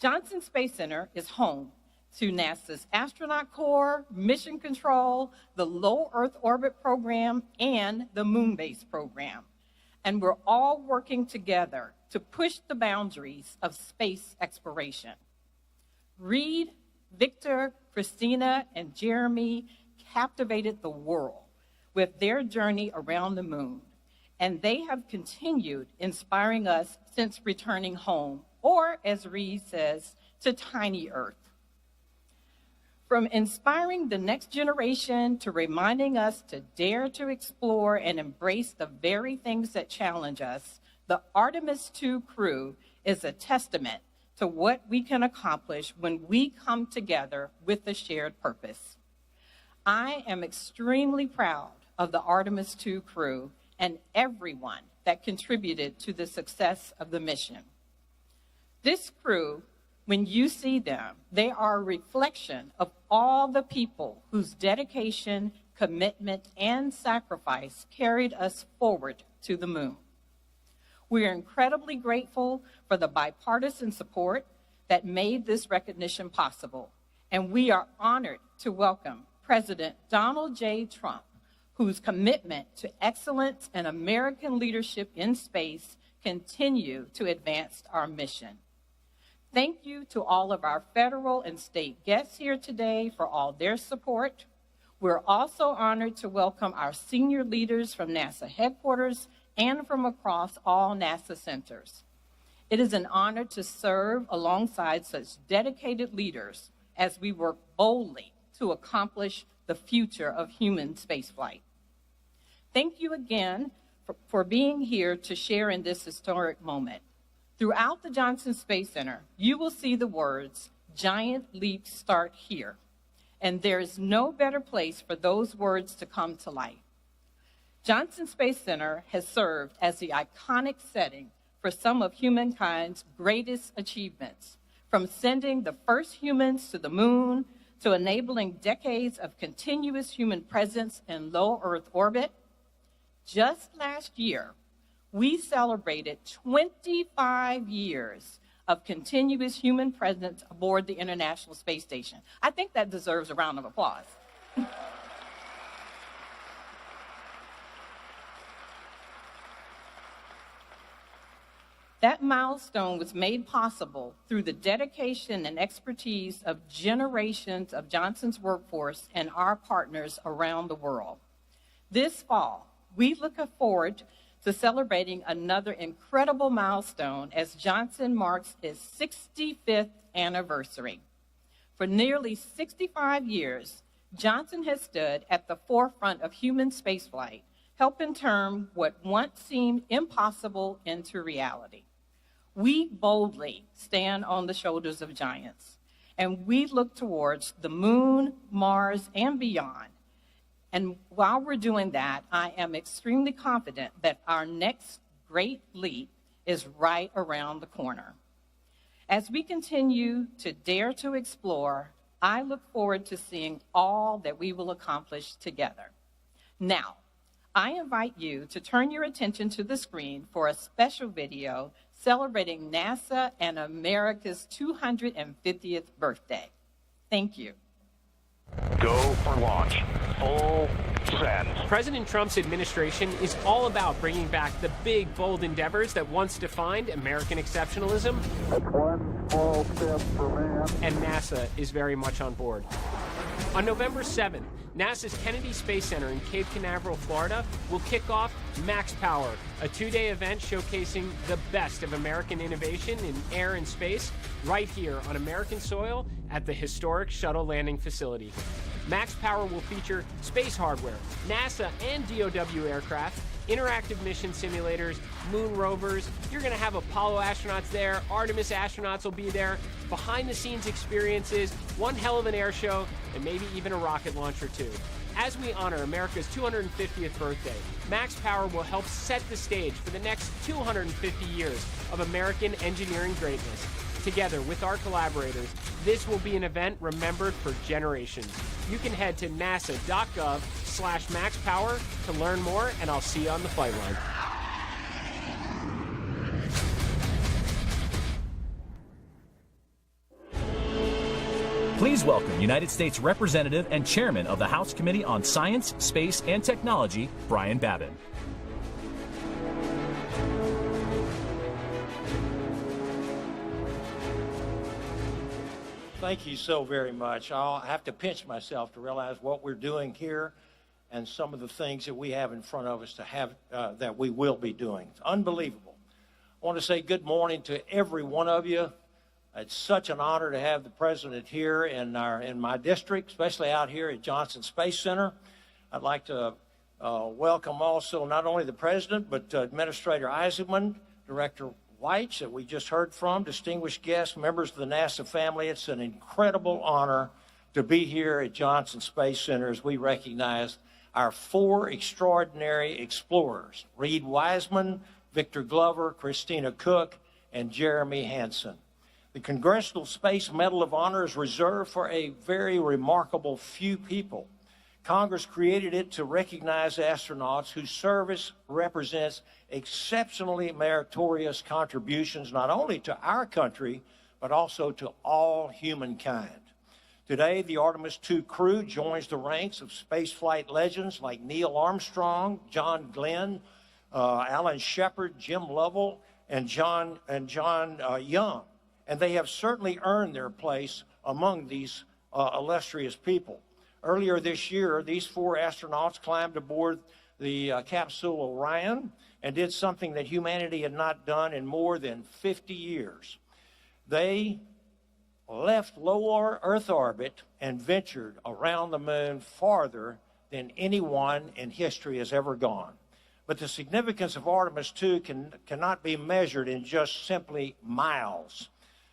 Johnson Space Center is home to NASA's Astronaut Corps, Mission Control, the Low Earth Orbit Program, and the Moon Base Program. And we're all working together to push the boundaries of space exploration. Reed, Victor, Christina, and Jeremy captivated the world with their journey around the moon, and they have continued inspiring us since returning home, or as Reed says, to tiny Earth. From inspiring the next generation to reminding us to dare to explore and embrace the very things that challenge us, the Artemis II crew is a testament to what we can accomplish when we come together with a shared purpose. I am extremely proud of the Artemis II crew and everyone that contributed to the success of the mission. This crew, when you see them, they are a reflection of all the people whose dedication, commitment, and sacrifice carried us forward to the moon. We are incredibly grateful for the bipartisan support that made this recognition possible, and we are honored to welcome President Donald J. Trump, whose commitment to excellence and American leadership in space continue to advance our mission. Thank you to all of our federal and state guests here today for all their support. We're also honored to welcome our senior leaders from NASA headquarters and from across all NASA centers. It is an honor to serve alongside such dedicated leaders as we work boldly to accomplish the future of human spaceflight. Thank you again for being here to share in this historic moment. Throughout the Johnson Space Center, you will see the words, "Giant leaps start here," and there is no better place for those words to come to life. Johnson Space Center has served as the iconic setting for some of humankind's greatest achievements, from sending the first humans to the moon to enabling decades of continuous human presence in low Earth orbit. Just last year, we celebrated 25 years of continuous human presence aboard the International Space Station. I think that deserves a round of applause. That milestone was made possible through the dedication and expertise of generations of Johnson's workforce and our partners around the world. This fall, we look forward to celebrating another incredible milestone as Johnson marks its 65th anniversary. For nearly 65 years, Johnson has stood at the forefront of human spaceflight, helping turn what once seemed impossible into reality. We boldly stand on the shoulders of giants, and we look towards the moon, Mars, and beyond. And while we're doing that, I am extremely confident that our next great leap is right around the corner. As we continue to dare to explore, I look forward to seeing all that we will accomplish together. Now, I invite you to turn your attention to the screen for a special video celebrating NASA and America's 250th birthday. Thank you. Go for launch. Full send. President Trump's administration is all about bringing back the big, bold endeavors that once defined American exceptionalism. That's one small step for man. And NASA is very much on board. On November 7th, NASA's Kennedy Space Center in Cape Canaveral, Florida, will kick off Max Power, a two-day event showcasing the best of American innovation in air and space, right here on American soil at the historic shuttle landing facility. Max Power will feature space hardware, NASA and DOW aircraft, interactive mission simulators, moon rovers. You're going to have Apollo astronauts there, Artemis astronauts will be there, behind-the-scenes experiences, one hell of an air show, and maybe even a rocket launch or two. As we honor America's 250th birthday, Max Power will help set the stage for the next 250 years of American engineering greatness. Together with our collaborators, this will be an event remembered for generations. You can head to nasa.gov/maxpower to learn more, and I'll see you on the flight line. Please welcome United States Representative and Chairman of the House Committee on Science, Space, and Technology, Brian Babin. Thank you so very much. I'll have to pinch myself to realize what we're doing here and some of the things that we have in front of us to have that we will be doing. It's unbelievable. I want to say good morning to every one of you. It's such an honor to have the president here in my district, especially out here at Johnson Space Center. I'd like to welcome also not only the president, but Administrator Eisenman, Director Weitz, that we just heard from, distinguished guests, members of the NASA family. It's an incredible honor to be here at Johnson Space Center as we recognize our 4 extraordinary explorers, Reed Wiseman, Victor Glover, Christina Cook, and Jeremy Hansen. The Congressional Space Medal of Honor is reserved for a very remarkable few people. Congress created it to recognize astronauts whose service represents exceptionally meritorious contributions not only to our country, but also to all humankind. Today, the Artemis II crew joins the ranks of spaceflight legends like Neil Armstrong, John Glenn, Alan Shepard, Jim Lovell, and John Young. And they have certainly earned their place among these illustrious people. Earlier this year, these 4 astronauts climbed aboard the capsule Orion and did something that humanity had not done in more than 50 years. They left low Earth orbit and ventured around the moon farther than anyone in history has ever gone. But the significance of Artemis II cannot be measured in just simply miles.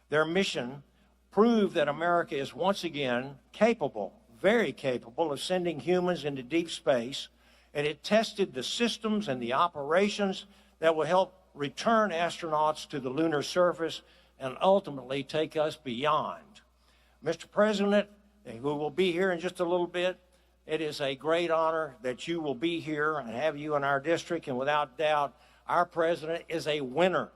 Their mission proved that America is once again capable, very capable, of sending humans into deep space, and it tested the systems and the operations that will help return astronauts to the lunar surface and ultimately take us beyond. Mr. President, who will be here in just a little bit, it is a great honor that you will be here and have you in our district, and without doubt, our president is a winner,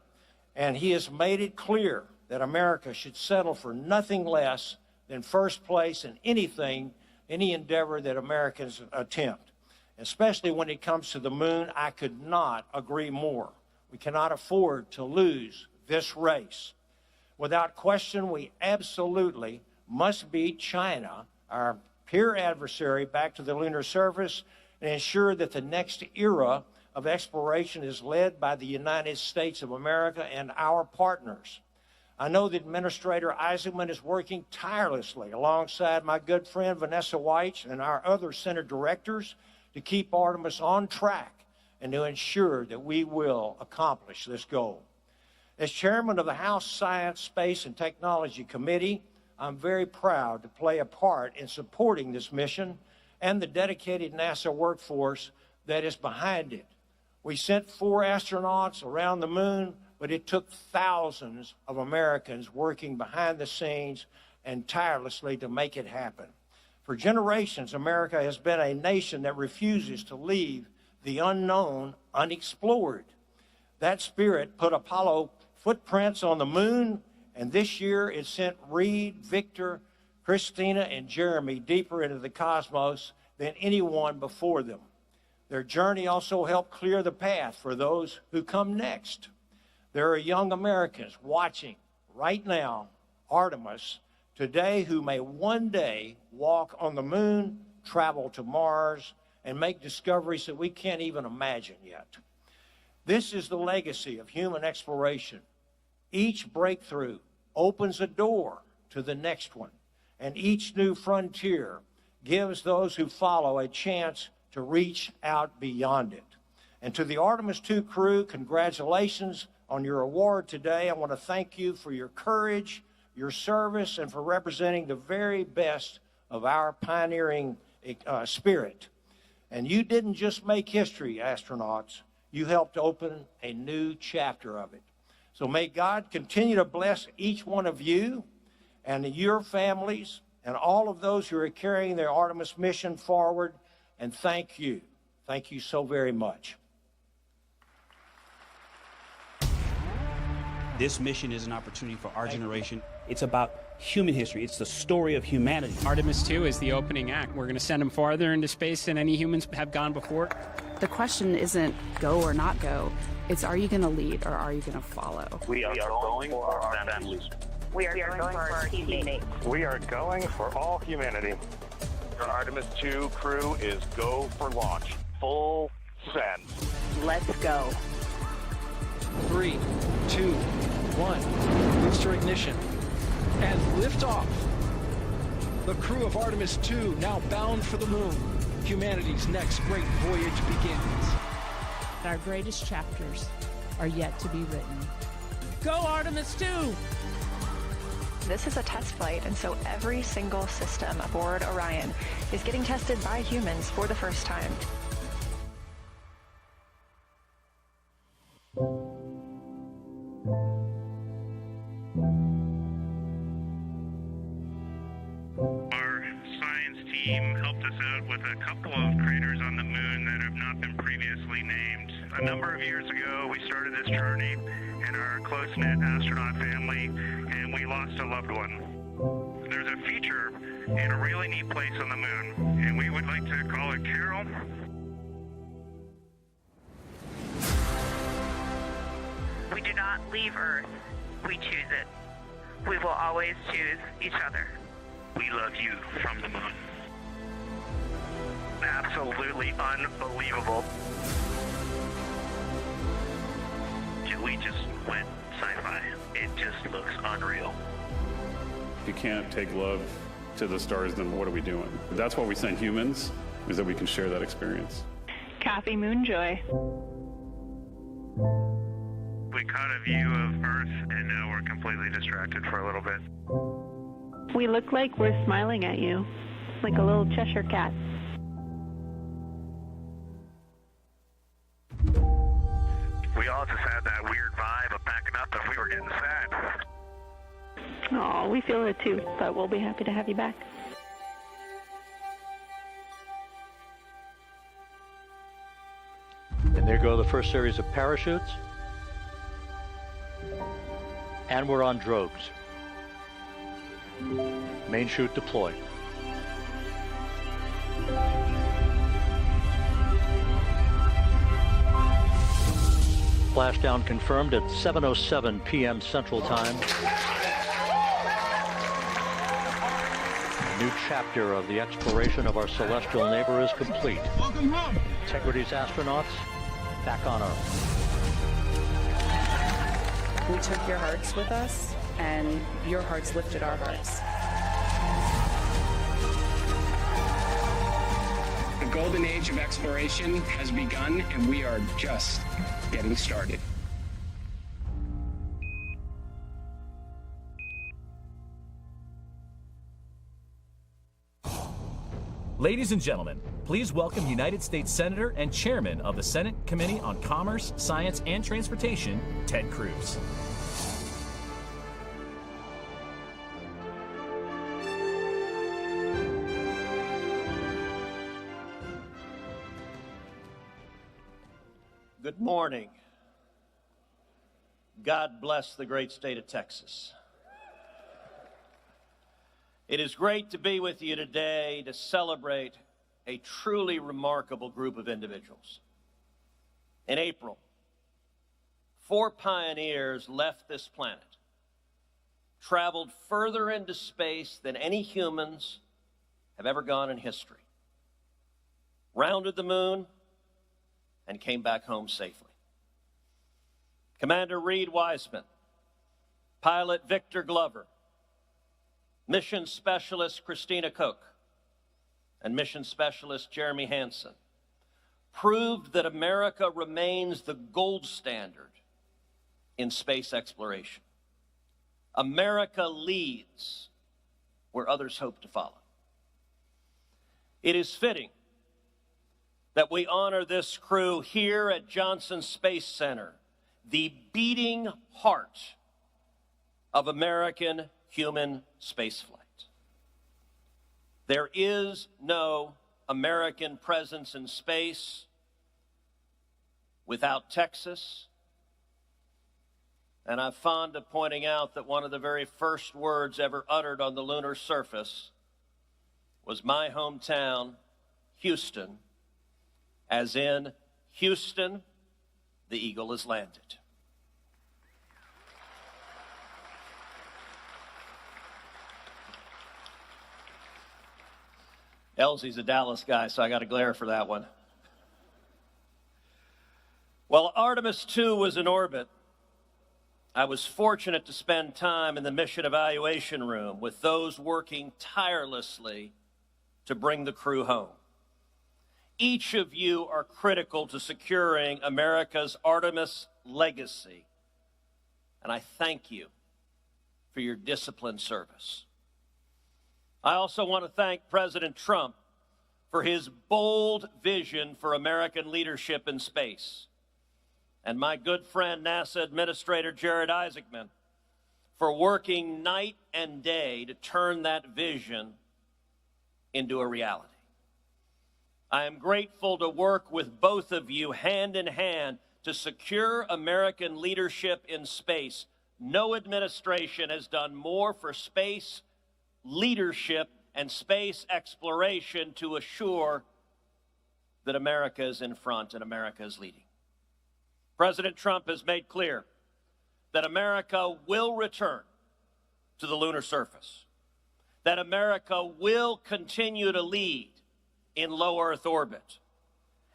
and he has made it clear that America should settle for nothing less than first place in anything, any endeavor that Americans attempt. Especially when it comes to the moon, I could not agree more. We cannot afford to lose this race. Without question, we absolutely must beat China, our peer adversary, back to the lunar surface and ensure that the next era of exploration is led by the United States of America and our partners. I know that Administrator Eisenman is working tirelessly alongside my good friend Vanessa Weitz and our other Senate directors to keep Artemis on track and to ensure that we will accomplish this goal. As chairman of the House Science, Space, and Technology Committee, I'm very proud to play a part in supporting this mission and the dedicated NASA workforce that is behind it. We sent 4 astronauts around the moon, but it took thousands of Americans working behind the scenes and tirelessly to make it happen. For generations, America has been a nation that refuses to leave the unknown unexplored. That spirit put Apollo footprints on the moon, and this year it sent Reed, Victor, Christina, and Jeremy deeper into the cosmos than anyone before them. Their journey also helped clear the path for those who come next. There are young Americans watching right now Artemis today who may one day walk on the moon, travel to Mars, and make discoveries that we can't even imagine yet. This is the legacy of human exploration. Each breakthrough opens a door to the next one, and each new frontier gives those who follow a chance to reach out beyond it. And to the Artemis II crew, congratulations on your award today. I want to thank you for your courage, your service, and for representing the very best of our pioneering spirit. And you didn't just make history, astronauts. You helped open a new chapter of it. So may God continue to bless each one of you and your families and all of those who are carrying their Artemis mission forward. And thank you. Thank you so very much. This mission is an opportunity for our generation. It's about human history. It's the story of humanity. Artemis 2 is the opening act. We're going to send them farther into space than any humans have gone before. The question isn't go or not go. It's, are you going to lead or are you going to follow? We are going for our families. We are going for our teammates. We are going for all humanity. Your Artemis 2 crew is go for launch. Full send. Let's go. 3, 2, 1. Booster ignition. And liftoff. The crew of Artemis 2 now bound for the moon. Humanity's next great voyage begins. Our greatest chapters are yet to be written. Go Artemis 2! This is a test flight, and so every single system aboard Orion is getting tested by humans for the first time. Our science team helped us out with a couple of craters on the moon that have not been previously named. A number of years ago, we started this journey in our close-knit astronaut family, and we lost a loved one. There's a feature in a really neat place on the moon, and we would like to call it Carol. We do not leave Earth. We choose it. We will always choose each other. We love you from the moon. Absolutely unbelievable. We just went sci-fi. It just looks unreal. If you can't take love to the stars, then what are we doing? That's why we send humans, is that we can share that experience. Kathy Moonjoy. We caught a view of Earth, and now we're completely distracted for a little bit. We look like we're smiling at you, like a little Cheshire cat. We all just had that weird vibe of backing up and we were getting sad. Oh, we feel it too, but we'll be happy to have you back. And there go the first series of parachutes. And we're on drogues. Main chute deployed. Splashdown confirmed at 7:07 p.m. Central Time. A new chapter of the exploration of our celestial neighbor is complete. Welcome home. Integrity's astronauts back on Earth. We took your hearts with us, and your hearts lifted our hearts. The golden age of exploration has begun, and we are just getting started. Ladies and gentlemen, please welcome United States Senator and Chairman of the Senate Committee on Commerce, Science, and Transportation, Ted Cruz. Good morning. God bless the great state of Texas. It is great to be with you today to celebrate a truly remarkable group of individuals. In April, 4 pioneers left this planet, traveled further into space than any humans have ever gone in history, rounded the moon, and came back home safely. Commander Reed Wiseman, pilot Victor Glover, mission specialist Christina Koch, and mission specialist Jeremy Hansen proved that America remains the gold standard in space exploration. America leads where others hope to follow. It is fitting that we honor this crew here at Johnson Space Center, the beating heart of American human spaceflight. There is no American presence in space without Texas, And I'm fond of pointing out that one of the very first words ever uttered on the lunar surface was my hometown, Houston, as in, Houston, the eagle has landed. Elsie's a Dallas guy, so I got to glare for that one. While Artemis 2 was in orbit, I was fortunate to spend time in the mission evaluation room with those working tirelessly to bring the crew home. Each of you are critical to securing America's Artemis legacy, and I thank you for your disciplined service. I also want to thank President Trump for his bold vision for American leadership in space, and my good friend NASA Administrator Jared Isaacman for working night and day to turn that vision into a reality. I am grateful to work with both of you hand in hand to secure American leadership in space. No administration has done more for space leadership and space exploration to assure that America is in front and America is leading. President Trump has made clear that America will return to the lunar surface, that America will continue to lead in low Earth orbit,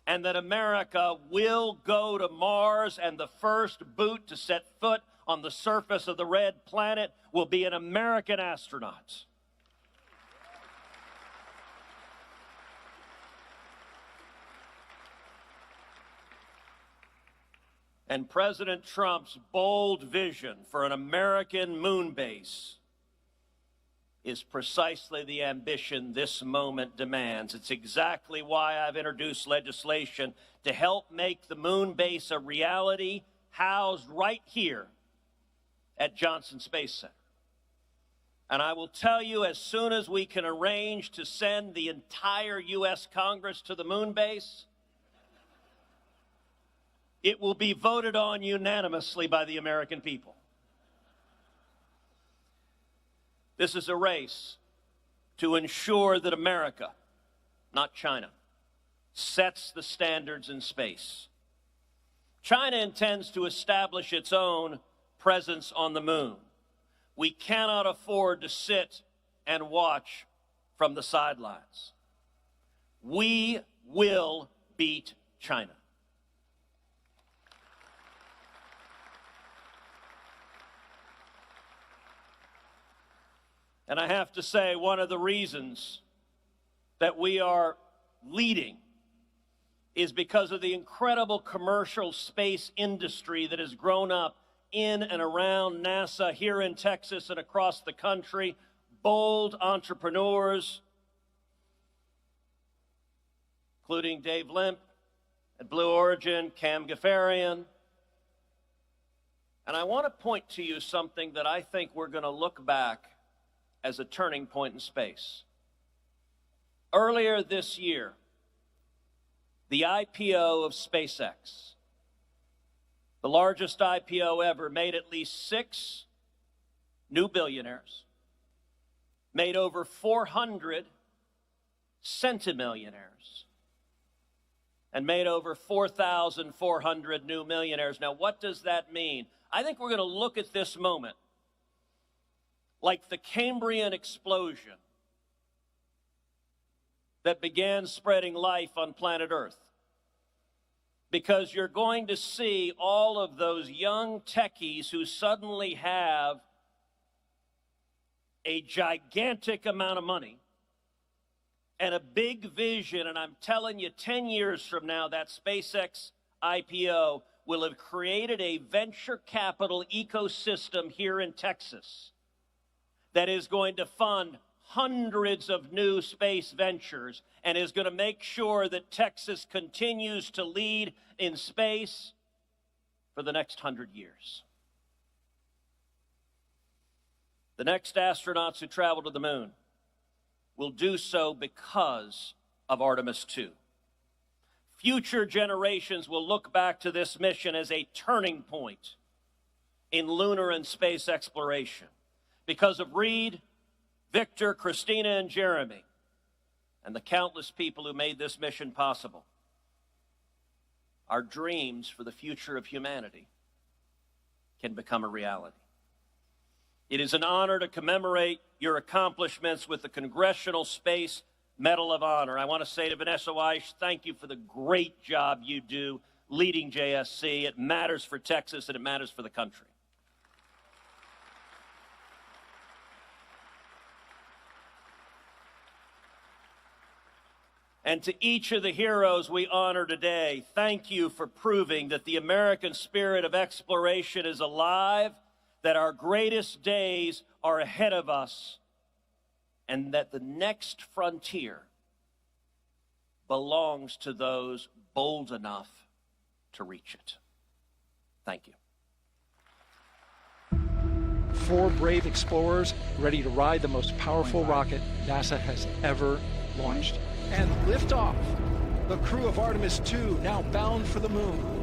and that America will go to Mars, and the first boot to set foot on the surface of the red planet will be an American astronaut. And President Trump's bold vision for an American moon base is precisely the ambition this moment demands. It's exactly why I've introduced legislation to help make the moon base a reality, housed right here at Johnson Space Center. And I will tell you, as soon as we can arrange to send the entire U.S. Congress to the moon base, it will be voted on unanimously by the American people. This is a race to ensure that America, not China, sets the standards in space. China intends to establish its own presence on the moon. We cannot afford to sit and watch from the sidelines. We will beat China. And I have to say, one of the reasons that we are leading is because of the incredible commercial space industry that has grown up in and around NASA here in Texas and across the country. Bold entrepreneurs, including Dave Limp at Blue Origin, Cam Gafarian. And I want to point to you something that I think we're going to look back as a turning point in space. Earlier this year, the IPO of SpaceX, the largest IPO ever, made at least 6 new billionaires, made over 400 centimillionaires, and made over 4,400 new millionaires. Now, what does that mean? I think we're going to look at this moment like the Cambrian explosion that began spreading life on planet Earth. Because you're going to see all of those young techies who suddenly have a gigantic amount of money and a big vision, and I'm telling you, 10 years from now, that SpaceX IPO will have created a venture capital ecosystem here in Texas that is going to fund hundreds of new space ventures and is going to make sure that Texas continues to lead in space for the next 100 years. The next astronauts who travel to the moon will do so because of Artemis 2. Future generations will look back to this mission as a turning point in lunar and space exploration. Because of Reed, Victor, Christina, and Jeremy, and the countless people who made this mission possible, our dreams for the future of humanity can become a reality. It is an honor to commemorate your accomplishments with the Congressional Space Medal of Honor. I want to say to Vanessa Weiss, thank you for the great job you do leading JSC. It matters for Texas and it matters for the country. And to each of the heroes we honor today, thank you for proving that the American spirit of exploration is alive, that our greatest days are ahead of us, and that the next frontier belongs to those bold enough to reach it. Thank you. 4 brave explorers ready to ride the most powerful rocket NASA has ever launched. And liftoff. The crew of Artemis 2 now bound for the moon.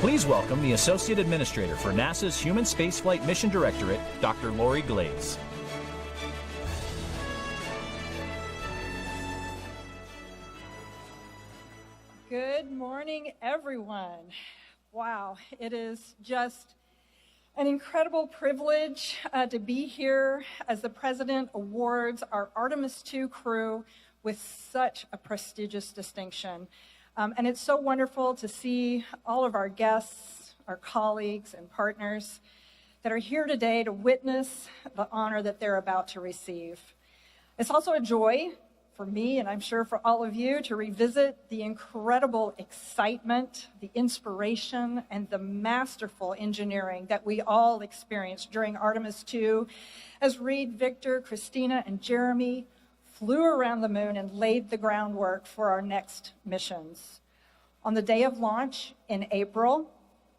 Please welcome the Associate Administrator for NASA's Human Spaceflight Mission Directorate, Dr. Lori Glaze. Good morning, everyone. Wow, it is just an incredible privilege to be here as the President awards our Artemis II crew with such a prestigious distinction. And it's so wonderful to see all of our guests, our colleagues and partners that are here today to witness the honor that they're about to receive. It's also a joy for me, and I'm sure for all of you, to revisit the incredible excitement, the inspiration, and the masterful engineering that we all experienced during Artemis II as Reed, Victor, Christina, and Jeremy flew around the moon and laid the groundwork for our next missions. On the day of launch in April,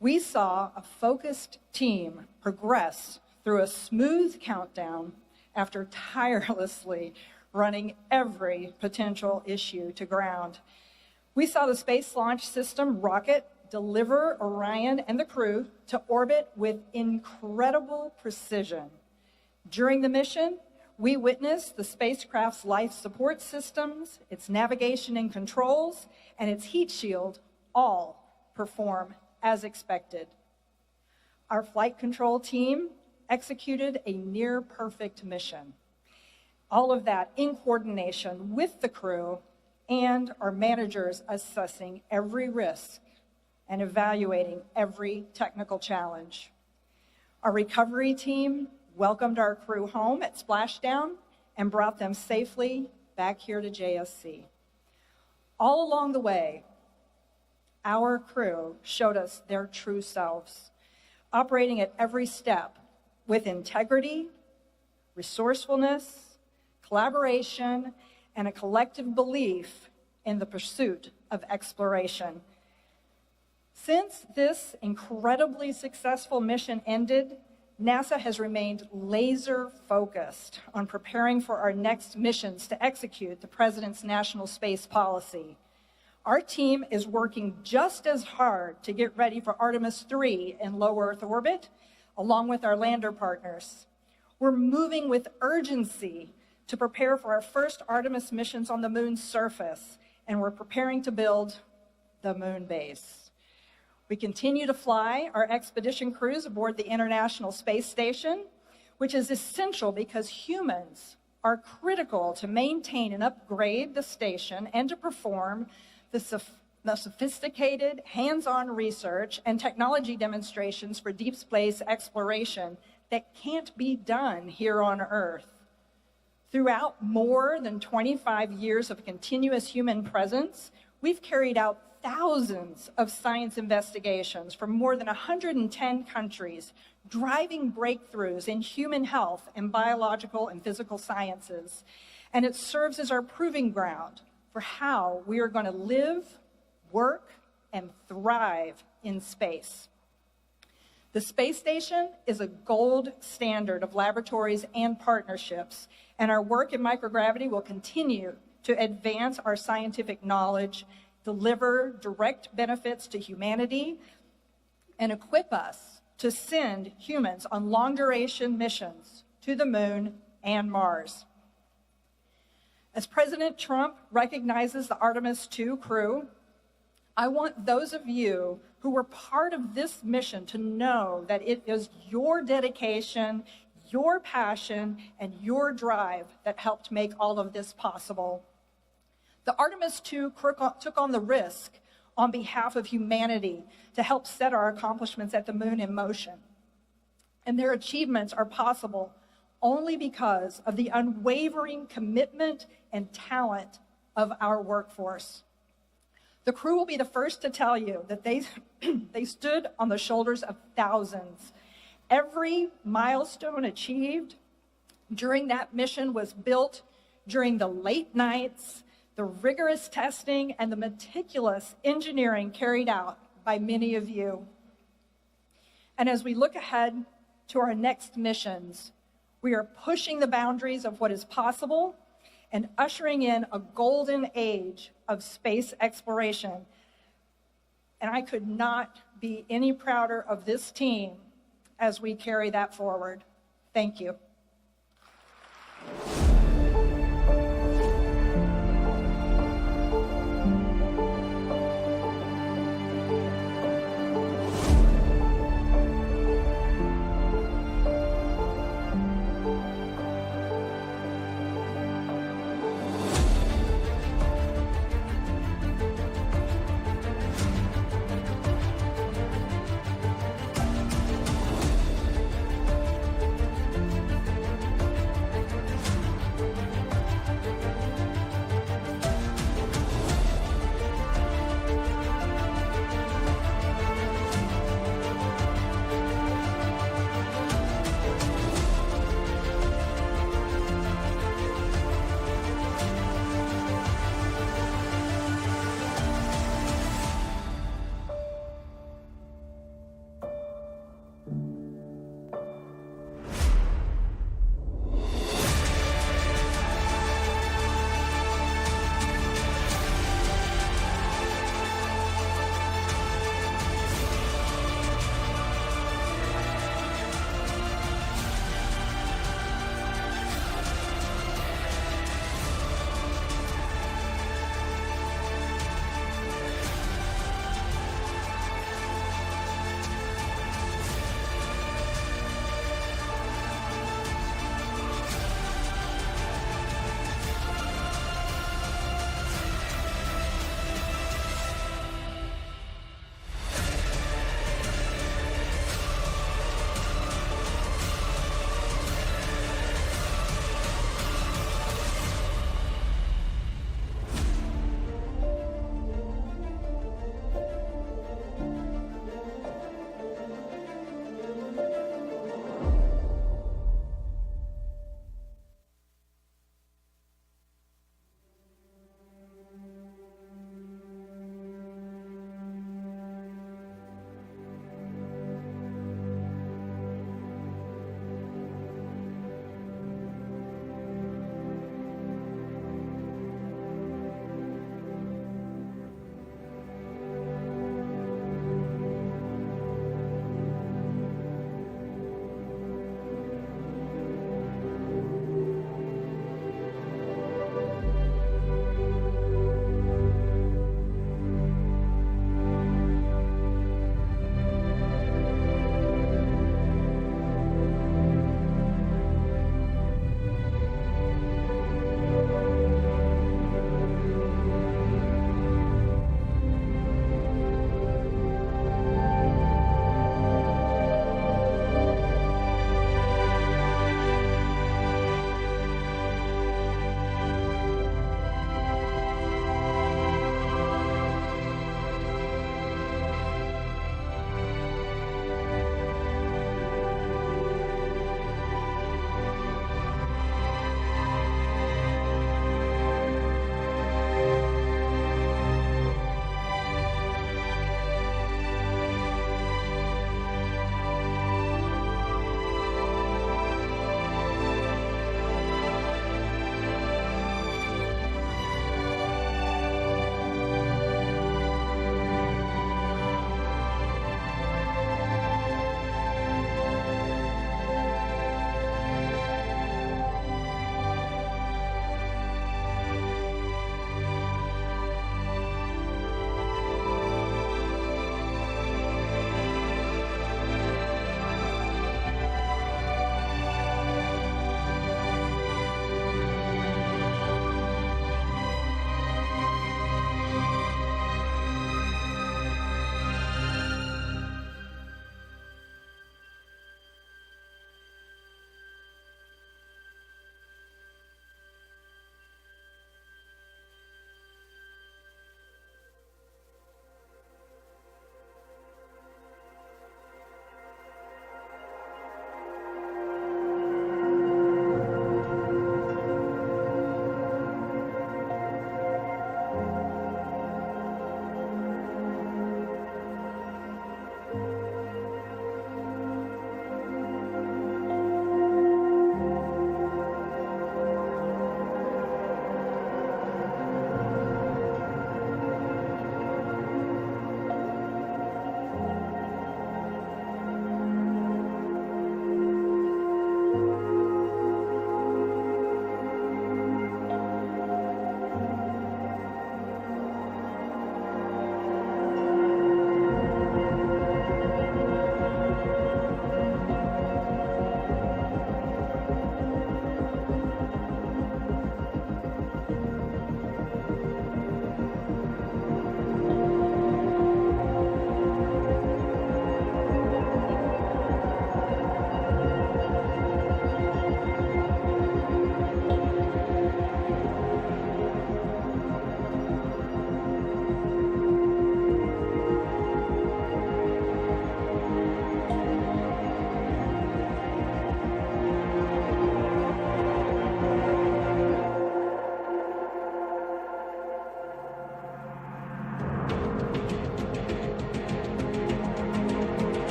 we saw a focused team progress through a smooth countdown after tirelessly running every potential issue to ground. We saw the Space Launch System rocket deliver Orion and the crew to orbit with incredible precision. During the mission, we witnessed the spacecraft's life support systems, its navigation and controls, and its heat shield all perform as expected. Our flight control team executed a near-perfect mission. All of that in coordination with the crew and our managers assessing every risk and evaluating every technical challenge. Our recovery team welcomed our crew home at splashdown and brought them safely back here to JSC. All along the way, our crew showed us their true selves, operating at every step with integrity, resourcefulness, collaboration, and a collective belief in the pursuit of exploration. Since this incredibly successful mission ended, NASA has remained laser-focused on preparing for our next missions to execute the President's national space policy. Our team is working just as hard to get ready for Artemis III in low Earth orbit, along with our lander partners. We're moving with urgency to prepare for our first Artemis missions on the moon's surface, and we're preparing to build the moon base. We continue to fly our expedition crews aboard the International Space Station, which is essential because humans are critical to maintain and upgrade the station and to perform the sophisticated hands-on research and technology demonstrations for deep space exploration that can't be done here on Earth. Throughout more than 25 years of continuous human presence, we've carried out thousands of science investigations from more than 110 countries, driving breakthroughs in human health and biological and physical sciences. And it serves as our proving ground for how we are going to live, work, and thrive in space. The space station is a gold standard of laboratories and partnerships, and our work in microgravity will continue to advance our scientific knowledge, deliver direct benefits to humanity, and equip us to send humans on long-duration missions to the moon and Mars. As President Trump recognizes the Artemis II crew, I want those of you who were part of this mission to know that it is your dedication, your passion, and your drive that helped make all of this possible. The Artemis II took on the risk on behalf of humanity to help set our accomplishments at the moon in motion. And their achievements are possible only because of the unwavering commitment and talent of our workforce. The crew will be the first to tell you that they stood on the shoulders of thousands. Every milestone achieved during that mission was built during the late nights, the rigorous testing, and the meticulous engineering carried out by many of you. And as we look ahead to our next missions, we are pushing the boundaries of what is possible and ushering in a golden age of space exploration. And I could not be any prouder of this team as we carry that forward. Thank you.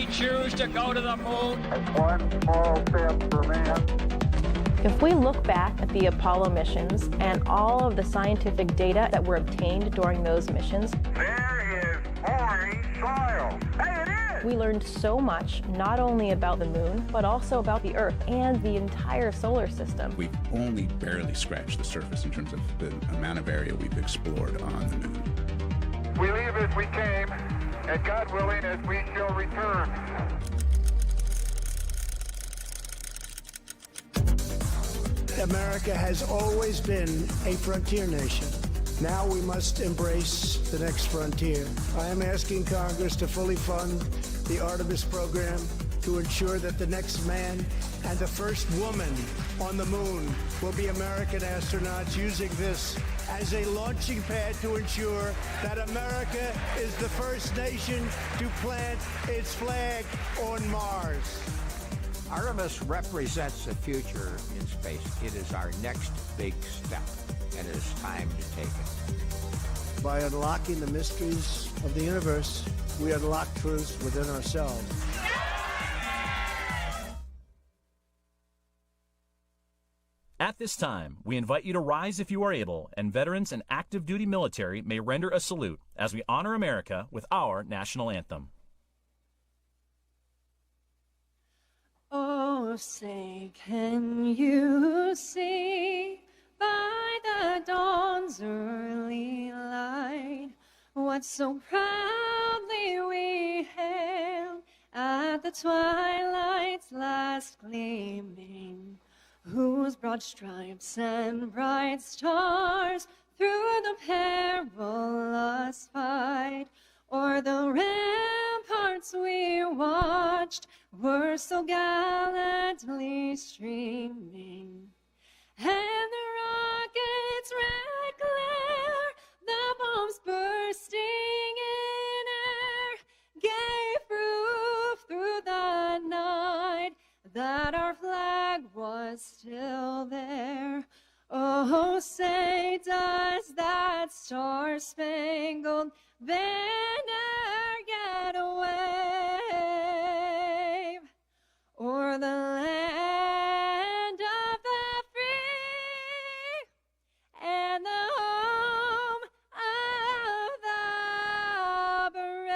Choose to go to the moon. One small step for man. If we look back at the Apollo missions and all of the scientific data that were obtained during those missions, there is foreign soil. Hey, it is! We learned so much, not only about the moon, but also about the Earth and the entire solar system. We've only barely scratched the surface in terms of the amount of area we've explored on the moon. We leave as we came, and God willing, as we shall return. America has always been a frontier nation. Now we must embrace the next frontier. I am asking Congress to fully fund the Artemis program to ensure that the next man and the first woman on the moon will be American astronauts, using this as a launching pad to ensure that America is the first nation to plant its flag on Mars. Artemis represents the future in space. It is our next big step, and it is time to take it. By unlocking the mysteries of the universe, we unlock truths within ourselves. At this time, we invite you to rise if you are able, and veterans and active duty military may render a salute as we honor America with our national anthem. Oh, say, can you see by the dawn's early light what so proudly we hailed at the twilight's last gleaming, whose broad stripes and bright stars through the perilous fight o'er the ramparts we watched were so gallantly streaming, and the rocket's red glare, the bombs bursting in air, gave proof through the night that our flag was still there. Oh, say, does that star-spangled banner yet wave o'er the land of the free and the home of the brave?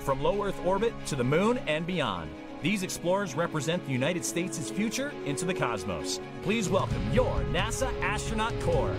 From low Earth orbit to the moon and beyond, these explorers represent the United States' future into the cosmos. Please welcome your NASA Astronaut Corps.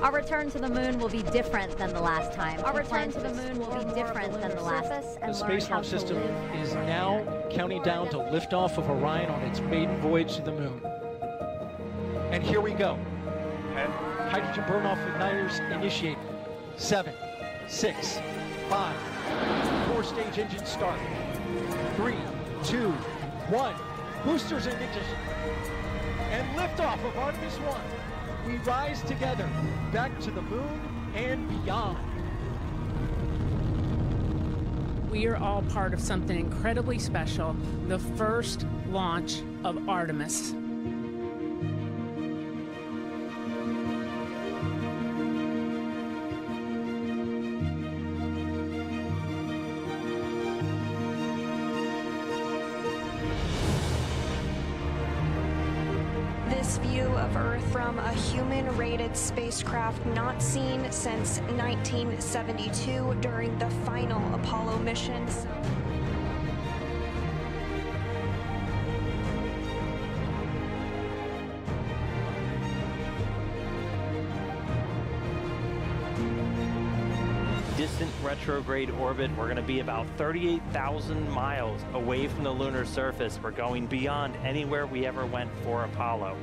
Our return to the moon will be different than the last time. Our return to the moon will be different than the last. The Space Launch System is now counting down to liftoff of Orion on its maiden voyage to the moon. And here we go. Hydrogen burn-off igniters initiated. 7, 6, 5. 4-stage engine start. 3, 2, 1. Boosters in ignition. And liftoff of Artemis 1. We rise together back to the moon and beyond. We are all part of something incredibly special, the first launch of Artemis. This view of Earth from a human-rated spacecraft not seen since 1972 during the final Apollo missions. Distant retrograde orbit. We're going to be about 38,000 miles away from the lunar surface. We're going beyond anywhere we ever went for Apollo.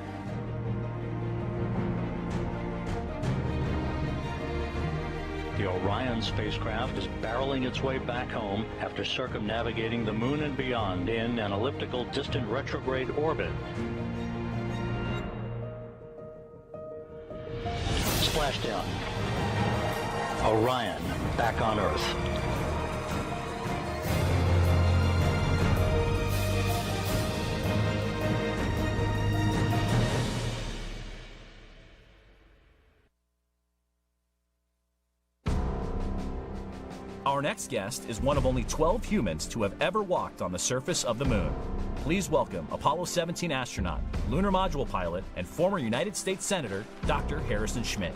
The Orion spacecraft is barreling its way back home after circumnavigating the moon and beyond in an elliptical distant retrograde orbit. Splashdown. Orion back on Earth. Our next guest is one of only 12 humans to have ever walked on the surface of the moon. Please welcome Apollo 17 astronaut, lunar module pilot, and former United States Senator, Dr. Harrison Schmitt.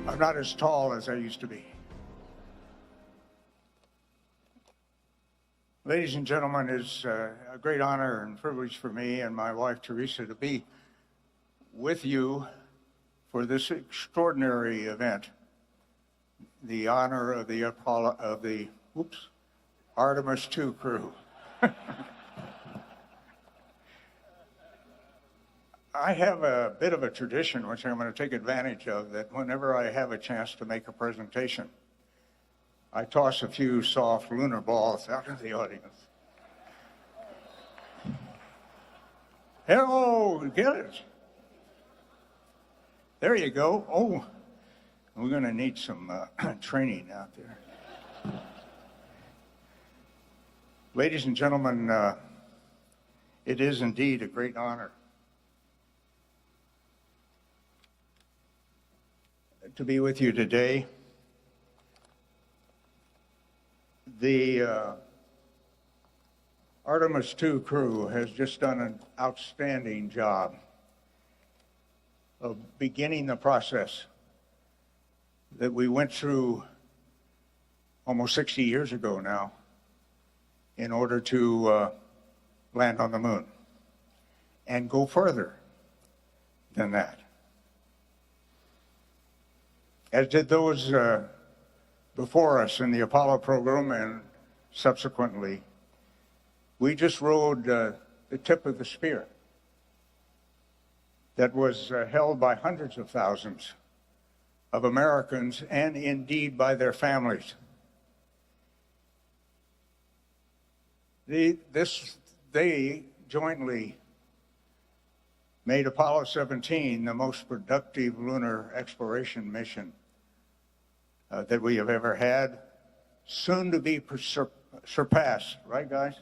I'm not as tall as I used to be. Ladies and gentlemen, it's a great honor and privilege for me and my wife Teresa to be with you for this extraordinary event, the honor of the Artemis 2 crew. I have a bit of a tradition, which I'm going to take advantage of, that whenever I have a chance to make a presentation, I toss a few soft lunar balls out into the audience. Hello, get it? There you go. Oh, we're going to need some training out there. Ladies and gentlemen, it is indeed a great honor to be with you today. The Artemis 2 crew has just done an outstanding job of beginning the process that we went through almost 60 years ago now in order to land on the moon and go further than that. As did those before us in the Apollo program and subsequently. We just rode the tip of the spear that was held by hundreds of thousands of Americans and indeed by their families. They jointly made Apollo 17 the most productive lunar exploration mission that we have ever had, soon to be surpassed, right guys?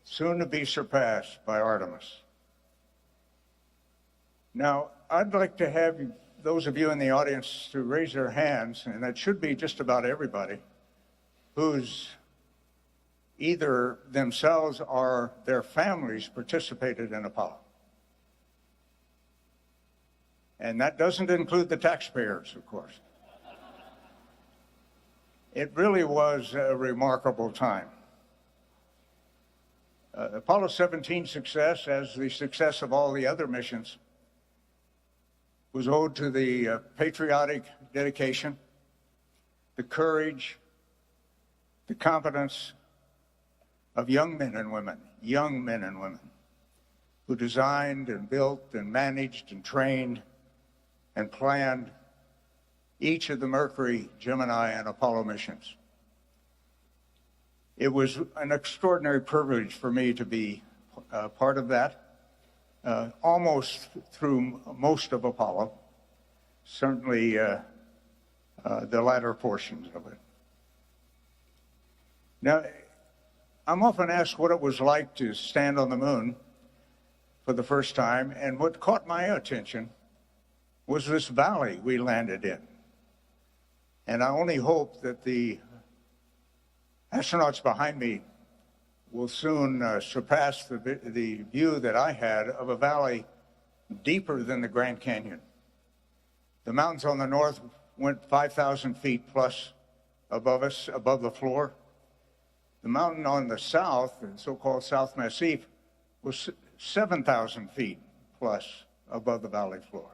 Soon to be surpassed by Artemis. Now, I'd like to have those of you in the audience to raise their hands, and that should be just about everybody, whose either themselves or their families participated in Apollo. And that doesn't include the taxpayers, of course. It really was a remarkable time. Apollo 17 success, as the success of all the other missions, was owed to the patriotic dedication, the courage, the competence of young men and women, who designed and built and managed and trained and planned each of the Mercury, Gemini, and Apollo missions. It was an extraordinary privilege for me to be part of that, almost through most of Apollo, certainly the latter portions of it. Now, I'm often asked what it was like to stand on the moon for the first time, and what caught my attention was this valley we landed in. And I only hope that the astronauts behind me will soon surpass the view that I had of a valley deeper than the Grand Canyon. The mountains on the north went 5,000 feet plus above us, above the floor. The mountain on the south, the so-called South Massif, was 7,000 feet plus above the valley floor.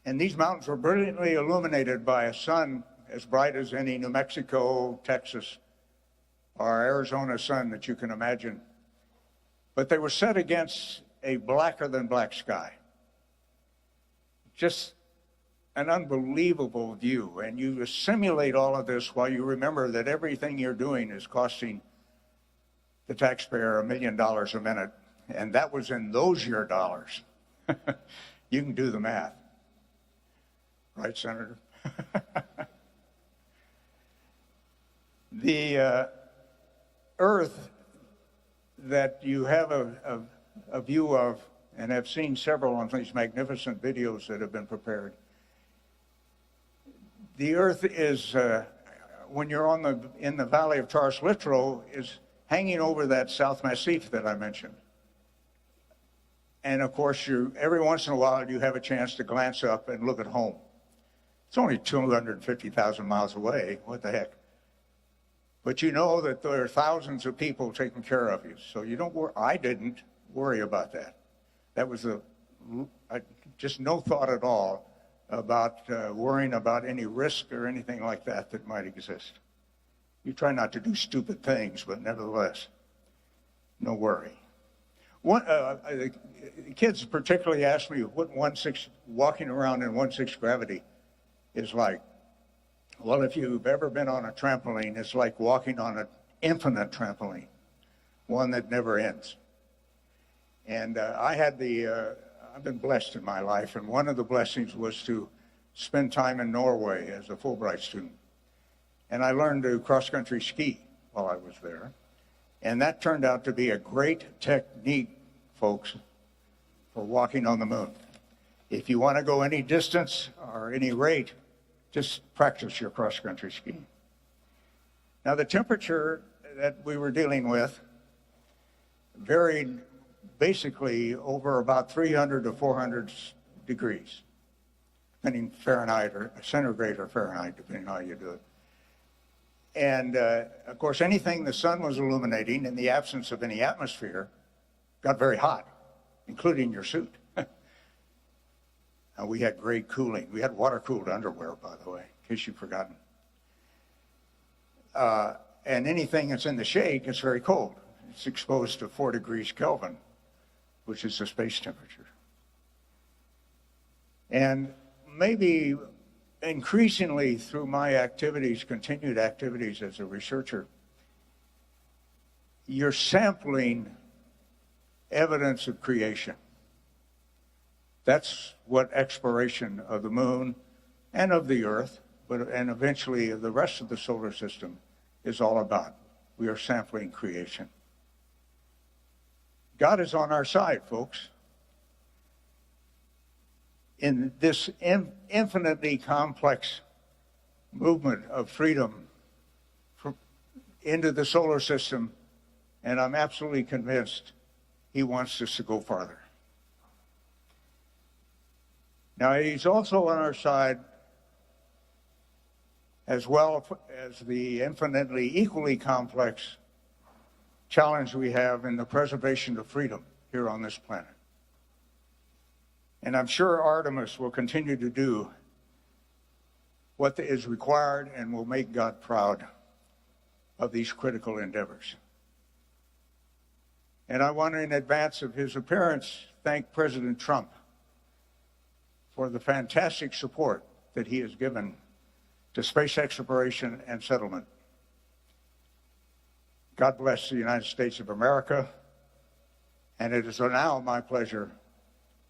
And these mountains were brilliantly illuminated by a sun as bright as any New Mexico, Texas, or Arizona sun that you can imagine. But they were set against a blacker than black sky. Just an unbelievable view. And you simulate all of this while you remember that everything you're doing is costing the taxpayer $1 million a minute. And that was in those year dollars. You can do the math. Right, Senator? The Earth that you have a view of, and I've seen several of these magnificent videos that have been prepared. The Earth is, when you're in the Valley of Taurus Littrow, is hanging over that South Massif that I mentioned. And of course, every once in a while, you have a chance to glance up and look at home. It's only 250,000 miles away. What the heck? But you know that there are thousands of people taking care of you. So you don't worry. I didn't worry about that. That was just no thought at all about worrying about any risk or anything like that that might exist. You try not to do stupid things, but nevertheless, no worry. The kids particularly asked me what walking around in 1/6 gravity is like. Well, if you've ever been on a trampoline, it's like walking on an infinite trampoline, one that never ends. And I've been blessed in my life, and one of the blessings was to spend time in Norway as a Fulbright student. And I learned to cross-country ski while I was there. And that turned out to be a great technique, folks, for walking on the moon. If you want to go any distance or any rate, just practice your cross-country skiing. Now, the temperature that we were dealing with varied basically over about 300 to 400 degrees, depending Fahrenheit or centigrade or Fahrenheit, depending on how you do it. And, of course, anything the sun was illuminating in the absence of any atmosphere got very hot, including your suit. And we had great cooling. We had water-cooled underwear, by the way, in case you've forgotten. And anything that's in the shade gets very cold. It's exposed to 4 degrees Kelvin, which is the space temperature. And maybe increasingly through my activities, continued activities as a researcher, you're sampling evidence of creation. That's what exploration of the moon and of the Earth, and eventually of the rest of the solar system is all about. We are sampling creation. God is on our side, folks. In this infinitely complex movement of freedom into the solar system, and I'm absolutely convinced he wants us to go farther. Now, he's also on our side, as well as the infinitely equally complex challenge we have in the preservation of freedom here on this planet. And I'm sure Artemis will continue to do what is required and will make God proud of these critical endeavors. And I want to, in advance of his appearance, thank President Trump for the fantastic support that he has given to space exploration and settlement. God bless the United States of America. And it is now my pleasure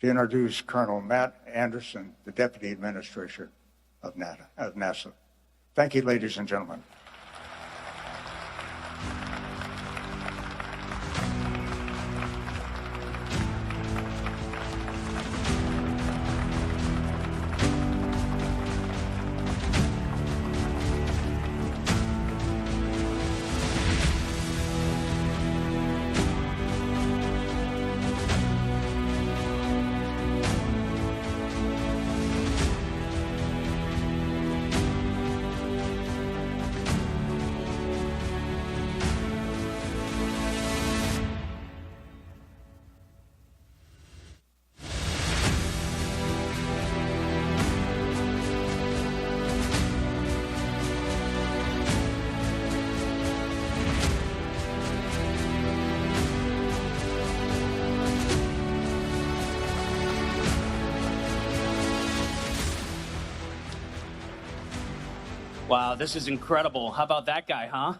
to introduce Colonel Matt Anderson, the Deputy Administrator of NASA. Thank you, ladies and gentlemen. Wow, this is incredible. How about that guy, huh?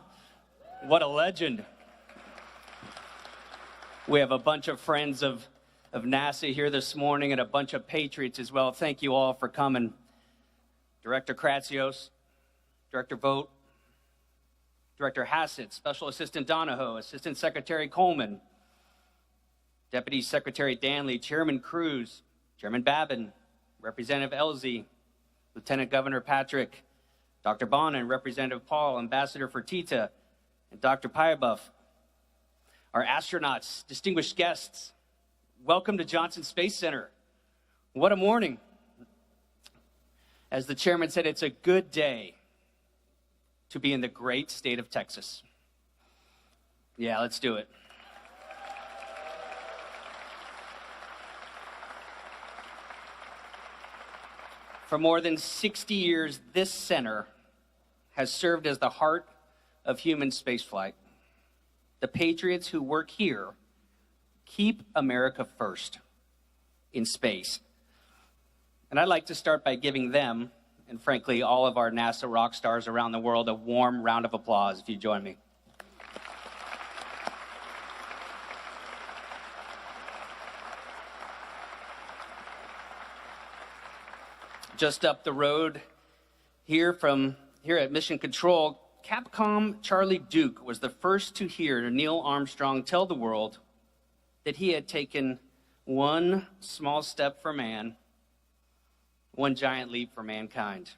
What a legend. We have a bunch of friends of NASA here this morning and a bunch of patriots as well. Thank you all for coming. Director Kratsios, Director Vogt, Director Hassett, Special Assistant Donahoe, Assistant Secretary Coleman, Deputy Secretary Danley, Chairman Cruz, Chairman Babin, Representative Elzy, Lieutenant Governor Patrick, Dr. Bonin, Representative Paul, Ambassador Fertitta, and Dr. Pyabuff. Our astronauts, distinguished guests, welcome to Johnson Space Center. What a morning. As the chairman said, it's a good day to be in the great state of Texas. Yeah, let's do it. For more than 60 years, this center has served as the heart of human spaceflight. The patriots who work here keep America first in space. And I'd like to start by giving them, and frankly, all of our NASA rock stars around the world, a warm round of applause, if you join me. Just up the road here at Mission Control, Capcom Charlie Duke was the first to hear Neil Armstrong tell the world that he had taken one small step for man, one giant leap for mankind.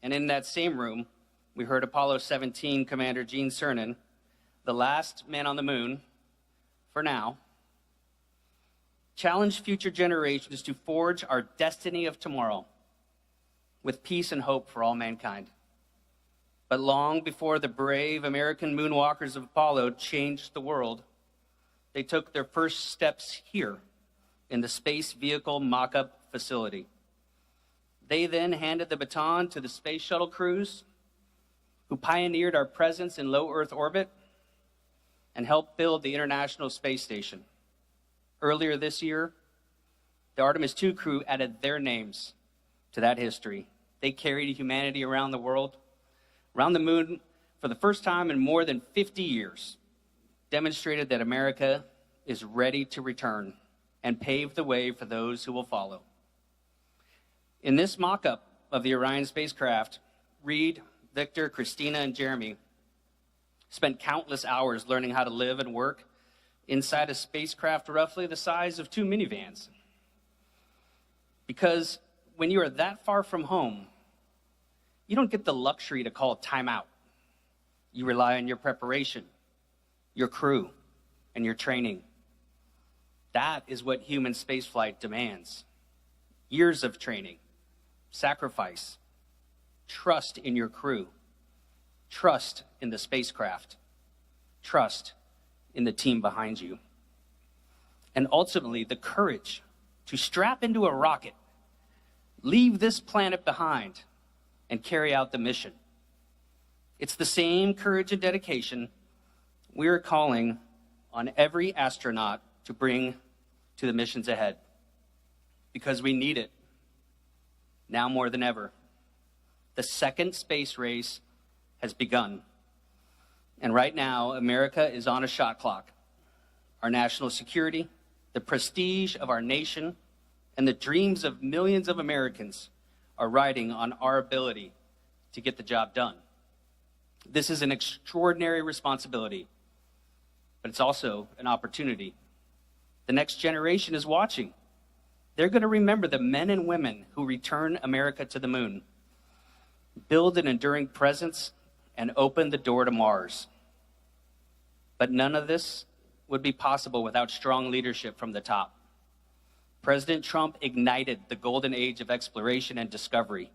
And in that same room, we heard Apollo 17 Commander Gene Cernan, the last man on the moon, for now, challenge future generations to forge our destiny of tomorrow with peace and hope for all mankind. But long before the brave American moonwalkers of Apollo changed the world, they took their first steps here in the Space Vehicle Mock-Up Facility. They then handed the baton to the Space Shuttle crews, who pioneered our presence in low Earth orbit and helped build the International Space Station. Earlier this year, the Artemis II crew added their names to that history. They carried humanity around the world, around the moon for the first time in more than 50 years, demonstrated that America is ready to return and pave the way for those who will follow. In this mock-up of the Orion spacecraft, Reed, Victor, Christina, and Jeremy spent countless hours learning how to live and work inside a spacecraft roughly the size of 2 minivans. Because when you are that far from home, you don't get the luxury to call time out. You rely on your preparation, your crew, and your training. That is what human spaceflight demands. Years of training, sacrifice, trust in your crew, trust in the spacecraft, trust in the team behind you, and ultimately the courage to strap into a rocket, leave this planet behind, and carry out the mission. It's the same courage and dedication we're calling on every astronaut to bring to the missions ahead, because we need it now more than ever. The second space race has begun, and right now America is on a shot clock. Our national security, the prestige of our nation, and the dreams of millions of Americans are riding on our ability to get the job done. This is an extraordinary responsibility, but it's also an opportunity. The next generation is watching. They're going to remember the men and women who return America to the moon, build an enduring presence, and open the door to Mars. But none of this would be possible without strong leadership from the top. President Trump ignited the golden age of exploration and discovery.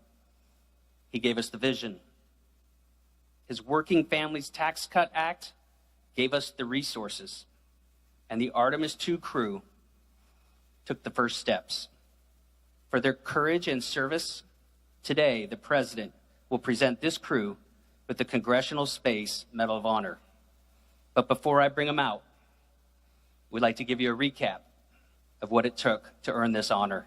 He gave us the vision. His Working Families Tax Cut Act gave us the resources. And the Artemis II crew took the first steps. For their courage and service, today the President will present this crew with the Congressional Space Medal of Honor. But before I bring them out, we'd like to give you a recap of what it took to earn this honor.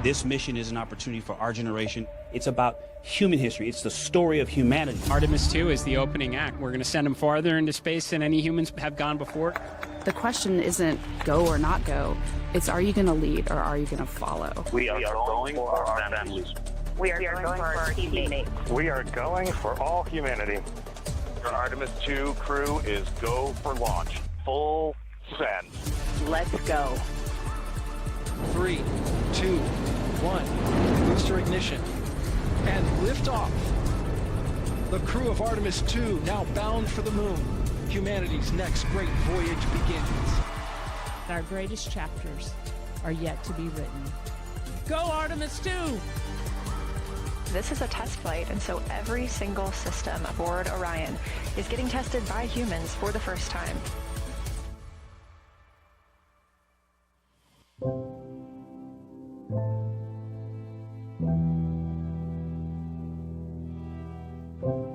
This mission is an opportunity for our generation. It's about human history. It's the story of humanity. Artemis 2 is the opening act. We're going to send them farther into space than any humans have gone before. The question isn't go or not go. It's are you going to lead or are you going to follow? We are going for our families. We are going for our teammates. We are going for all humanity. Our Artemis 2 crew is go for launch. Full send. Let's go. 3, 2, 1. Booster ignition. And lift off. The crew of Artemis 2 now bound for the moon. Humanity's next great voyage begins. Our greatest chapters are yet to be written. Go Artemis 2! This is a test flight, and so every single system aboard Orion is getting tested by humans for the first time.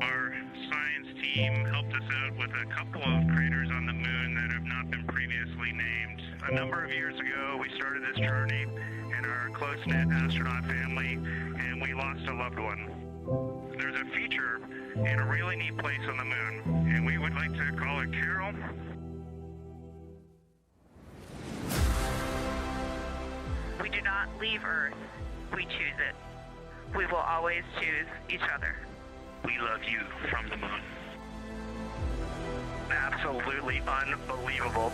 Our science team helped us out with a couple of craters on the moon that have not been previously named. A number of years ago, we started this journey in our close-knit astronaut family, and we lost a loved one. There's a feature in a really neat place on the moon, and we would like to call it Carol. We do not leave Earth. We choose it. We will always choose each other. We love you from the moon. Absolutely unbelievable.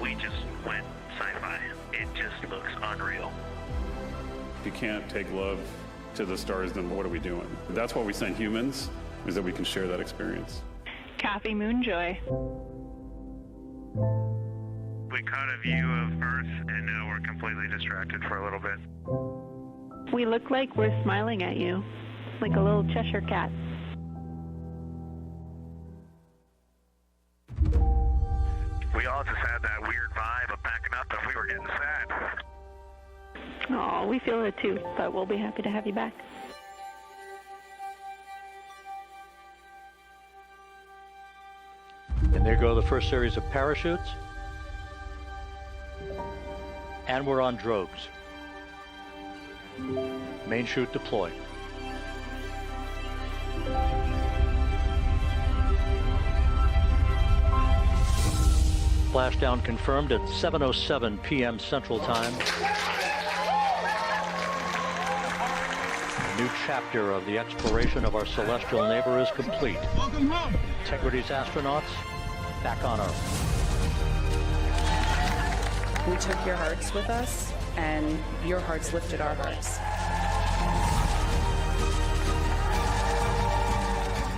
We just went sci-fi. It just looks unreal. If you can't take love to the stars, then what are we doing? That's why we send humans, is that we can share that experience. Kathy Moonjoy. We caught a view of Earth, and now we're completely distracted for a little bit. We look like we're smiling at you, like a little Cheshire cat. We all just had that weird vibe of backing up and we were getting sad. Oh, we feel it too, but we'll be happy to have you back. And there go the first series of parachutes. And we're on drogues. Main chute deployed. Splashdown confirmed at 7:07 p.m. Central Time. A new chapter of the exploration of our celestial neighbor is complete. Welcome home. Integrity's astronauts back on Earth. We took your hearts with us, and your hearts lifted our hearts.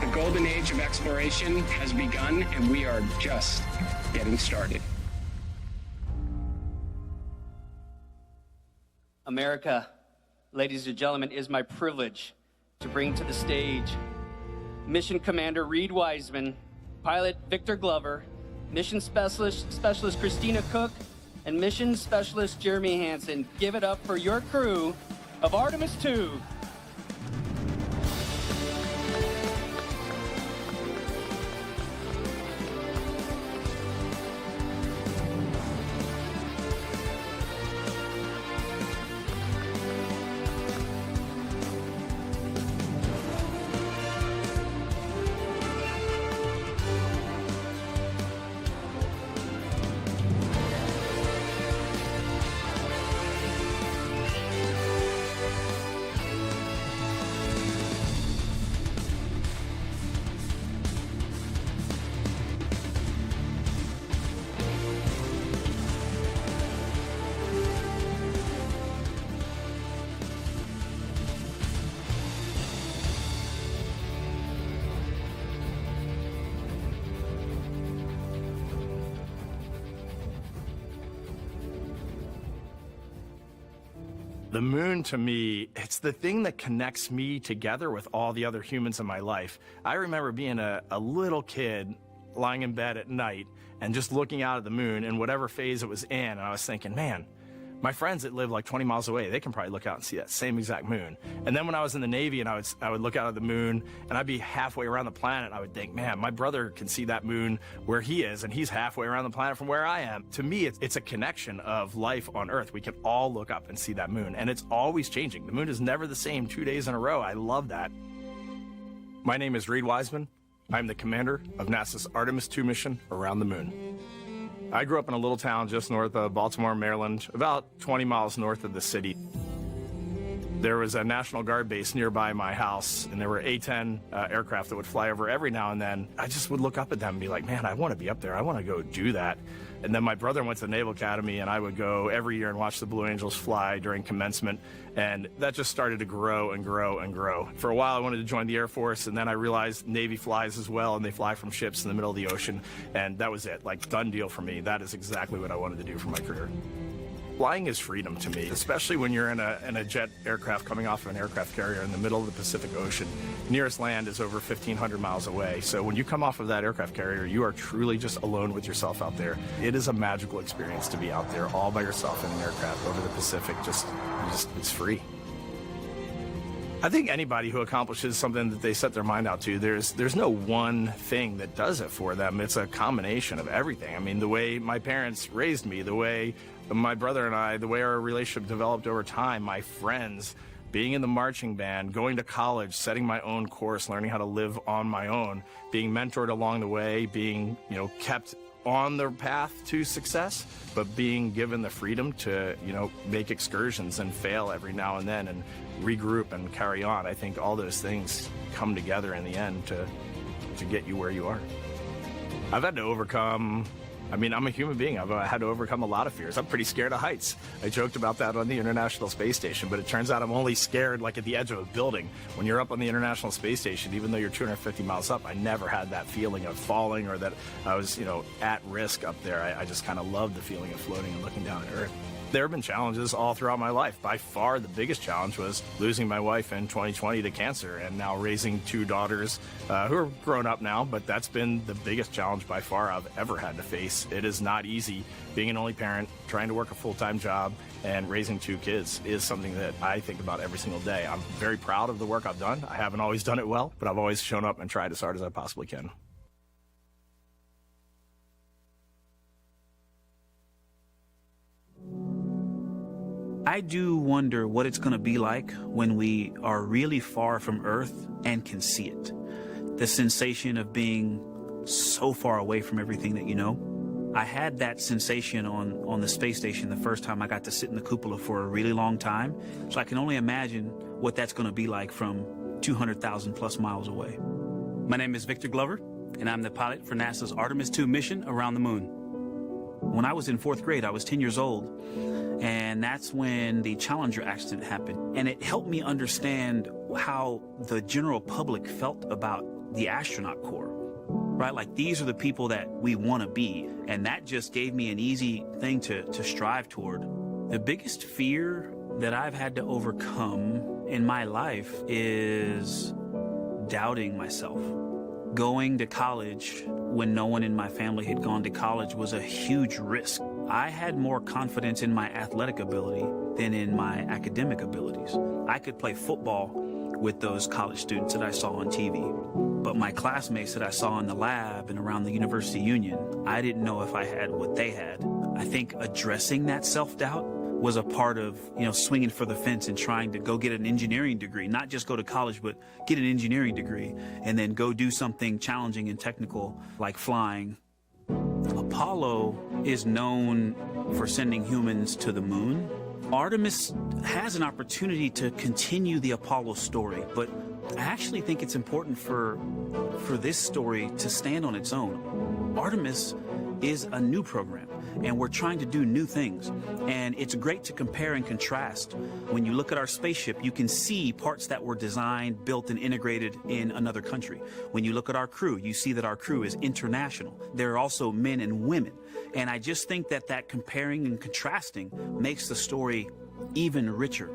The golden age of exploration has begun, and we are just getting started. America, ladies and gentlemen, it is my privilege to bring to the stage Mission Commander Reed Wiseman, Pilot Victor Glover, Mission Specialist Christina Cook, and Mission Specialist Jeremy Hansen. Give it up for your crew of Artemis 2. The moon, to me, it's the thing that connects me together with all the other humans in my life. I remember being a little kid lying in bed at night and just looking out at the moon in whatever phase it was in, and I was thinking, man, my friends that live like 20 miles away, they can probably look out and see that same exact moon. And then when I was in the Navy and I would look out at the moon and I'd be halfway around the planet, I would think, man, my brother can see that moon where he is, and he's halfway around the planet from where I am. To me, it's a connection of life on Earth. We can all look up and see that moon, and it's always changing. The moon is never the same 2 days in a row. I love that. My name is Reed Wiseman. I'm the commander of NASA's Artemis 2 mission around the moon. I grew up in a little town just north of Baltimore, Maryland, about 20 miles north of the city. There was a National Guard base nearby my house, and there were A-10 aircraft that would fly over every now and then. I just would look up at them and be like, man, I want to be up there. I want to go do that. And then my brother went to the Naval Academy, and I would go every year and watch the Blue Angels fly during commencement. And that just started to grow and grow and grow. For a while, I wanted to join the Air Force, and then I realized Navy flies as well, and they fly from ships in the middle of the ocean. And that was it, like, done deal for me. That is exactly what I wanted to do for my career. Flying is freedom to me, especially when you're in a jet aircraft coming off of an aircraft carrier in the middle of the Pacific Ocean. Nearest land is over 1,500 miles away. So when you come off of that aircraft carrier, you are truly just alone with yourself out there. It is a magical experience to be out there all by yourself in an aircraft over the Pacific. It's free. I think anybody who accomplishes something that they set their mind out to, there's no one thing that does it for them. It's a combination of everything. I mean, the way my parents raised me, the way my brother and I, the way our relationship developed over time, my friends, being in the marching band, going to college, setting my own course, learning how to live on my own, being mentored along the way, being, kept on the path to success, but being given the freedom to, make excursions and fail every now and then and regroup and carry on. I think all those things come together in the end to get you where you are. I've had to overcome, I'm a human being. I've had to overcome a lot of fears. I'm pretty scared of heights. I joked about that on the International Space Station, but it turns out I'm only scared like at the edge of a building. When you're up on the International Space Station, even though you're 250 miles up, I never had that feeling of falling or that I was, at risk up there. I just kind of loved the feeling of floating and looking down at Earth. There have been challenges all throughout my life. By far, the biggest challenge was losing my wife in 2020 to cancer and now raising two daughters who are grown up now, but that's been the biggest challenge by far I've ever had to face. It is not easy being an only parent, trying to work a full-time job, and raising two kids is something that I think about every single day. I'm very proud of the work I've done. I haven't always done it well, but I've always shown up and tried as hard as I possibly can. I do wonder what it's going to be like when we are really far from Earth and can see it. The sensation of being so far away from everything that you know. I had that sensation on the space station the first time I got to sit in the cupola for a really long time. So I can only imagine what that's going to be like from 200,000 plus miles away. My name is Victor Glover, and I'm the pilot for NASA's Artemis 2 mission around the moon. When I was in 4th grade, I was 10 years old, and that's when the Challenger accident happened. And it helped me understand how the general public felt about the astronaut corps, right? Like, these are the people that we want to be. And that just gave me an easy thing to strive toward. The biggest fear that I've had to overcome in my life is doubting myself. Going to college when no one in my family had gone to college was a huge risk. I had more confidence in my athletic ability than in my academic abilities. I could play football with those college students that I saw on TV, but my classmates that I saw in the lab and around the University Union, I didn't know if I had what they had. I think addressing that self-doubt was a part of, swinging for the fence and trying to go get an engineering degree, not just go to college, but get an engineering degree and then go do something challenging and technical like flying. Apollo is known for sending humans to the moon. Artemis has an opportunity to continue the Apollo story, but I actually think it's important for this story to stand on its own. Artemis is a new program, and we're trying to do new things. And it's great to compare and contrast. When you look at our spaceship, you can see parts that were designed, built, and integrated in another country. When you look at our crew, you see that our crew is international. There are also men and women. And I just think that comparing and contrasting makes the story even richer.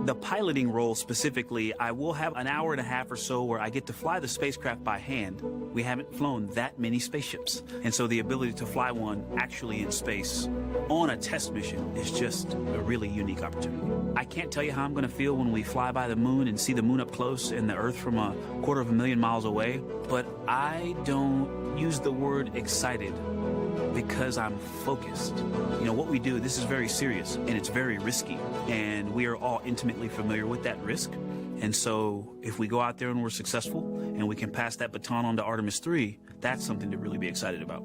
The piloting role specifically, I will have an hour and a half or so where I get to fly the spacecraft by hand. We haven't flown that many spaceships. And so the ability to fly one actually in space on a test mission is just a really unique opportunity. I can't tell you how I'm going to feel when we fly by the moon and see the moon up close and the Earth from 250,000 miles away, but I don't use the word excited because I'm focused. What we do, this is very serious and it's very risky, and we are all intimately familiar with that risk. And so if we go out there and we're successful and we can pass that baton on to Artemis 3, that's something to really be excited about.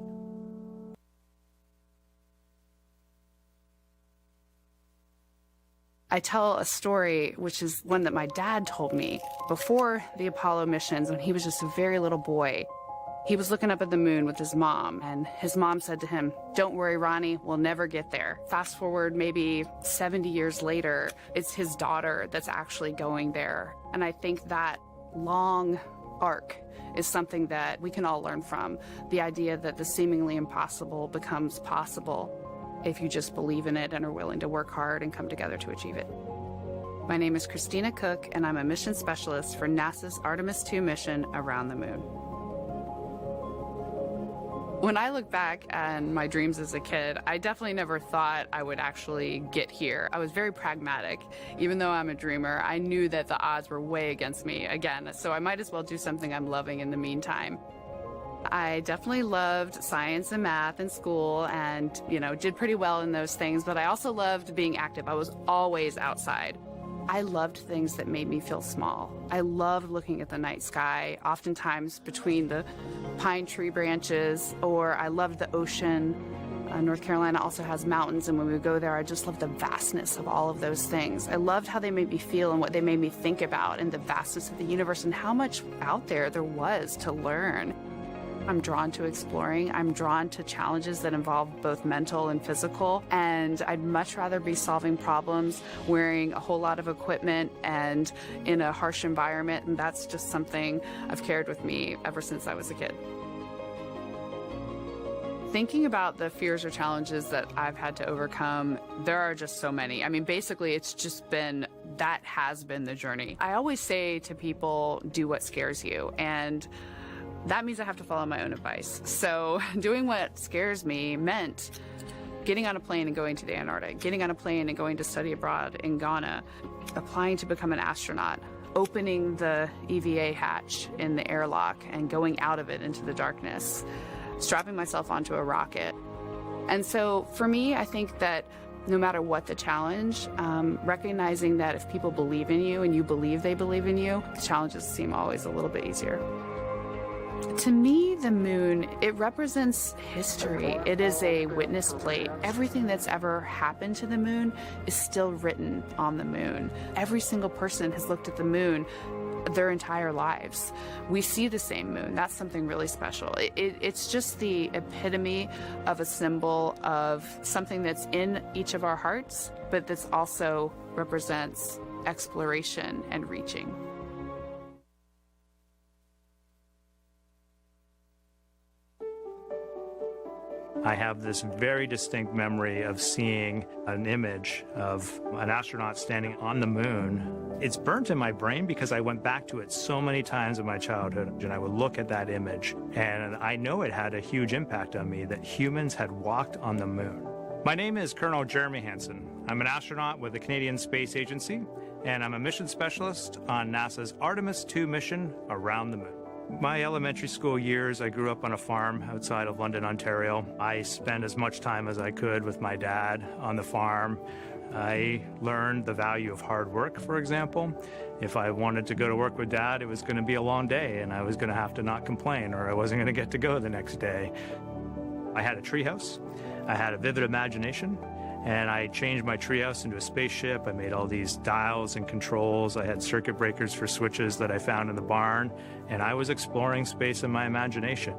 I tell a story, which is one that my dad told me before the Apollo missions when he was just a very little boy. He was looking up at the moon with his mom, and his mom said to him, "Don't worry, Ronnie, we'll never get there." Fast forward maybe 70 years later, it's his daughter that's actually going there. And I think that long arc is something that we can all learn from. The idea that the seemingly impossible becomes possible if you just believe in it and are willing to work hard and come together to achieve it. My name is Christina Cook, and I'm a mission specialist for NASA's Artemis II mission around the moon. When I look back at my dreams as a kid, I definitely never thought I would actually get here. I was very pragmatic. Even though I'm a dreamer, I knew that the odds were way against me again, so I might as well do something I'm loving in the meantime. I definitely loved science and math in school and, did pretty well in those things, but I also loved being active. I was always outside. I loved things that made me feel small. I loved looking at the night sky, oftentimes between the pine tree branches, or I loved the ocean. North Carolina also has mountains, and when we go there, I just loved the vastness of all of those things. I loved how they made me feel and what they made me think about, and the vastness of the universe and how much out there was to learn. I'm drawn to exploring. I'm drawn to challenges that involve both mental and physical, and I'd much rather be solving problems wearing a whole lot of equipment and in a harsh environment, and that's just something I've carried with me ever since I was a kid. Thinking about the fears or challenges that I've had to overcome, there are just so many. I mean, basically, it's just been, that has been the journey. I always say to people, do what scares you, and that means I have to follow my own advice. So doing what scares me meant getting on a plane and going to the Antarctic, getting on a plane and going to study abroad in Ghana, applying to become an astronaut, opening the EVA hatch in the airlock and going out of it into the darkness, strapping myself onto a rocket. And so for me, I think that no matter what the challenge, recognizing that if people believe in you and you believe they believe in you, the challenges seem always a little bit easier. To me, the moon, it represents history. It is a witness plate. Everything that's ever happened to the moon is still written on the moon. Every single person has looked at the moon their entire lives. We see the same moon. That's something really special. It's just the epitome of a symbol of something that's in each of our hearts, but this also represents exploration and reaching. I have this very distinct memory of seeing an image of an astronaut standing on the moon. It's burnt in my brain because I went back to it so many times in my childhood, and I would look at that image, and I know it had a huge impact on me that humans had walked on the moon. My name is Colonel Jeremy Hansen. I'm an astronaut with the Canadian Space Agency, and I'm a mission specialist on NASA's Artemis II mission around the moon. My elementary school years, I grew up on a farm outside of London, Ontario. I spent as much time as I could with my dad on the farm. I learned the value of hard work, for example. If I wanted to go to work with Dad, it was going to be a long day, and I was going to have to not complain, or I wasn't going to get to go the next day. I had a treehouse. I had a vivid imagination, and I changed my treehouse into a spaceship. I made all these dials and controls. I had circuit breakers for switches that I found in the barn, and I was exploring space in my imagination.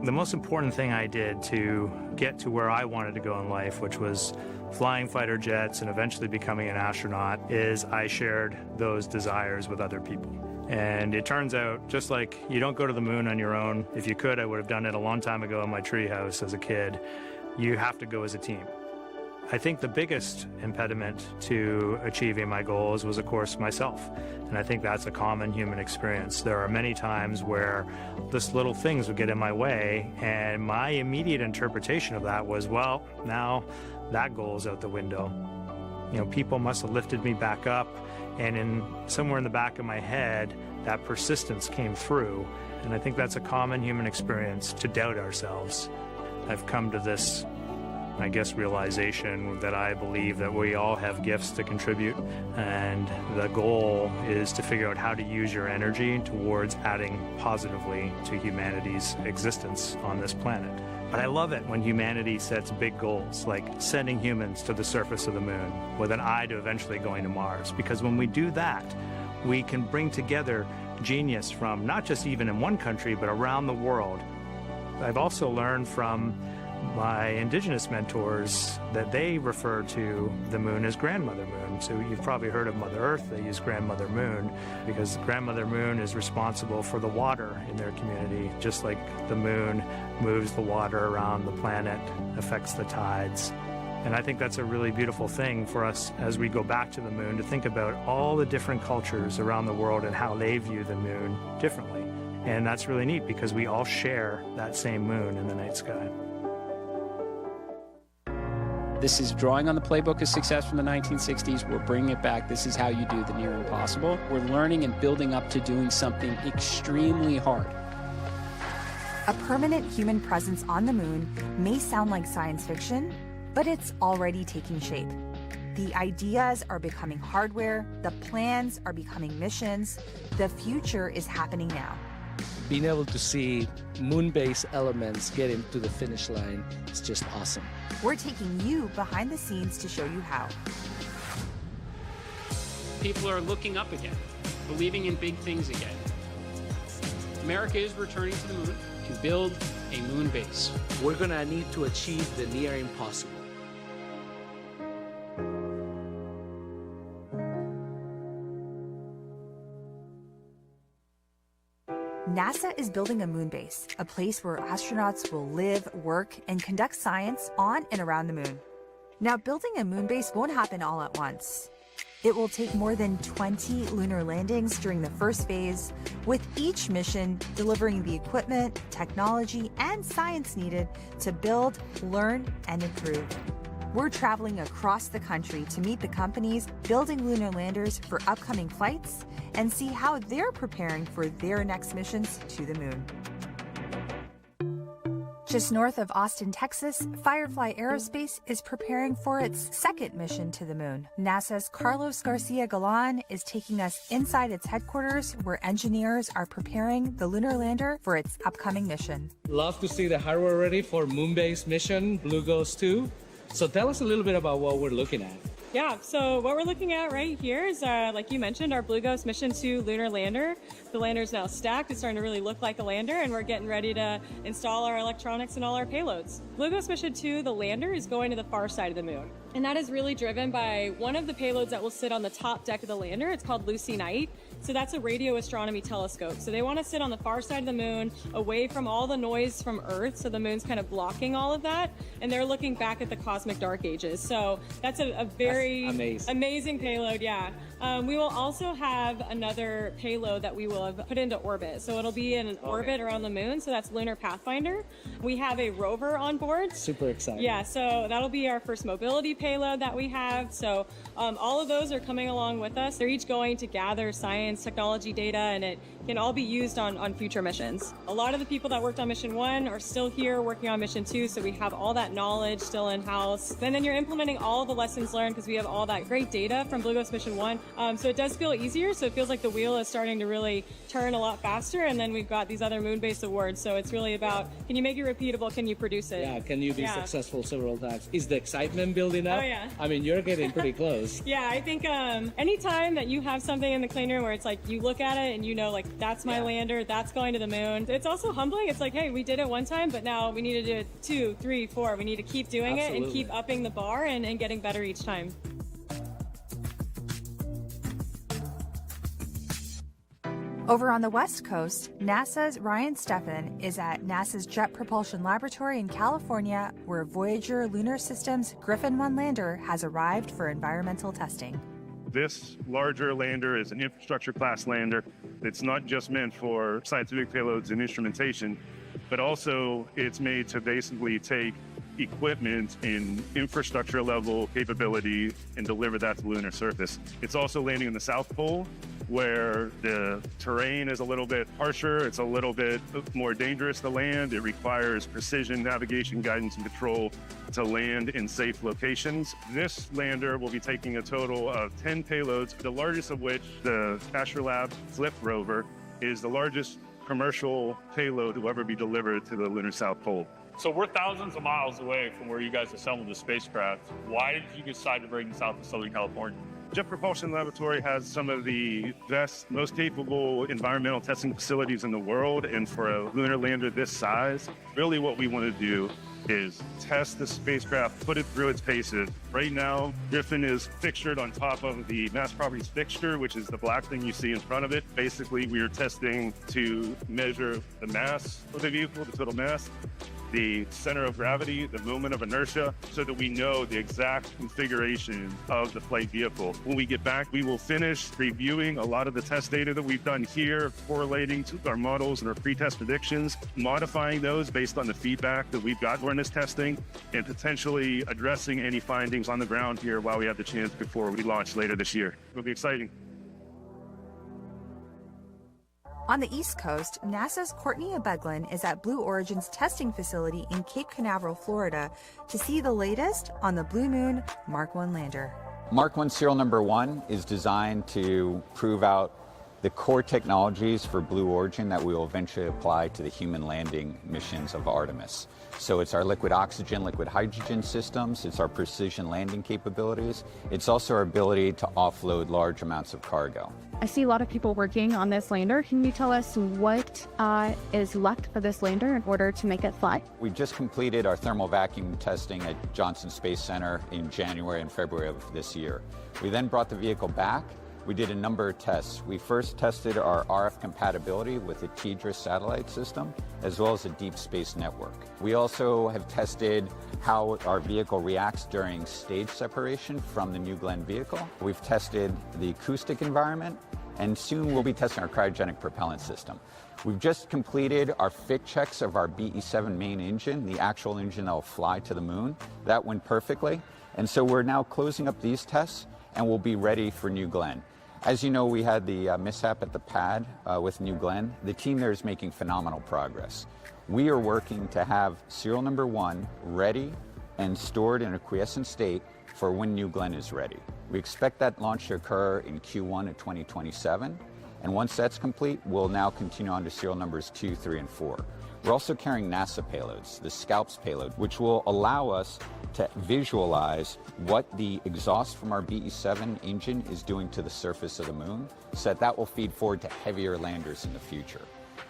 The most important thing I did to get to where I wanted to go in life, which was flying fighter jets and eventually becoming an astronaut, is I shared those desires with other people. And it turns out, just like you don't go to the moon on your own, if you could, I would have done it a long time ago in my treehouse as a kid, you have to go as a team. I think the biggest impediment to achieving my goals was, of course, myself. And I think that's a common human experience. There are many times where just little things would get in my way, and my immediate interpretation of that was, well, now that goal is out the window. You know, people must have lifted me back up, and somewhere in the back of my head, that persistence came through. And I think that's a common human experience, to doubt ourselves. I've come to this, I guess, realization that I believe that we all have gifts to contribute, and the goal is to figure out how to use your energy towards adding positively to humanity's existence on this planet. But I love it when humanity sets big goals, like sending humans to the surface of the moon with an eye to eventually going to Mars, because when we do that, we can bring together genius from not just even in one country, but around the world. I've also learned from my indigenous mentors that they refer to the moon as Grandmother Moon. So you've probably heard of Mother Earth. They use Grandmother Moon because Grandmother Moon is responsible for the water in their community, just like the moon moves the water around the planet, affects the tides. And I think that's a really beautiful thing for us as we go back to the moon, to think about all the different cultures around the world and how they view the moon differently. And that's really neat because we all share that same moon in the night sky. This is drawing on the playbook of success from the 1960s. We're bringing it back. This is how you do the near impossible. We're learning and building up to doing something extremely hard. A permanent human presence on the moon may sound like science fiction, but it's already taking shape. The ideas are becoming hardware, the plans are becoming missions, the future is happening now. Being able to see moon-based elements getting to the finish line is just awesome. We're taking you behind the scenes to show you how. People are looking up again, believing in big things again. America is returning to the moon to build a moon base. We're gonna need to achieve the near impossible. NASA is building a moon base, a place where astronauts will live, work, and conduct science on and around the moon. Now, building a moon base won't happen all at once. It will take more than 20 lunar landings during the first phase, with each mission delivering the equipment, technology, and science needed to build, learn, and improve. We're traveling across the country to meet the companies building lunar landers for upcoming flights and see how they're preparing for their next missions to the moon. Just north of Austin, Texas, Firefly Aerospace is preparing for its second mission to the moon. NASA's Carlos Garcia Galan is taking us inside its headquarters, where engineers are preparing the lunar lander for its upcoming mission. Love to see the hardware ready for moon-based mission, Blue Ghost 2. So tell us a little bit about what we're looking at. Yeah, so what we're looking at right here is, like you mentioned, our Blue Ghost Mission 2 lunar lander. The lander is now stacked. It's starting to really look like a lander, and we're getting ready to install our electronics and all our payloads. Blue Ghost Mission 2, the lander, is going to the far side of the moon. And that is really driven by one of the payloads that will sit on the top deck of the lander. It's called Lucy Knight. So that's a radio astronomy telescope. So they want to sit on the far side of the moon, away from all the noise from Earth. So the moon's kind of blocking all of that. And they're looking back at the cosmic dark ages. So that's a very amazing payload, yeah. We will also have another payload that we will have put into orbit. So it'll be in an orbit around the moon. So that's Lunar Pathfinder. We have a rover on board. Super exciting. Yeah, so that'll be our first mobility payload that we have. So all of those are coming along with us. They're each going to gather science, technology data, and it can all be used on future missions. A lot of the people that worked on Mission 1 are still here working on Mission 2, so we have all that knowledge still in-house. And then you're implementing all the lessons learned because we have all that great data from Blue Ghost Mission 1. So it does feel easier, so it feels like the wheel is starting to really turn a lot faster, and then we've got these other moon-based awards, so it's really about, can you make it repeatable, can you produce it? Yeah, can you be successful several times? Is the excitement building up? Oh, yeah. I mean, you're getting pretty close. Yeah, I think anytime that you have something in the clean room where it's like, you look at it and you know, like, that's my lander, that's going to the moon. It's also humbling. It's like, hey, we did it one time, but now we need to do it 2, 3, 4. We need to keep doing it and keep upping the bar and getting better each time. Over on the West Coast, NASA's Ryan Steffen is at NASA's Jet Propulsion Laboratory in California, where Voyager Lunar Systems Griffin 1 lander has arrived for environmental testing. This larger lander is an infrastructure class lander. It's not just meant for scientific payloads and instrumentation, but also it's made to basically take equipment in infrastructure level capability and deliver that to the lunar surface. It's also landing in the South Pole, where the terrain is a little bit harsher, it's a little bit more dangerous to land. It requires precision navigation, guidance, and control to land in safe locations. This lander will be taking a total of 10 payloads, the largest of which, the Astrolab Flip rover, is the largest commercial payload to ever be delivered to the lunar South Pole. So we're thousands of miles away from where you guys assembled the spacecraft. Why did you decide to bring this out to Southern California? Jet Propulsion Laboratory has some of the best, most capable environmental testing facilities in the world, and for a lunar lander this size, really what we want to do is test the spacecraft, put it through its paces. Right now, Griffin is fixtured on top of the mass properties fixture, which is the black thing you see in front of it. Basically, we are testing to measure the mass of the vehicle, the total mass, the center of gravity, the moment of inertia, so that we know the exact configuration of the flight vehicle. When we get back, we will finish reviewing a lot of the test data that we've done here, correlating to our models and our pre-test predictions, modifying those based on the feedback that we've got during this testing, and potentially addressing any findings on the ground here while we have the chance before we launch later this year. It'll be exciting. On the East Coast, NASA's Courtney Beglin is at Blue Origin's testing facility in Cape Canaveral, Florida, to see the latest on the Blue Moon Mark 1 lander. Mark 1 serial number 1 is designed to prove out the core technologies for Blue Origin that we will eventually apply to the human landing missions of Artemis. So it's our liquid oxygen, liquid hydrogen systems, it's our precision landing capabilities, it's also our ability to offload large amounts of cargo. I see a lot of people working on this lander. Can you tell us what is left for this lander in order to make it fly? We just completed our thermal vacuum testing at Johnson Space Center in January and February of this year. We then brought the vehicle back. We did a number of tests. We first tested our RF compatibility with the TDRS satellite system, as well as a deep space network. We also have tested how our vehicle reacts during stage separation from the New Glenn vehicle. We've tested the acoustic environment, and soon we'll be testing our cryogenic propellant system. We've just completed our fit checks of our BE-7 main engine, the actual engine that will fly to the moon. That went perfectly, and so we're now closing up these tests, and we'll be ready for New Glenn. As you know, we had the mishap at the pad with New Glenn. The team there is making phenomenal progress. We are working to have serial number 1 ready and stored in a quiescent state for when New Glenn is ready. We expect that launch to occur in Q1 of 2027. And once that's complete, we'll now continue on to serial numbers 2, 3, and 4. We're also carrying NASA payloads, the SCALPS payload, which will allow us to visualize what the exhaust from our BE-7 engine is doing to the surface of the moon, so that will feed forward to heavier landers in the future.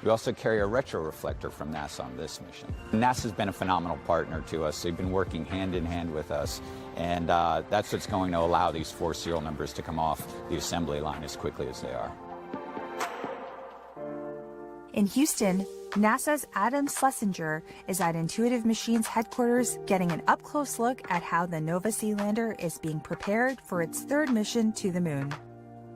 We also carry a retroreflector from NASA on this mission. NASA's been a phenomenal partner to us. They've been working hand in hand with us, and that's what's going to allow these 4 serial numbers to come off the assembly line as quickly as they are. In Houston, NASA's Adam Schlesinger is at Intuitive Machines headquarters getting an up-close look at how the Nova-C lander is being prepared for its 3rd mission to the moon.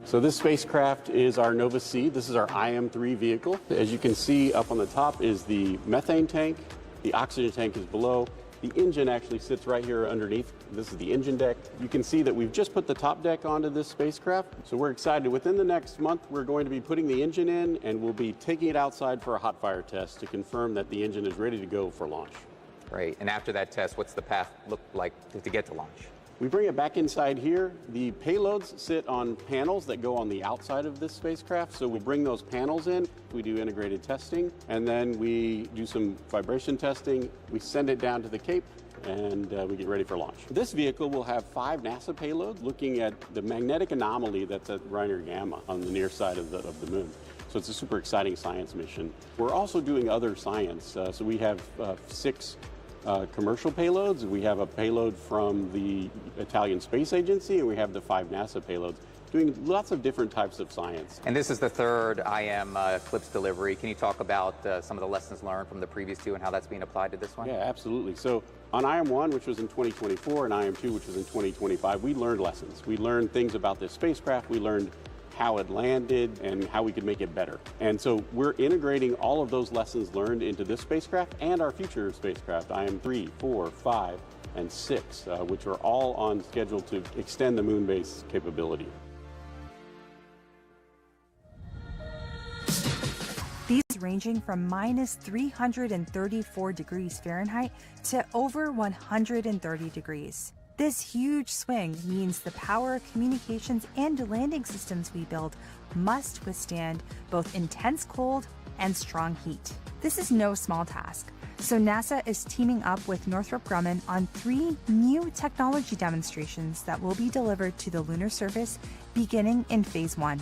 So this spacecraft is our Nova-C. This is our IM-3 vehicle. As you can see up on the top is the methane tank. The oxygen tank is below. The engine actually sits right here underneath. This is the engine deck. You can see that we've just put the top deck onto this spacecraft. So we're excited. Within the next month, we're going to be putting the engine in, and we'll be taking it outside for a hot fire test to confirm that the engine is ready to go for launch. Great. And after that test, what's the path look like to get to launch? We bring it back inside here. The payloads sit on panels that go on the outside of this spacecraft. So we bring those panels in, we do integrated testing, and then we do some vibration testing. We send it down to the Cape, and we get ready for launch. This vehicle will have 5 NASA payloads looking at the magnetic anomaly that's at Reiner Gamma on the near side of the moon. So it's a super exciting science mission. We're also doing other science. So we have 6 commercial payloads. We have a payload from the Italian Space Agency, and we have the 5 NASA payloads, doing lots of different types of science. And this is the 3rd IM Eclipse delivery. Can you talk about some of the lessons learned from the previous 2 and how that's being applied to this one? Yeah, absolutely. So on IM-1, which was in 2024, and IM-2, which was in 2025, we learned lessons. We learned things about this spacecraft. We learned how it landed and how we could make it better. And so we're integrating all of those lessons learned into this spacecraft and our future spacecraft, IM-3, 4, 5, and 6, which are all on schedule to extend the moon base capability. These ranging from minus 334 degrees Fahrenheit to over 130 degrees. This huge swing means the power, communications, and landing systems we build must withstand both intense cold and strong heat. This is no small task, so NASA is teaming up with Northrop Grumman on 3 new technology demonstrations that will be delivered to the lunar surface beginning in Phase 1.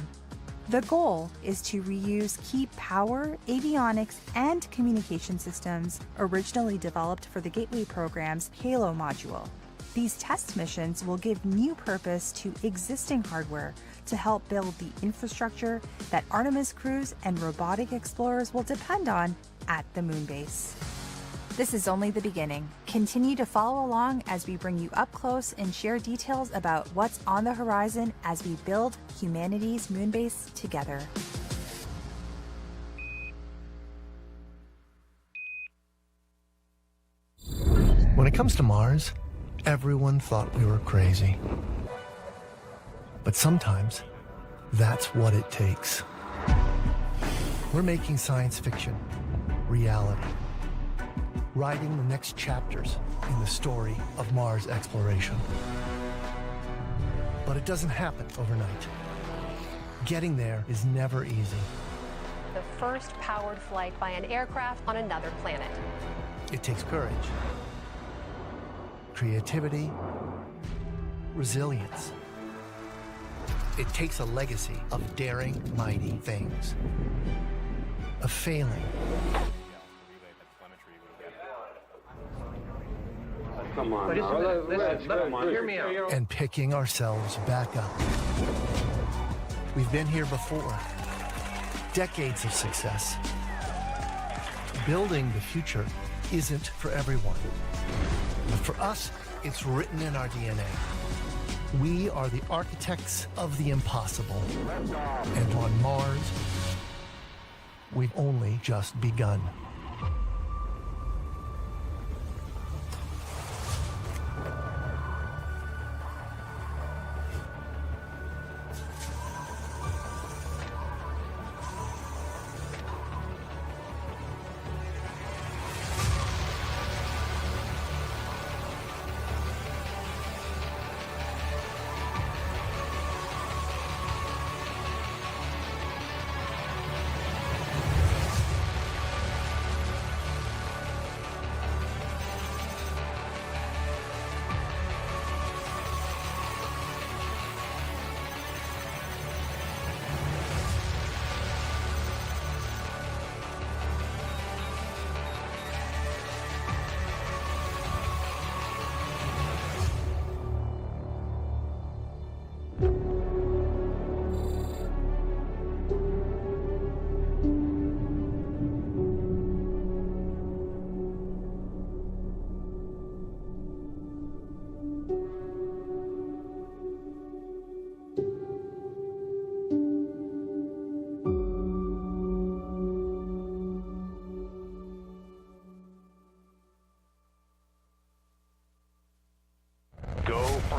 The goal is to reuse key power, avionics, and communication systems originally developed for the Gateway program's Halo module. These test missions will give new purpose to existing hardware to help build the infrastructure that Artemis crews and robotic explorers will depend on at the moon base. This is only the beginning. Continue to follow along as we bring you up close and share details about what's on the horizon as we build humanity's moon base together. When it comes to Mars, everyone thought we were crazy. But sometimes, that's what it takes. We're making science fiction reality, writing the next chapters in the story of Mars exploration. But it doesn't happen overnight. Getting there is never easy. The first powered flight by an aircraft on another planet. It takes courage, creativity, resilience. It takes a legacy of daring, mighty things, of failing, come on. Listen, hear me out. and picking ourselves back up. We've been here before. Decades of success. Building the future isn't for everyone. But for us, it's written in our DNA. We are the architects of the impossible. And on Mars, we've only just begun.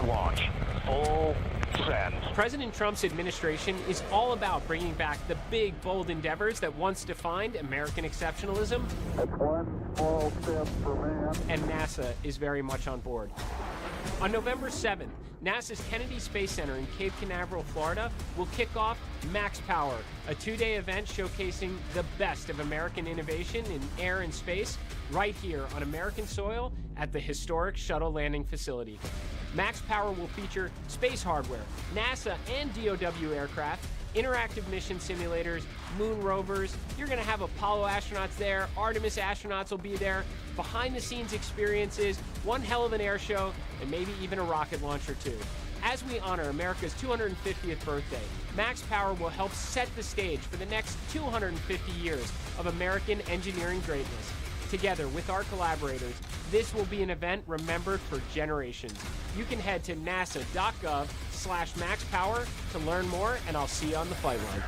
launch. Full send. President Trump's administration is all about bringing back the big, bold endeavors that once defined American exceptionalism. That's one small step for man. And NASA is very much on board. On November 7th, NASA's Kennedy Space Center in Cape Canaveral, Florida, will kick off Max Power, a two-day event showcasing the best of American innovation in air and space, right here on American soil at the historic shuttle landing facility. Max Power will feature space hardware, NASA and DOW aircraft, interactive mission simulators, moon rovers. You're going to have Apollo astronauts there, Artemis astronauts will be there, behind-the-scenes experiences, one hell of an air show, and maybe even a rocket launch or two. As we honor America's 250th birthday, Max Power will help set the stage for the next 250 years of American engineering greatness. Together with our collaborators, this will be an event remembered for generations. You can head to nasa.gov/maxpower to learn more, and I'll see you on the flight line.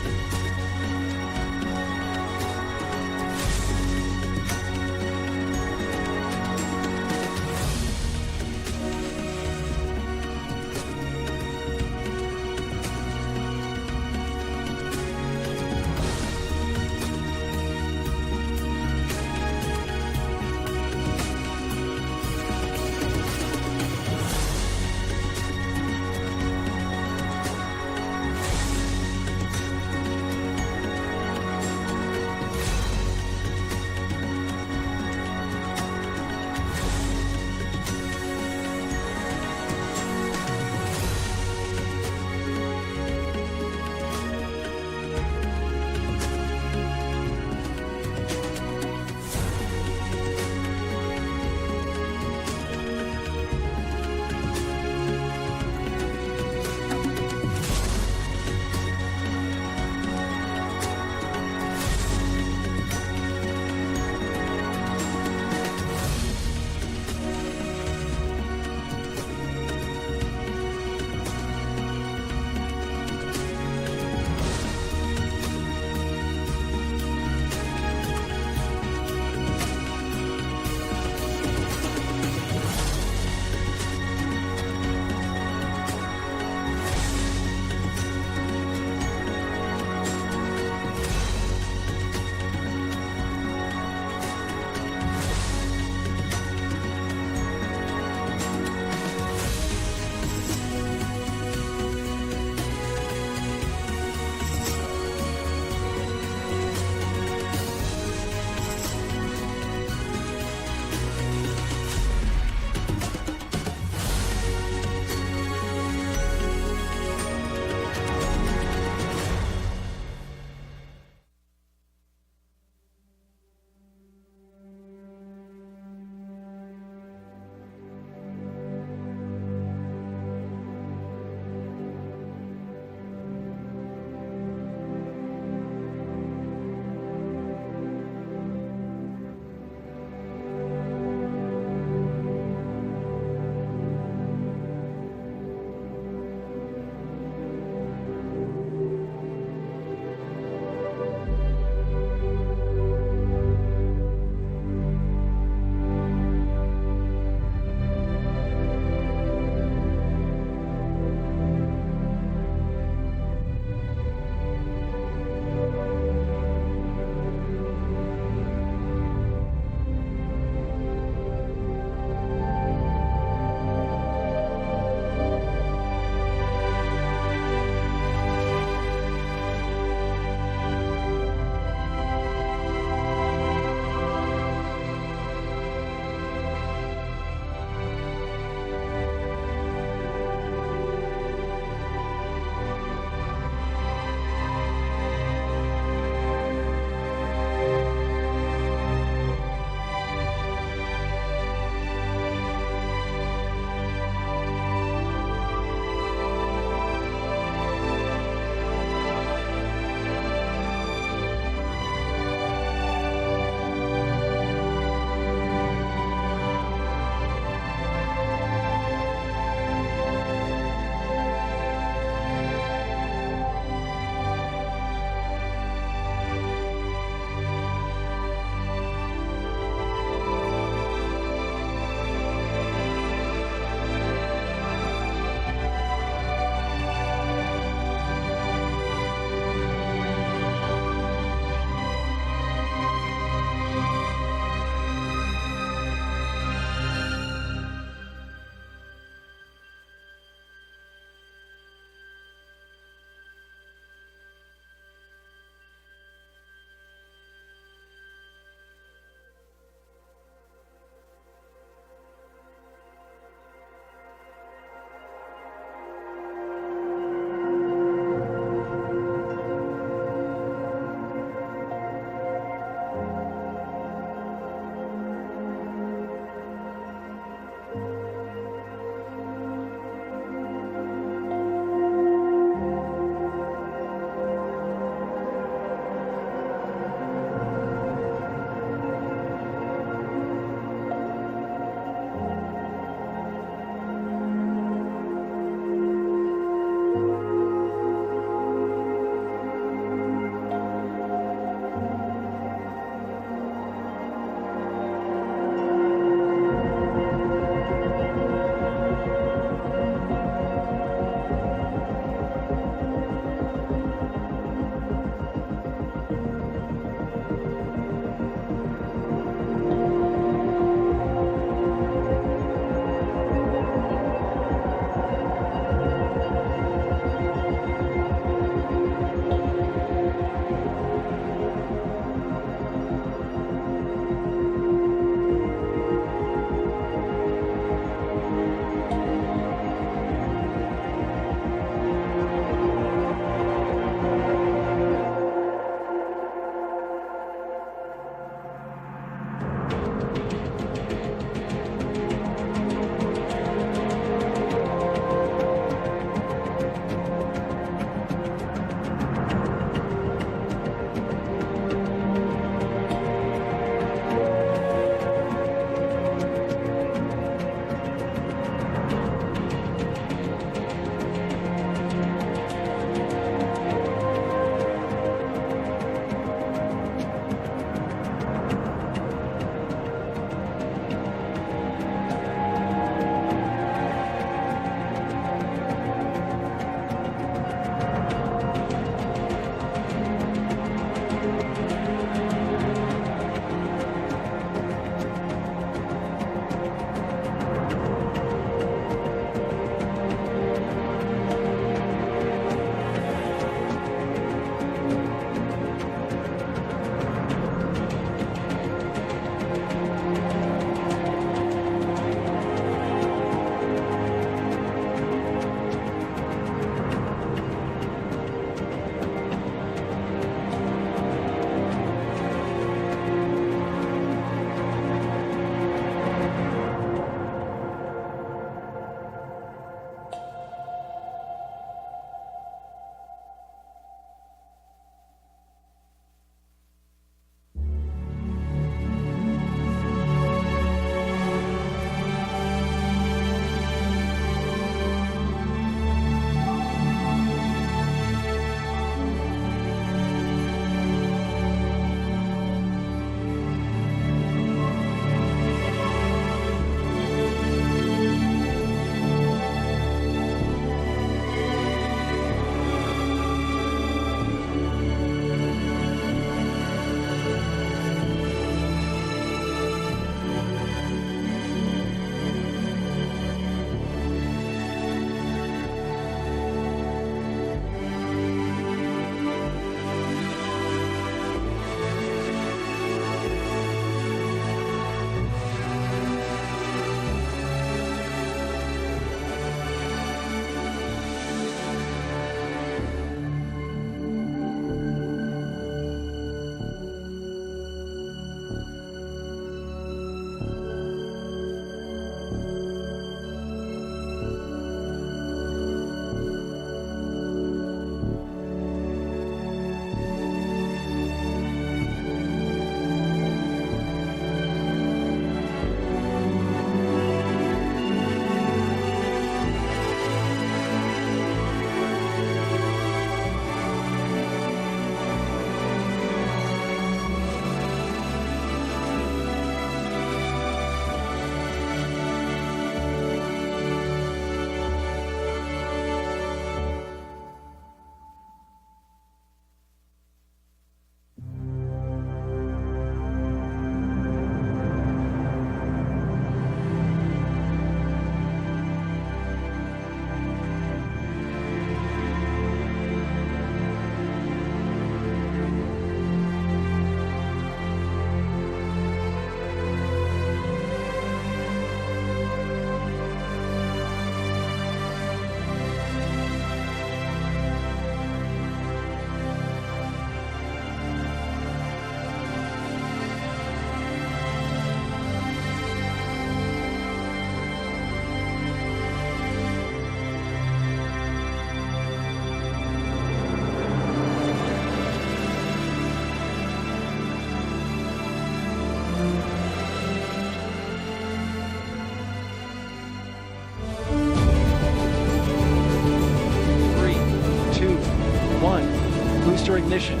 ignition,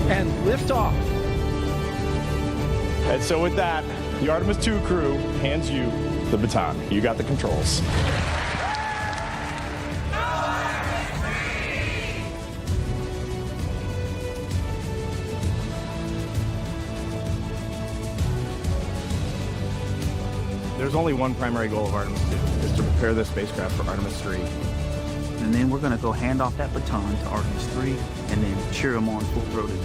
and lift off. And so with that, the Artemis 2 crew hands you the baton. You got the controls. There's only one primary goal of Artemis 2, is to prepare this spacecraft for Artemis 3. And then we're going to go hand off that baton to Artemis 3 and then cheer them on full-throated.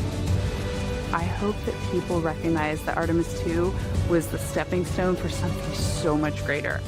I hope that people recognize that Artemis 2 was the stepping stone for something so much greater.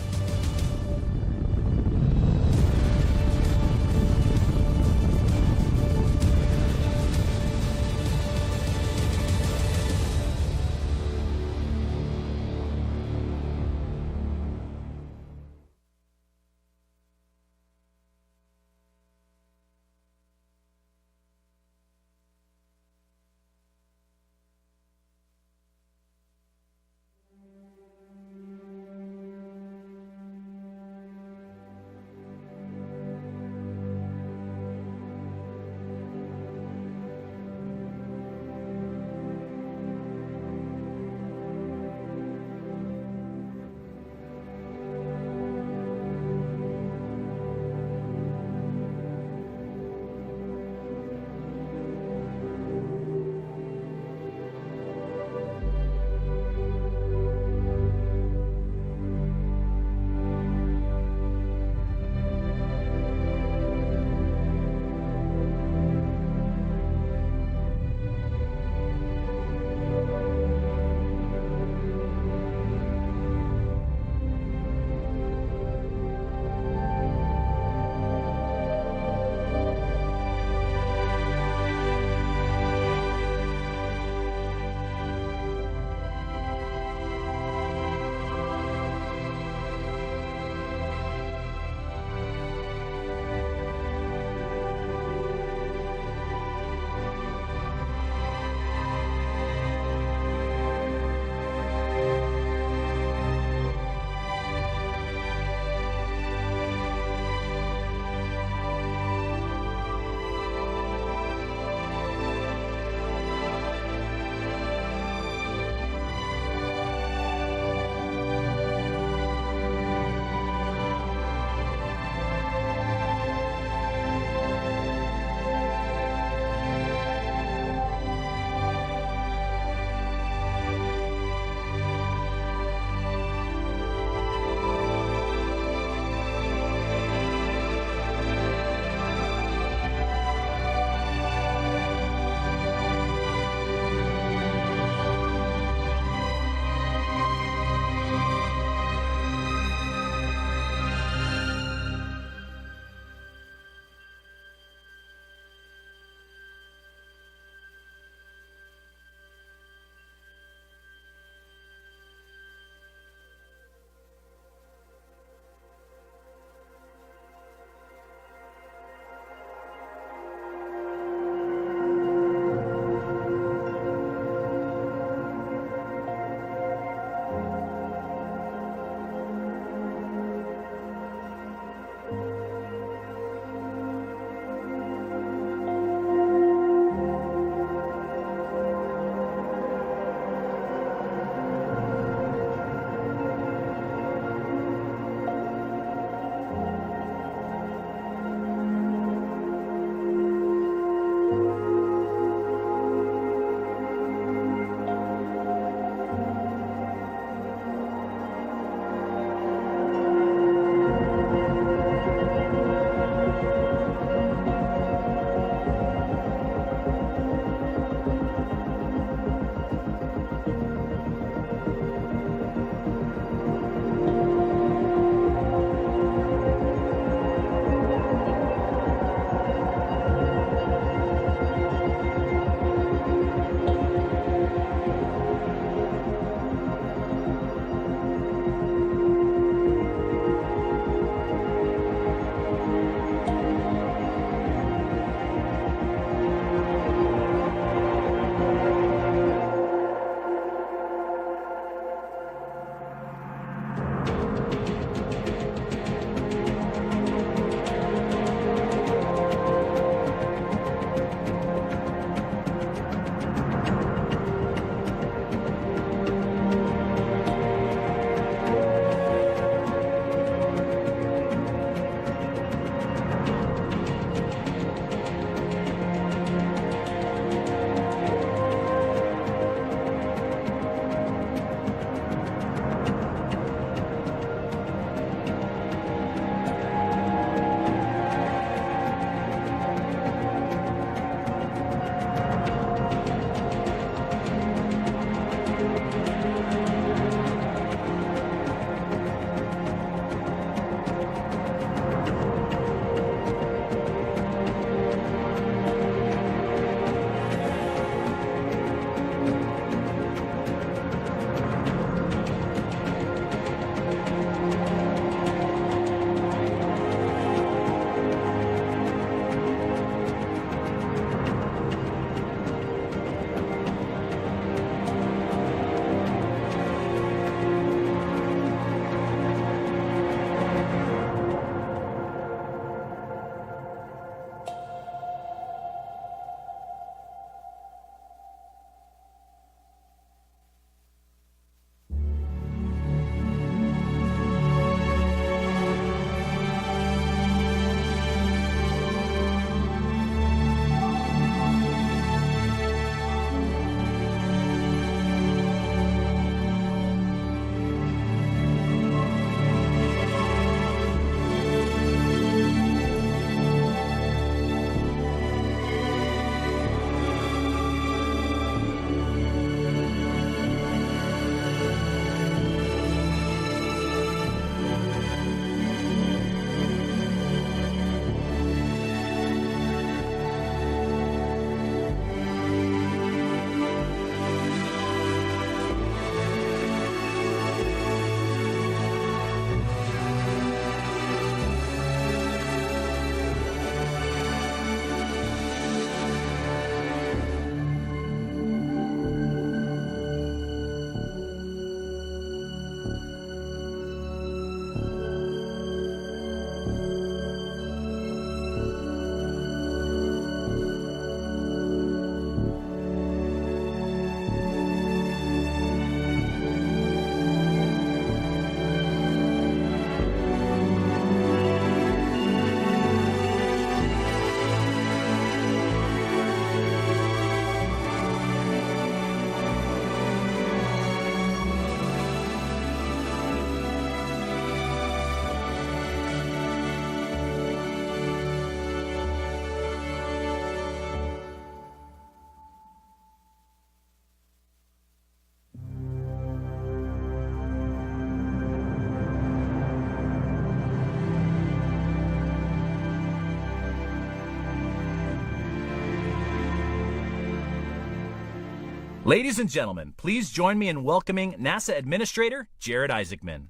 Ladies and gentlemen, please join me in welcoming NASA Administrator Jared Isaacman.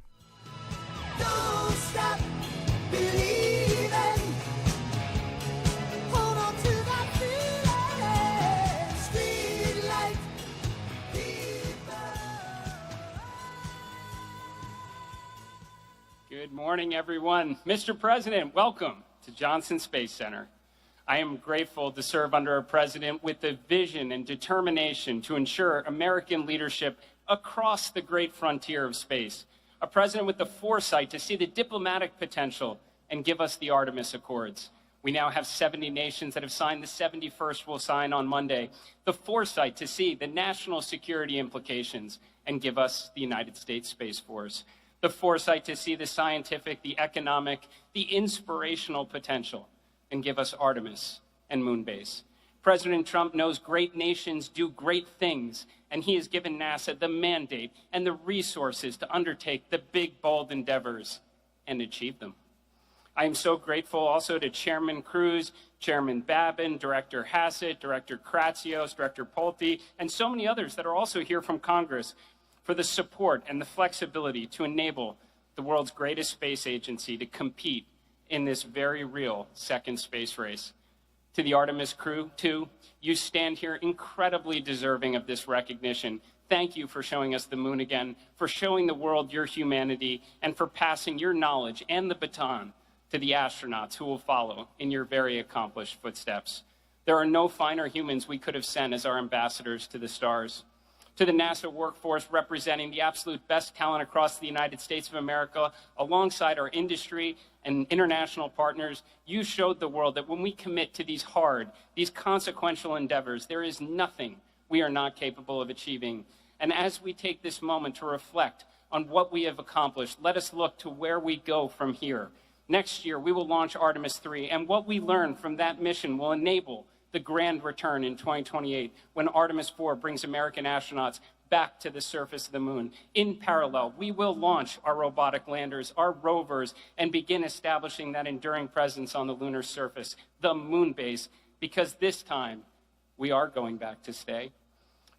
Don't stop believing. Hold on to that feeling. Street light Good morning, everyone. Mr. President, welcome to Johnson Space Center. I am grateful to serve under a president with the vision and determination to ensure American leadership across the great frontier of space. A president with the foresight to see the diplomatic potential and give us the Artemis Accords. We now have 70 nations that have signed. The 71st will sign on Monday. The foresight to see the national security implications and give us the United States Space Force. The foresight to see the scientific, the economic, the inspirational potential and give us Artemis and Moonbase. President Trump knows great nations do great things, and he has given NASA the mandate and the resources to undertake the big, bold endeavors and achieve them. I am so grateful also to Chairman Cruz, Chairman Babin, Director Hassett, Director Kratsios, Director Pulte, and so many others that are also here from Congress for the support and the flexibility to enable the world's greatest space agency to compete in this very real second space race. To the Artemis crew, too, you stand here incredibly deserving of this recognition. Thank you for showing us the moon again, for showing the world your humanity, and for passing your knowledge and the baton to the astronauts who will follow in your very accomplished footsteps. There are no finer humans we could have sent as our ambassadors to the stars. To the NASA workforce representing the absolute best talent across the United States of America, alongside our industry and international partners, you showed the world that when we commit to these hard, these consequential endeavors, there is nothing we are not capable of achieving. And as we take this moment to reflect on what we have accomplished, let us look to where we go from here. Next year, we will launch Artemis 3, and what we learn from that mission will enable the grand return in 2028, when Artemis 4 brings American astronauts back to the surface of the moon. In parallel, we will launch our robotic landers, our rovers, and begin establishing that enduring presence on the lunar surface, the moon base, because this time we are going back to stay.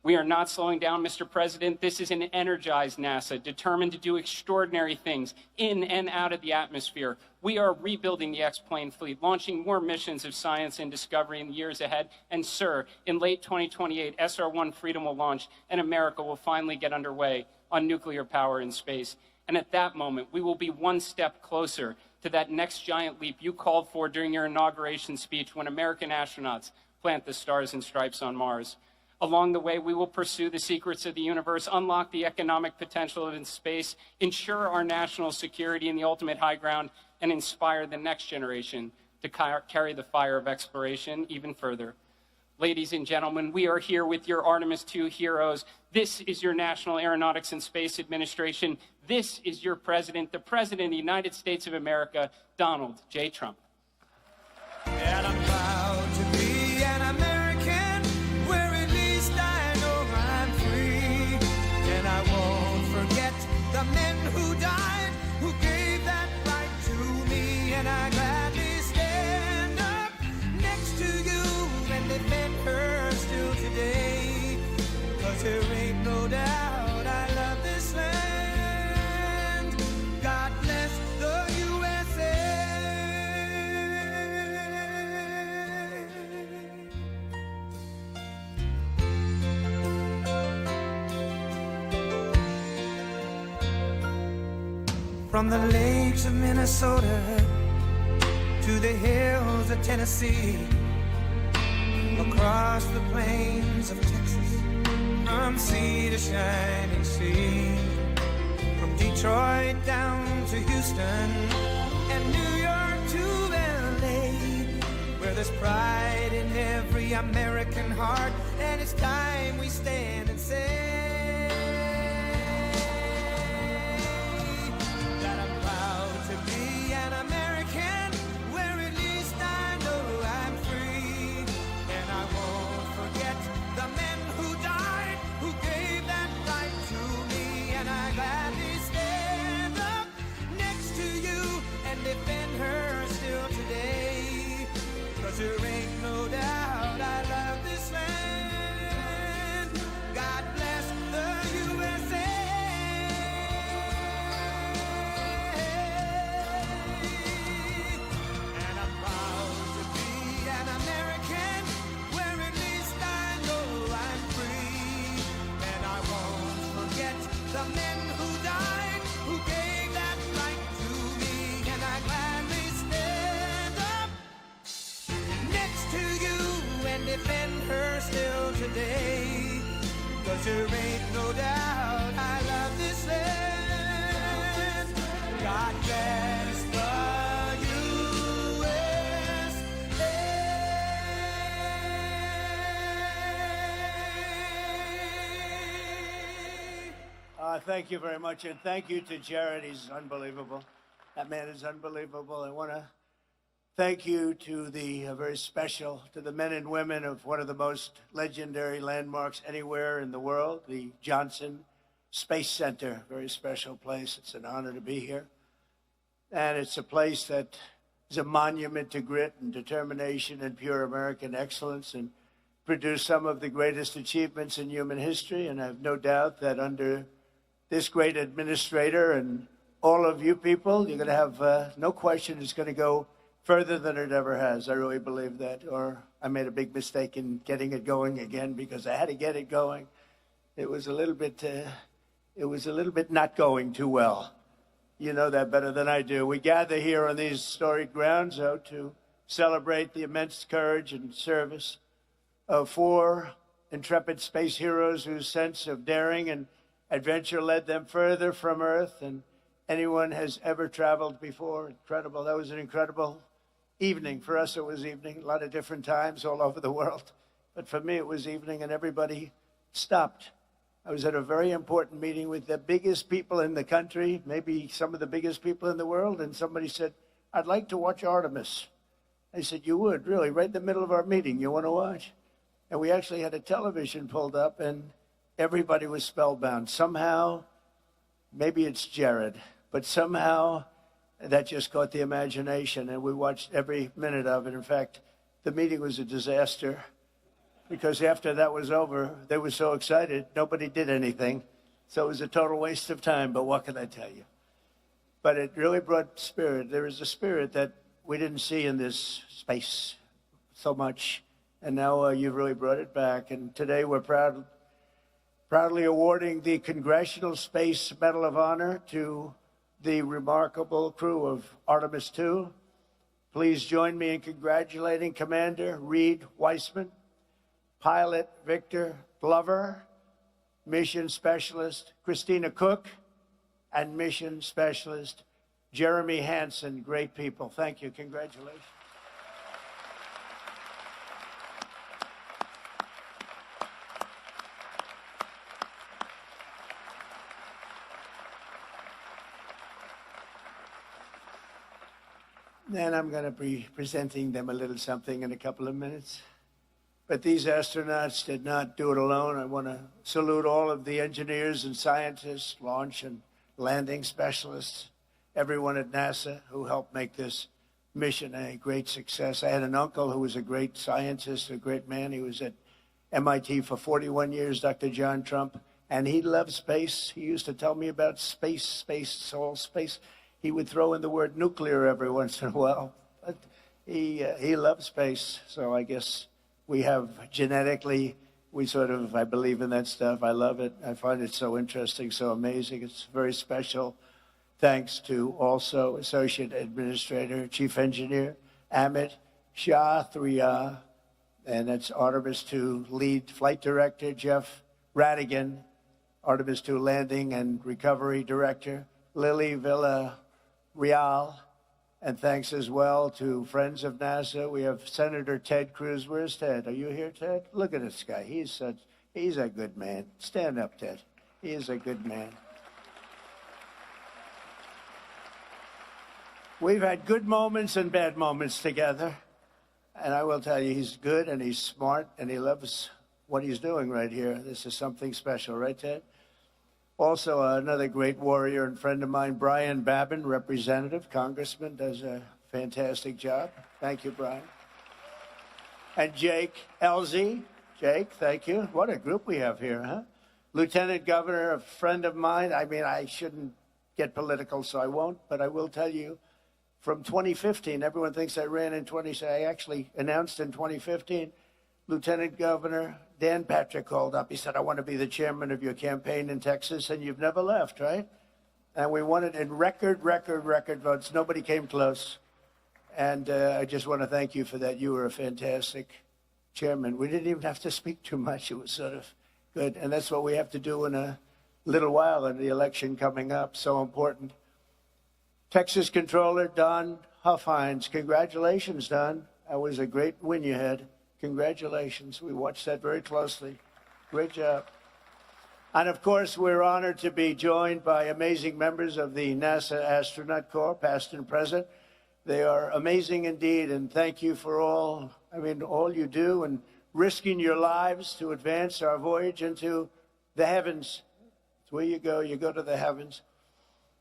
We are not slowing down, Mr. President. This is an energized NASA, determined to do extraordinary things in and out of the atmosphere. We are rebuilding the X-plane fleet, launching more missions of science and discovery in the years ahead. And, sir, in late 2028, SR-1 Freedom will launch, and America will finally get underway on nuclear power in space. And at that moment, we will be one step closer to that next giant leap you called for during your inauguration speech when American astronauts plant the stars and stripes on Mars. Along the way, we will pursue the secrets of the universe, unlock the economic potential of space, ensure our national security in the ultimate high ground, and inspire the next generation to carry the fire of exploration even further. Ladies and gentlemen, we are here with your Artemis II heroes. This is your National Aeronautics and Space Administration. This is your president, the President of the United States of America, Donald J. Trump. And I'm proud to be an American, where at least I know I'm free. And I won't forget the men who died, who gave that right to me. And I gladly stand up next to you and defend her still today. 'Cause there ain't no doubt I love this land. God bless the USA. From the lakes of Minnesota to the hills of Tennessee, across the plains of Texas, from sea to shining sea, from Detroit down to Houston and New York to LA, where there's pride in every American heart, and it's time we stand and say that I'm proud to be an American, where at least I know I'm free. And I won't forget the men who died, who gave that right to me. And I gladly stand up next to you and defend her still today. 'Cause there ain't no doubt I love this land. God day. 'Cause there ain't no doubt I love this land. God bless the USA. Thank you very much, and thank you to Jared. He's unbelievable. That man is unbelievable. I want to thank you to the to the men and women of one of the most legendary landmarks anywhere in the world, the Johnson Space Center. Very special place. It's an honor to be here. And it's a place that is a monument to grit and determination and pure American excellence, and produced some of the greatest achievements in human history. And I have no doubt that under this great administrator and all of you people, you're going to have no question it's going to go further than it ever has. I really believe that. Or I made a big mistake in getting it going again because I had to get it going. It was a little bit not going too well. You know that better than I do. We gather here on these storied grounds, though, to celebrate the immense courage and service of 4 intrepid space heroes whose sense of daring and adventure led them further from Earth than anyone has ever traveled before. Incredible. That was an incredible evening. For us, it was evening. A lot of different times all over the world. But for me, it was evening, and everybody stopped. I was at a very important meeting with the biggest people in the country, maybe some of the biggest people in the world, and somebody said, "I'd like to watch Artemis." I said, "You would, really? Right in the middle of our meeting, you want to watch?" And we actually had a television pulled up, and everybody was spellbound. Somehow, maybe it's Jared, but somehow that just caught the imagination, and we watched every minute of it. In fact, the meeting was a disaster because after that was over, they were so excited, nobody did anything. So it was a total waste of time, but what can I tell you? But it really brought spirit. There is a spirit that we didn't see in this space so much, and now you've really brought it back. And today we're proudly awarding the Congressional Space Medal of Honor to the remarkable crew of Artemis II. Please join me in congratulating Commander Reed Weissman, Pilot Victor Glover, Mission Specialist Christina Cook, and Mission Specialist Jeremy Hansen. Great people. Thank you. Congratulations. Then I'm going to be presenting them a little something in a couple of minutes. But these astronauts did not do it alone. I want to salute all of the engineers and scientists, launch and landing specialists, everyone at NASA who helped make this mission a great success. I had an uncle who was a great scientist, a great man. He was at MIT for 41 years, Dr. John Trump, and he loved space. He used to tell me about space, all space. He would throw in the word nuclear every once in a while, but he loved space. So I guess we have genetically, I believe in that stuff. I love it. I find it so interesting, so amazing. It's very special. Thanks to also Associate Administrator, Chief Engineer Amit Shathriya, and that's Artemis II Lead Flight Director Jeff Radigan, Artemis II Landing and Recovery Director Lily Villarreal, and thanks as well to friends of NASA. We have Senator Ted Cruz. Where's Ted? Are you here, Ted? Look at this guy. He's a good man. Stand up, Ted. He is a good man. We've had good moments and bad moments together. And I will tell you, he's good and he's smart and he loves what he's doing right here. This is something special, right, Ted? Also, another great warrior and friend of mine, Brian Babin, representative, congressman, does a fantastic job. Thank you, Brian. And Jake Elzy. Jake, thank you. What a group we have here, huh? Lieutenant Governor, a friend of mine. I mean, I shouldn't get political, so I won't, but I will tell you, from 2015, everyone thinks I ran in 20, I actually announced in 2015, Lieutenant Governor Dan Patrick called up. He said, "I want to be the chairman of your campaign in Texas," and you've never left, right? And we won it in record votes. Nobody came close. And I just want to thank you for that. You were a fantastic Chairman. We didn't even have to speak too much. It was sort of good. And that's what we have to do in a little while in the election coming up. So important. Texas Controller Don Huffines. Congratulations, Don. That was a great win you had. Congratulations. We watched that very closely. Great job. And of course, we're honored to be joined by amazing members of the NASA Astronaut Corps, past and present. They are amazing indeed, and thank you for all you do and risking your lives to advance our voyage into the heavens. It's where you go to the heavens.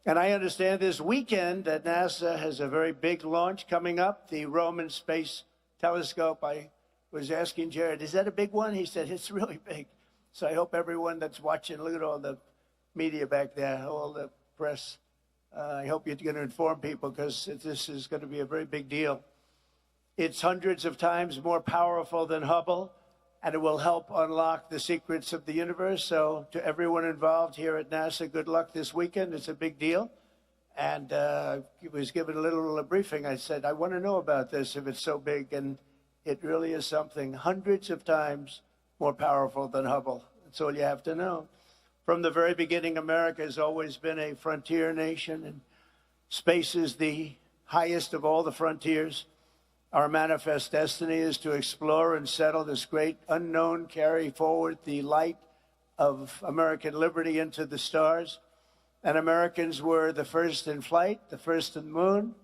And I understand this weekend that NASA has a very big launch coming up, the Roman Space Telescope. I was asking Jared, is that a big one? He said, it's really big. So I hope everyone that's watching, look at all the media back there, all the press. I hope you're going to inform people because this is going to be a very big deal. It's hundreds of times more powerful than Hubble, and it will help unlock the secrets of the universe. So to everyone involved here at NASA, good luck this weekend. It's a big deal. And I was given a little briefing. I said, I want to know about this if it's so big. And it really is something hundreds of times more powerful than Hubble. That's all you have to know. From the very beginning, America has always been a frontier nation, and space is the highest of all the frontiers. Our manifest destiny is to explore and settle this great unknown, carry forward the light of American liberty into the stars. And Americans were the first in flight, the first in the moon,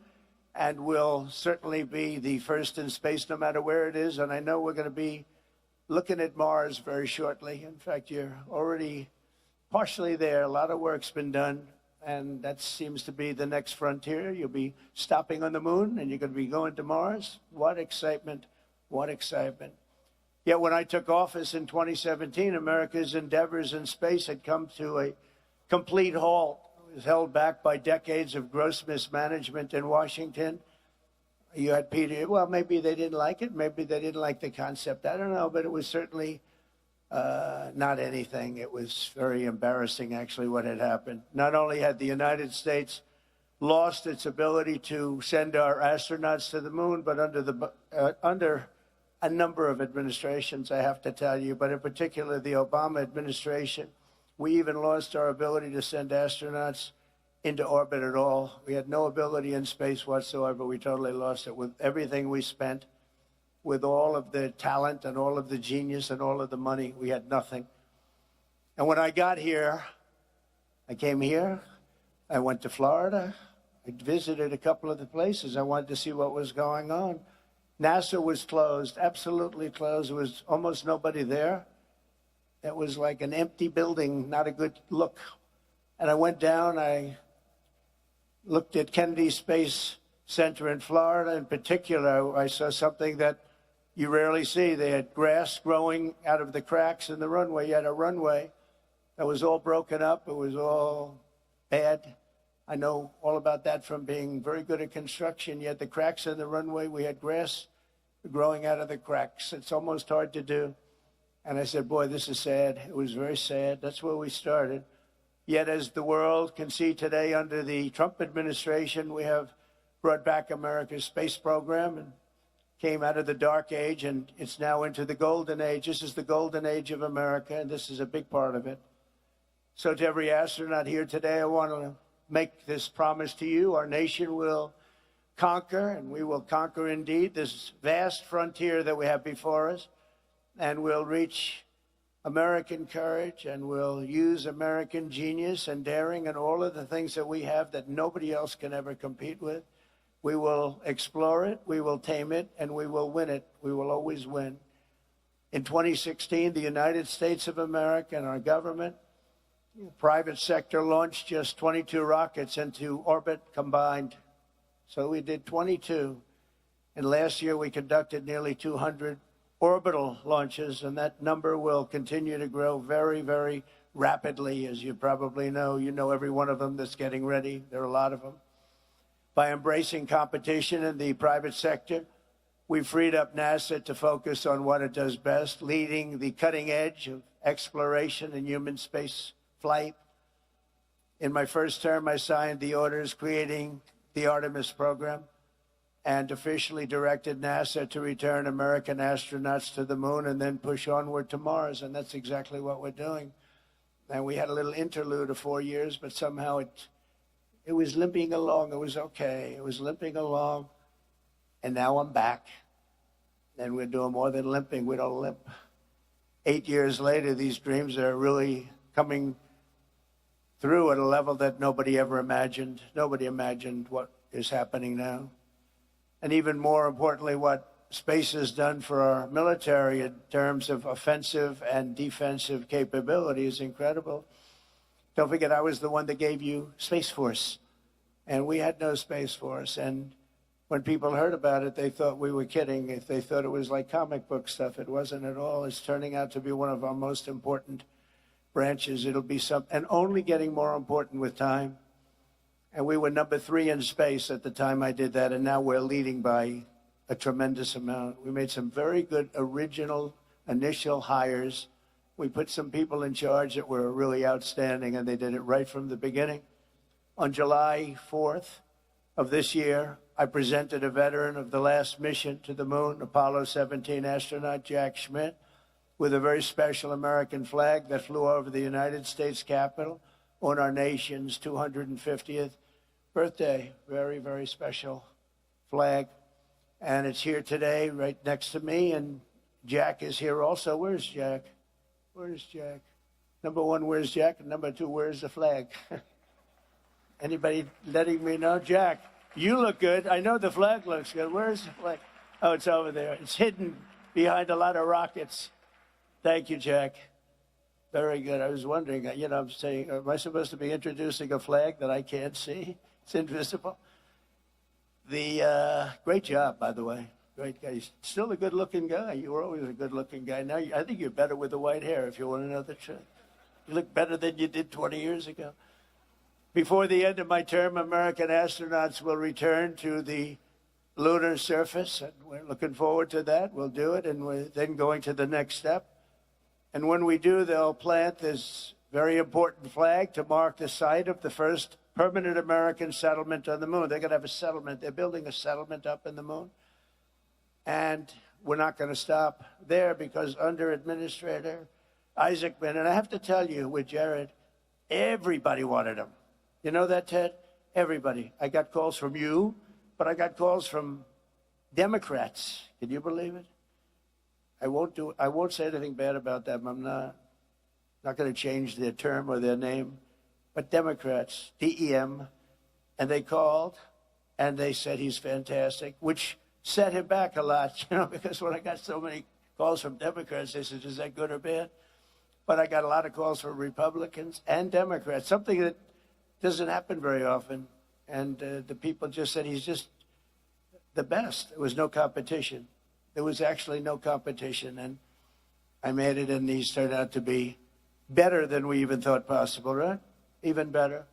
and will certainly be the first in space no matter where it is. And I know we're going to be looking at Mars very shortly. In fact, you're already partially there. A lot of work's been done, and that seems to be the next frontier. You'll be stopping on the moon, and you're going to be going to Mars. What excitement, what excitement. Yet when I took office in 2017, America's endeavors in space had come to a complete halt. It was held back by decades of gross mismanagement in Washington. You had Peter, well, maybe they didn't like it. Maybe they didn't like the concept. I don't know, but it was certainly not anything. It was very embarrassing, actually, what had happened. Not only had the United States lost its ability to send our astronauts to the moon, but under a number of administrations, I have to tell you, but in particular the Obama administration, we even lost our ability to send astronauts into orbit at all. We had no ability in space whatsoever. We totally lost it with everything we spent, with all of the talent and all of the genius and all of the money. We had nothing. And when I got here, I came here, I went to Florida, I visited a couple of the places. I wanted to see what was going on. NASA was closed, absolutely closed. There was almost nobody there. It was like an empty building, not a good look. And I went down, I looked at Kennedy Space Center in Florida. In particular, I saw something that you rarely see. They had grass growing out of the cracks in the runway. You had a runway that was all broken up. It was all bad. I know all about that from being very good at construction. You had the cracks in the runway. We had grass growing out of the cracks. It's almost hard to do. And I said, boy, this is sad. It was very sad. That's where we started. Yet, as the world can see today under the Trump administration, we have brought back America's space program and came out of the dark age, and it's now into the golden age. This is the golden age of America, and this is a big part of it. So to every astronaut here today, I want to make this promise to you. Our nation will conquer, and we will conquer indeed, this vast frontier that we have before us, and we'll reach American courage, and we'll use American genius and daring and all of the things that we have that nobody else can ever compete with. We will explore it, we will tame it, and we will win it. We will always win. In 2016, the United States of America and our government, private sector, launched just 22 rockets into orbit combined. So we did 22. And last year we conducted nearly 200 orbital launches, and that number will continue to grow very, very rapidly. As you probably know, you know every one of them that's getting ready. There are a lot of them. By embracing competition in the private sector, we freed up NASA to focus on what it does best, leading the cutting edge of exploration and human space flight. In my first term, I signed the orders creating the Artemis program, and officially directed NASA to return American astronauts to the moon and then push onward to Mars. And that's exactly what we're doing. And we had a little interlude of 4 years, but somehow it was limping along. It was okay. It was limping along. And now I'm back. And we're doing more than limping. We don't limp. 8 years later, these dreams are really coming through at a level that nobody ever imagined. Nobody imagined what is happening now. And even more importantly, what space has done for our military in terms of offensive and defensive capability is incredible. Don't forget, I was the one that gave you Space Force, and we had no Space Force. And when people heard about it, they thought we were kidding. If they thought it was like comic book stuff, it wasn't at all. It's turning out to be one of our most important branches. It'll be and only getting more important with time. And we were number 3 in space at the time I did that, and now we're leading by a tremendous amount. We made some very good original initial hires. We put some people in charge that were really outstanding, and they did it right from the beginning. On July 4th of this year, I presented a veteran of the last mission to the moon, Apollo 17 astronaut Jack Schmitt, with a very special American flag that flew over the United States Capitol on our nation's 250th birthday. Very, very special flag. And it's here today right next to me, and Jack is here also. Where's Jack? Where's Jack? Number 1, where's Jack? And number 2, where's the flag? Anybody letting me know? Jack, you look good. I know the flag looks good. Where's the flag? Oh, it's over there. It's hidden behind a lot of rockets. Thank you, Jack. Very good. I was wondering, I'm saying, am I supposed to be introducing a flag that I can't see? It's invisible. Great job, by the way. Great guy. He's still a good-looking guy. You were always a good-looking guy. Now, I think you're better with the white hair, if you want to know the truth. You look better than you did 20 years ago. Before the end of my term, American astronauts will return to the lunar surface, and we're looking forward to that. We'll do it, and we're then going to the next step. And when we do, they'll plant this very important flag to mark the site of the first permanent American settlement on the moon. They're going to have a settlement. They're building a settlement up in the moon. And we're not going to stop there, because under Administrator Isaacman, and I have to tell you, with Jared, everybody wanted him. You know that, Ted? Everybody. I got calls from you, but I got calls from Democrats. Can you believe it? I won't say anything bad about them. I'm not going to change their term or their name. But Democrats, DEM, and they called, and they said he's fantastic, which set him back a lot, because when I got so many calls from Democrats, they said, is that good or bad? But I got a lot of calls from Republicans and Democrats, something that doesn't happen very often. And the people just said he's just the best. There was no competition. There was actually no competition. And I made it, and these turned out to be better than we even thought possible, right? Even better.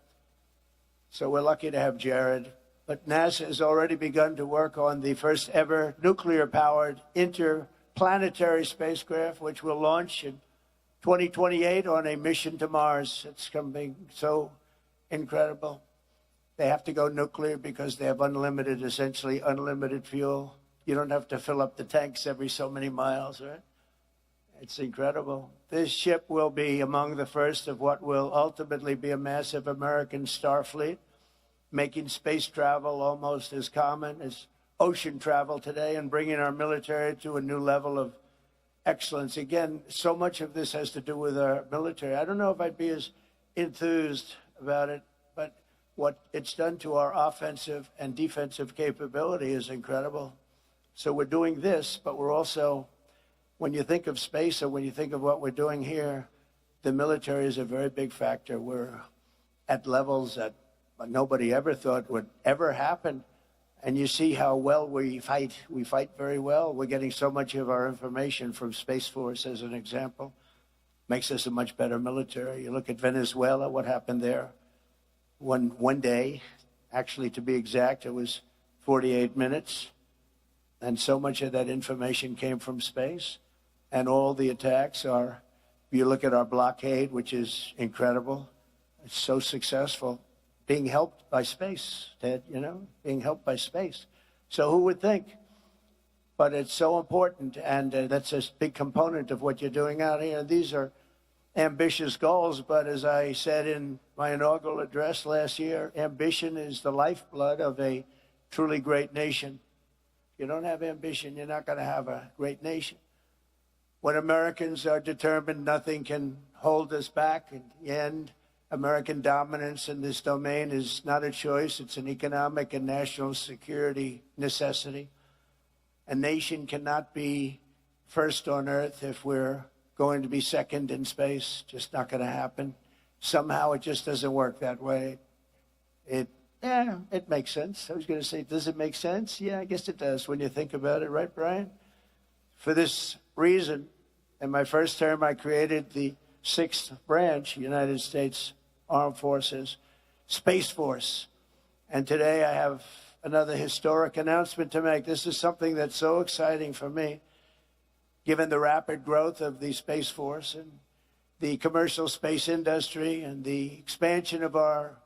So we're lucky to have Jared. But NASA has already begun to work on the first ever nuclear-powered interplanetary spacecraft, which will launch in 2028 on a mission to Mars. It's coming so incredible. They have to go nuclear because they have essentially unlimited fuel. You don't have to fill up the tanks every so many miles, right? It's incredible. This ship will be among the first of what will ultimately be a massive American star fleet, making space travel almost as common as ocean travel today and bringing our military to a new level of excellence. Again, so much of this has to do with our military. I don't know if I'd be as enthused about it, but what it's done to our offensive and defensive capability is incredible. So we're doing this, but we're also, when you think of space or when you think of what we're doing here, the military is a very big factor. We're at levels that nobody ever thought would ever happen. And you see how well we fight. We fight very well. We're getting so much of our information from Space Force, as an example. Makes us a much better military. You look at Venezuela, what happened there. One day, actually to be exact, it was 48 minutes. And so much of that information came from space. And all the attacks are, you look at our blockade, which is incredible. It's so successful. Being helped by space, Ted, being helped by space. So who would think? But it's so important, and that's a big component of what you're doing out here. These are ambitious goals, but as I said in my inaugural address last year, ambition is the lifeblood of a truly great nation. If you don't have ambition, you're not going to have a great nation. When Americans are determined, nothing can hold us back. In the end, American dominance in this domain is not a choice. It's an economic and national security necessity. A nation cannot be first on earth if we're going to be second in space. Just not going to happen. Somehow it just doesn't work that way. It makes sense. I was going to say, does it make sense? Yeah, I guess it does when you think about it, right, Brian? For this reason, in my first term, I created the 6th branch, United States Armed Forces, Space Force. And today I have another historic announcement to make. This is something that's so exciting for me, given the rapid growth of the Space Force and the commercial space industry and the expansion of our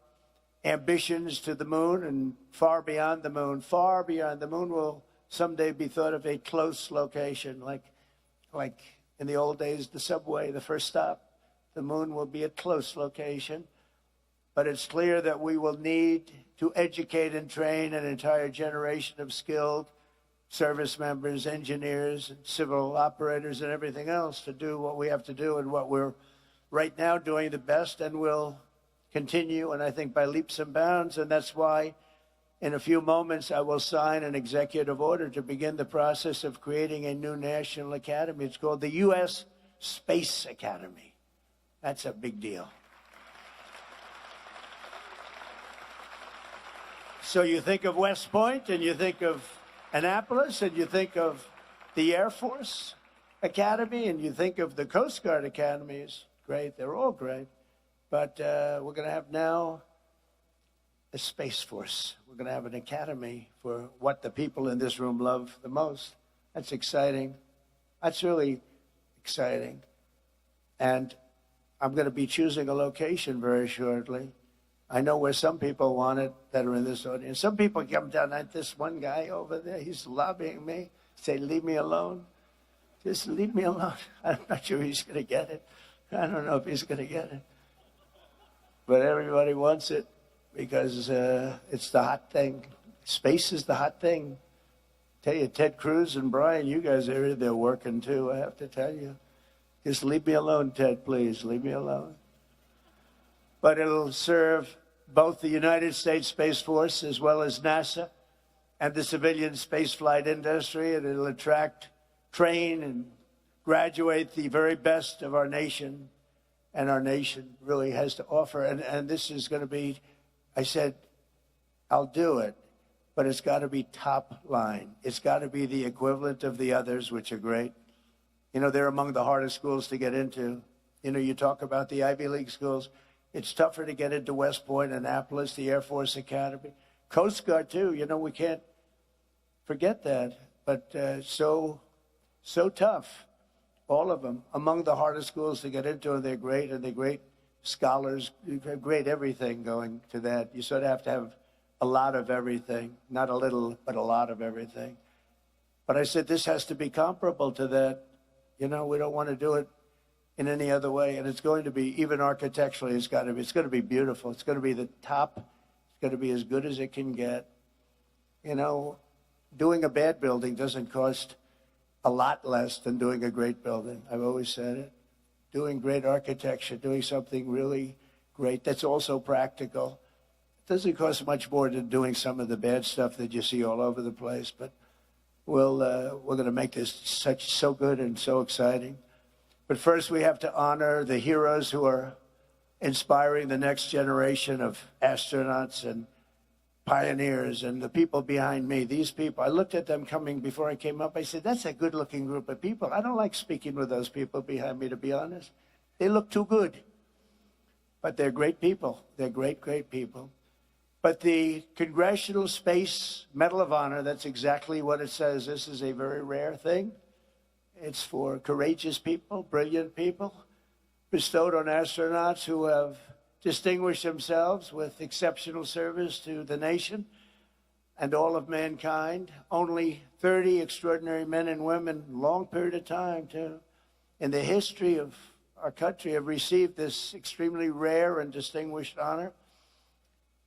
ambitions to the moon and far beyond the moon. Far beyond. The moon will someday be thought of a close location, like in the old days, the subway, the first stop. The moon will be a close location. But it's clear that we will need to educate and train an entire generation of skilled service members, engineers, and civil operators, and everything else to do what we have to do and what we're right now doing the best and will continue, and I think by leaps and bounds. And that's why in a few moments I will sign an executive order to begin the process of creating a new national academy. It's called the U.S. Space Academy. That's a big deal. So you think of West Point, and you think of Annapolis, and you think of the Air Force Academy, and you think of the Coast Guard Academies. Great, they're all great. But we're going to have now a Space Force. We're going to have an academy for what the people in this room love the most. That's exciting. That's really exciting. And I'm going to be choosing a location very shortly. I know where some people want it that are in this audience. Some people come down like this one guy over there. He's lobbying me. Say, leave me alone. Just leave me alone. I'm not sure he's going to get it. I don't know if he's going to get it. But everybody wants it because it's the hot thing. Space is the hot thing. Tell you, Ted Cruz and Brian, you guys are there working too, I have to tell you. Just leave me alone, Ted, please. Leave me alone. But it'll serve both the United States Space Force as well as NASA and the civilian spaceflight industry, and it'll attract, train, and graduate the very best of our nation, and our nation really has to offer. And this is going to be, I said, I'll do it, but it's got to be top line. It's got to be the equivalent of the others, which are great. You know, they're among the hardest schools to get into. You know, you talk about the Ivy League schools. It's tougher to get into West Point, Annapolis, the Air Force Academy. Coast Guard, too. You know, we can't forget that. But so tough, all of them, among the hardest schools to get into, and they're great scholars, great everything going to that. You sort of have to have a lot of everything, not a little, but a lot of everything. But I said, this has to be comparable to that. You know, we don't want to do it in any other way. And it's going to be, even architecturally, it's going to be beautiful. It's going to be the top. It's going to be as good as it can get. You know, doing a bad building doesn't cost a lot less than doing a great building. I've always said it. Doing great architecture, doing something really great that's also practical. It doesn't cost much more than doing some of the bad stuff that you see all over the place. But we're going to make this so good and so exciting. But first, we have to honor the heroes who are inspiring the next generation of astronauts and pioneers and the people behind me. These people, I looked at them coming before I came up. I said, that's a good-looking group of people. I don't like speaking with those people behind me, to be honest. They look too good. But they're great people. They're great, great people. But the Congressional Space Medal of Honor, that's exactly what it says. This is a very rare thing. It's for courageous people, brilliant people, bestowed on astronauts who have distinguished themselves with exceptional service to the nation. and all of mankind. Only 30 extraordinary men and women, long period of time too, in the history of our country have received this extremely rare and distinguished honor.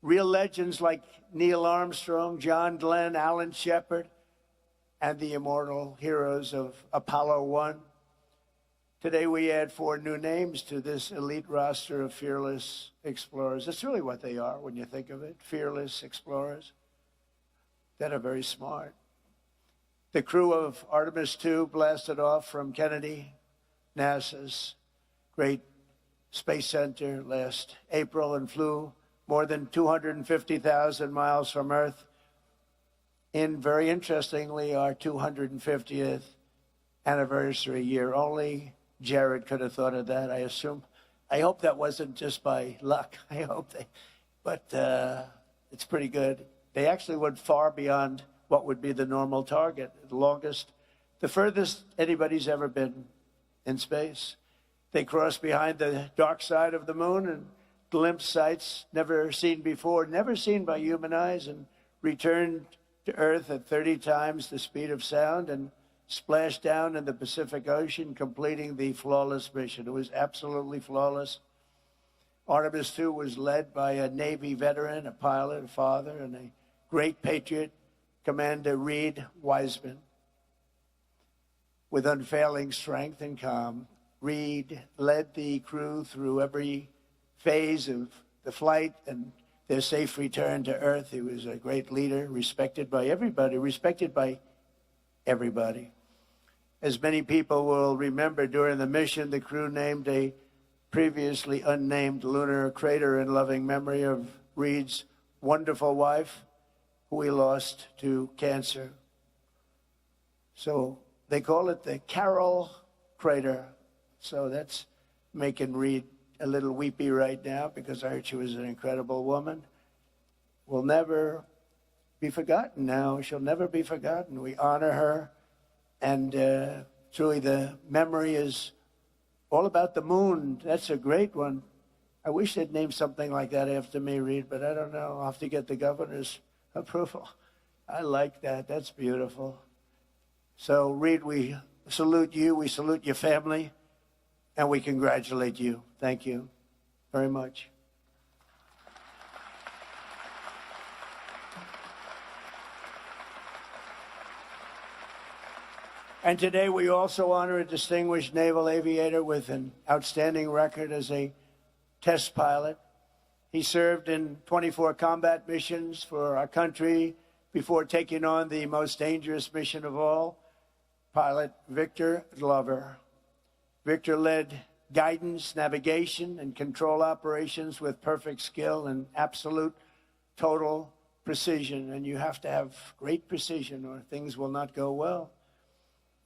Real legends like Neil Armstrong, John Glenn, Alan Shepard, and the immortal heroes of Apollo 1. Today we add 4 new names to this elite roster of fearless explorers. That's really what they are when you think of it, fearless explorers that are very smart. The crew of Artemis 2 blasted off from Kennedy, NASA's great space center last April and flew more than 250,000 miles from Earth in, very interestingly, our 250th anniversary year. Only Jared could have thought of that, I assume. I hope that wasn't just by luck. I hope but it's pretty good. They actually went far beyond what would be the normal target, the furthest anybody's ever been in space. They crossed behind the dark side of the moon and glimpsed sights never seen before, never seen by human eyes, and returned to Earth at 30 times the speed of sound and splashed down in the Pacific Ocean, completing the flawless mission. It was absolutely flawless. Artemis 2 was led by a Navy veteran, a pilot, a father, and a great patriot, Commander Reed Wiseman. With unfailing strength and calm, Reed led the crew through every phase of the flight and their safe return to Earth. He was a great leader, respected by everybody. As many people will remember, during the mission, the crew named a previously unnamed lunar crater in loving memory of Reed's wonderful wife, who he lost to cancer. So they call it the Carol Crater. So that's making Reed a little weepy right now, because I heard she was an incredible woman. Will never be forgotten now. She'll never be forgotten. We honor her. And truly the memory is all about the moon. That's a great one. I wish they'd name something like that after me, Reed, but I don't know. I'll have to get the governor's approval. I like that. That's beautiful. So, Reed, we salute you. We salute your family. And we congratulate you. Thank you very much. And today we also honor a distinguished naval aviator with an outstanding record as a test pilot. He served in 24 combat missions for our country before taking on the most dangerous mission of all, Pilot Victor Glover. Victor led guidance, navigation, and control operations with perfect skill and absolute total precision. And you have to have great precision or things will not go well.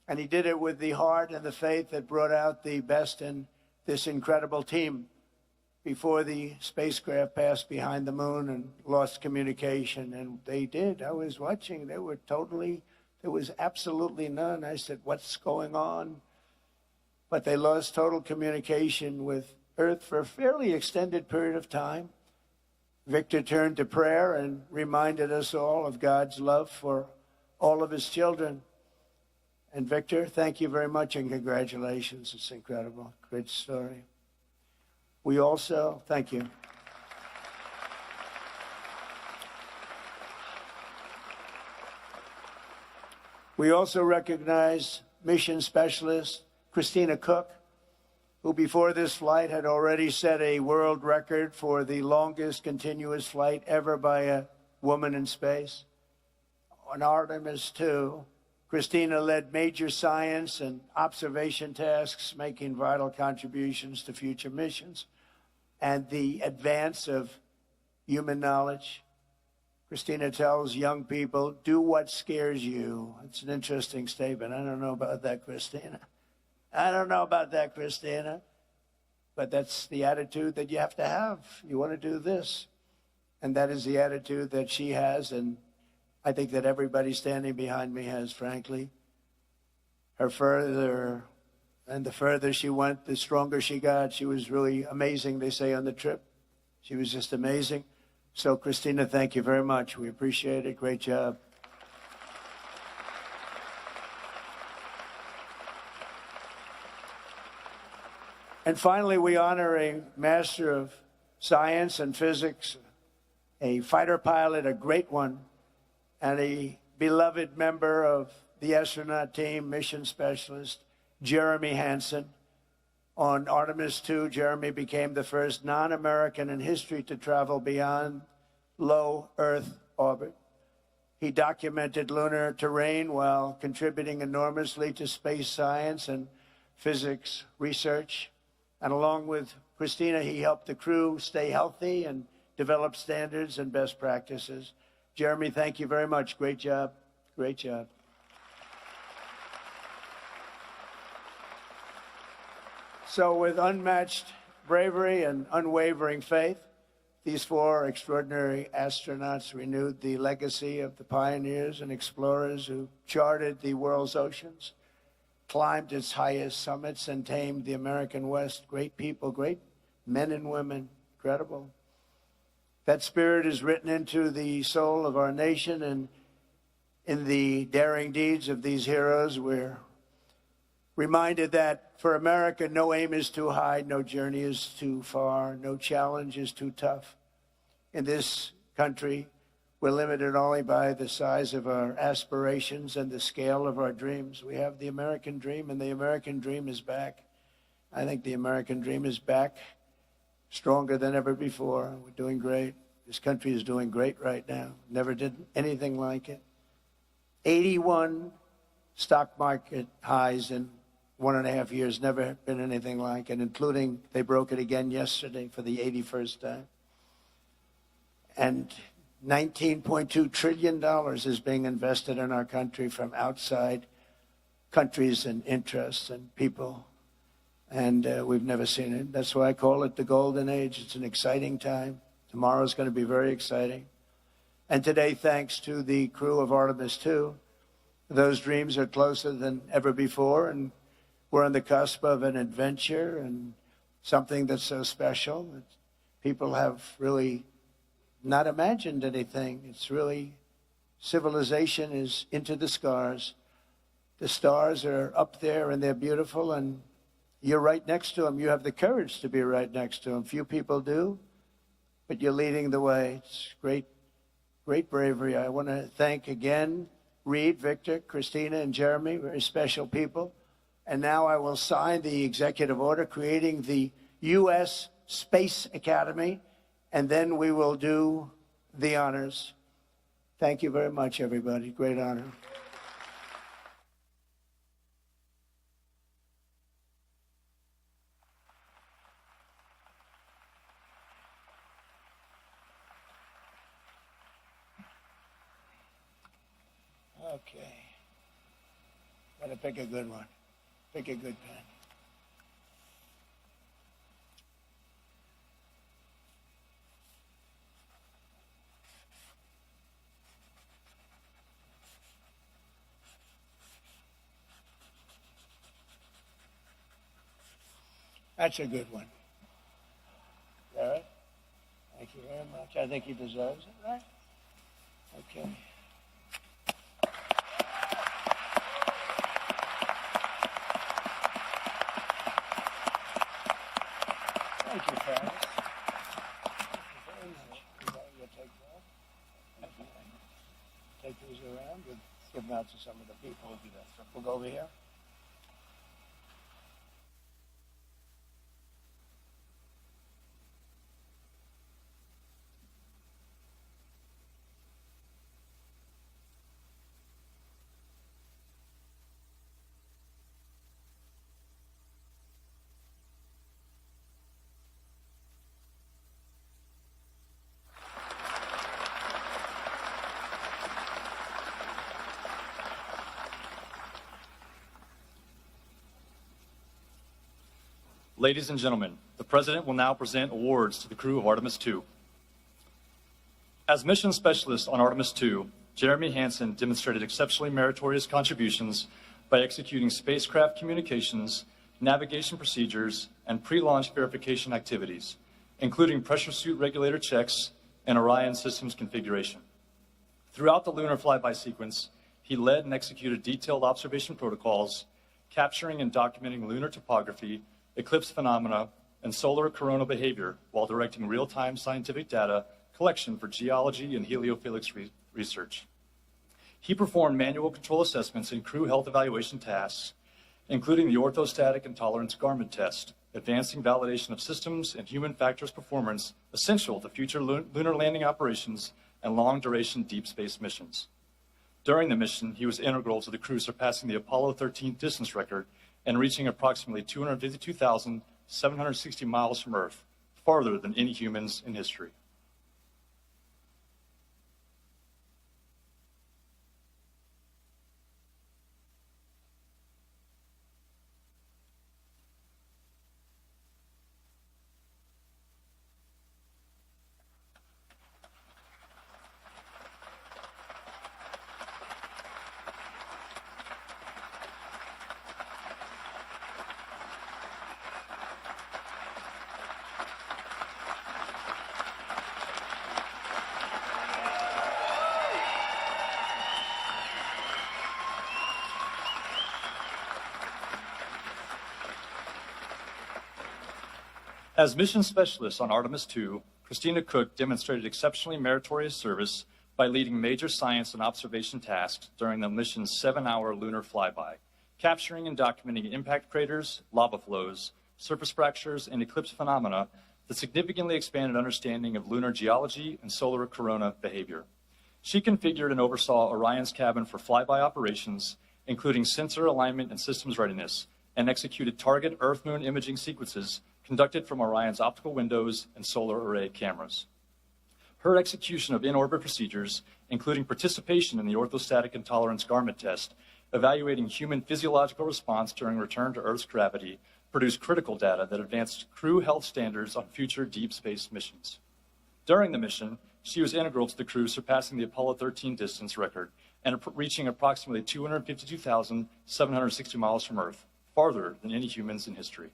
And he did it with the heart and the faith that brought out the best in this incredible team before the spacecraft passed behind the moon and lost communication. And they did. I was watching. There was absolutely none. I said, what's going on? But they lost total communication with Earth for a fairly extended period of time. Victor turned to prayer and reminded us all of God's love for all of his children. And Victor, thank you very much and congratulations. It's incredible. Great story. We also, thank you. We also recognize mission specialist Christina Cook, who before this flight had already set a world record for the longest continuous flight ever by a woman in space. On Artemis 2, Christina led major science and observation tasks, making vital contributions to future missions and the advance of human knowledge. Christina tells young people, do what scares you. It's an interesting statement. I don't know about that, Christina. But that's the attitude that you have to have. You want to do this. And that is the attitude that she has, and I think that everybody standing behind me has, frankly. The further she went, the stronger she got. She was really amazing, they say, on the trip. She was just amazing. So, Christina, thank you very much. We appreciate it. Great job. And finally, we honor a master of science and physics, a fighter pilot, a great one, and a beloved member of the astronaut team, mission specialist, Jeremy Hansen. On Artemis II, Jeremy became the first non-American in history to travel beyond low Earth orbit. He documented lunar terrain while contributing enormously to space science and physics research. And along with Christina, he helped the crew stay healthy and develop standards and best practices. Jeremy, thank you very much. Great job. Great job. So with unmatched bravery and unwavering faith, these four extraordinary astronauts renewed the legacy of the pioneers and explorers who charted the world's oceans, climbed its highest summits, and tamed the American West. Great people, great men and women, incredible. That spirit is written into the soul of our nation, and in the daring deeds of these heroes, we're reminded that for America, no aim is too high, no journey is too far, no challenge is too tough. In this country, we're limited only by the size of our aspirations and the scale of our dreams. We have the American dream, and the American dream is back. I think the American dream is back, stronger than ever before. We're doing great. This country is doing great right now. Never did anything like it. 81 stock market highs in 1.5 years, never been anything like it, including they broke it again yesterday for the 81st time. And $19.2 trillion is being invested in our country from outside countries and interests and people. And we've never seen it. That's why I call it the golden age. It's an exciting time. Tomorrow's going to be very exciting. And today, thanks to the crew of Artemis II, those dreams are closer than ever before, and we're on the cusp of an adventure and something that's so special that people have really not imagined anything. It's really, civilization is into the stars. The stars are up there and they're beautiful, and you're right next to them. You have the courage to be right next to them. Few people do, but you're leading the way. It's great, great bravery. I want to thank again Reed, Victor, Christina, and Jeremy, very special people. And now I will sign the executive order creating the U.S. Space Academy, and then we will do the honors. Thank you very much, everybody. Great honor. Okay. Gotta pick a good one. Pick a good pen. That's a good one. Garrett, thank you very much. I think he deserves it, right? Okay. Thank you, Travis. You'll take that. Take these around and give them out to some of the people. We'll do that. We'll go over here. Ladies and gentlemen, the President will now present awards to the crew of Artemis II. As mission specialist on Artemis II, Jeremy Hansen demonstrated exceptionally meritorious contributions by executing spacecraft communications, navigation procedures, and pre-launch verification activities, including pressure suit regulator checks and Orion systems configuration. Throughout the lunar flyby sequence, he led and executed detailed observation protocols, capturing and documenting lunar topography, eclipse phenomena, and solar coronal behavior while directing real-time scientific data collection for geology and heliophysics research. He performed manual control assessments and crew health evaluation tasks, including the orthostatic and tolerance garment test, advancing validation of systems and human factors performance essential to future lunar landing operations and long-duration deep space missions. During the mission, he was integral to the crew surpassing the Apollo 13 distance record and reaching approximately 252,760 miles from Earth, farther than any humans in history. As mission specialist on Artemis II, Christina Cook demonstrated exceptionally meritorious service by leading major science and observation tasks during the mission's 7-hour lunar flyby, capturing and documenting impact craters, lava flows, surface fractures, and eclipse phenomena that significantly expanded understanding of lunar geology and solar corona behavior. She configured and oversaw Orion's cabin for flyby operations, including sensor alignment and systems readiness, and executed target Earth-Moon imaging sequences conducted from Orion's optical windows and solar array cameras. Her execution of in-orbit procedures, including participation in the orthostatic and tolerance garment test, evaluating human physiological response during return to Earth's gravity, produced critical data that advanced crew health standards on future deep space missions. During the mission, she was integral to the crew surpassing the Apollo 13 distance record and reaching approximately 252,760 miles from Earth, farther than any humans in history.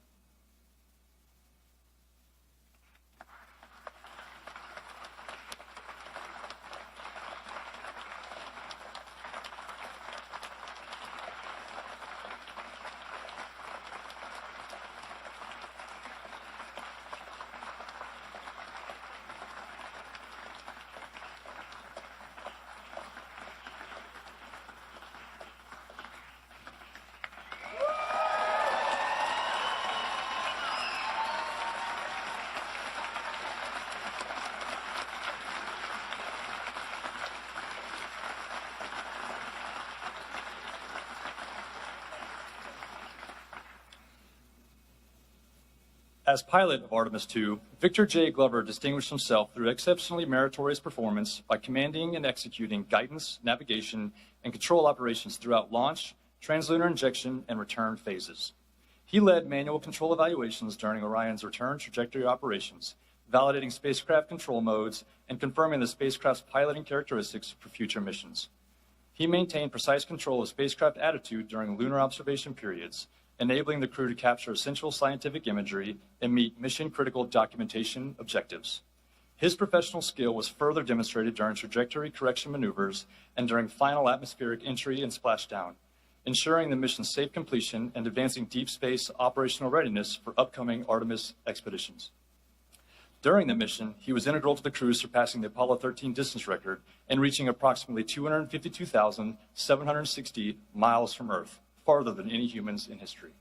As pilot of Artemis II, Victor J. Glover distinguished himself through exceptionally meritorious performance by commanding and executing guidance, navigation, and control operations throughout launch, translunar injection, and return phases. He led manual control evaluations during Orion's return trajectory operations, validating spacecraft control modes and confirming the spacecraft's piloting characteristics for future missions. He maintained precise control of spacecraft attitude during lunar observation periods, enabling the crew to capture essential scientific imagery and meet mission-critical documentation objectives. His professional skill was further demonstrated during trajectory correction maneuvers and during final atmospheric entry and splashdown, ensuring the mission's safe completion and advancing deep space operational readiness for upcoming Artemis expeditions. During the mission, he was integral to the crew surpassing the Apollo 13 distance record and reaching approximately 252,760 miles from Earth, farther than any humans in history.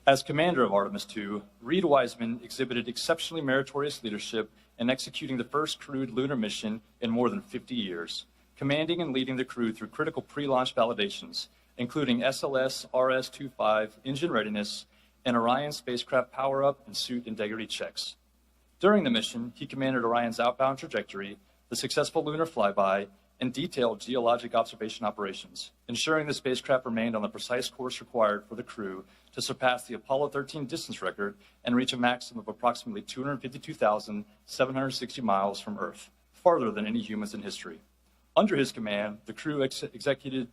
As commander of Artemis II, Reed Wiseman exhibited exceptionally meritorious leadership and executing the first crewed lunar mission in more than 50 years, commanding and leading the crew through critical pre-launch validations, including SLS RS-25 engine readiness and Orion spacecraft power-up and suit integrity checks. During the mission, he commanded Orion's outbound trajectory, the successful lunar flyby, and detailed geologic observation operations, ensuring the spacecraft remained on the precise course required for the crew to surpass the Apollo 13 distance record and reach a maximum of approximately 252,760 miles from Earth, farther than any humans in history. Under his command, the crew executed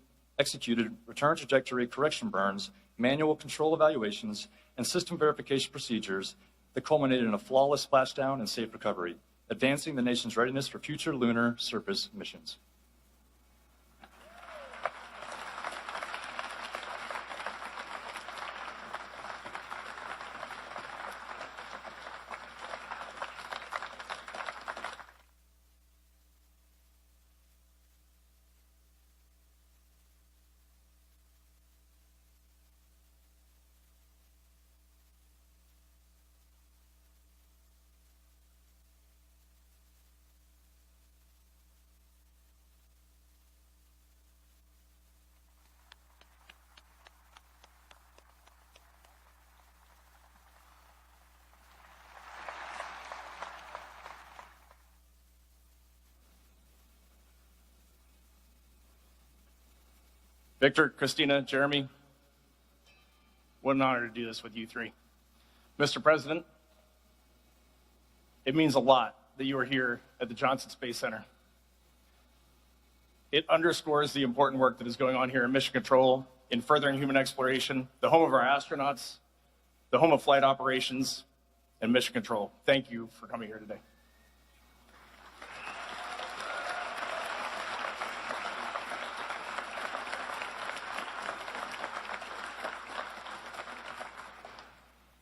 return trajectory correction burns, manual control evaluations, and system verification procedures that culminated in a flawless splashdown and safe recovery, advancing the nation's readiness for future lunar surface missions. Victor, Christina, Jeremy, what an honor to do this with you three. Mr. President, it means a lot that you are here at the Johnson Space Center. It underscores the important work that is going on here in Mission Control, in furthering human exploration, the home of our astronauts, the home of flight operations, and Mission Control. Thank you for coming here today.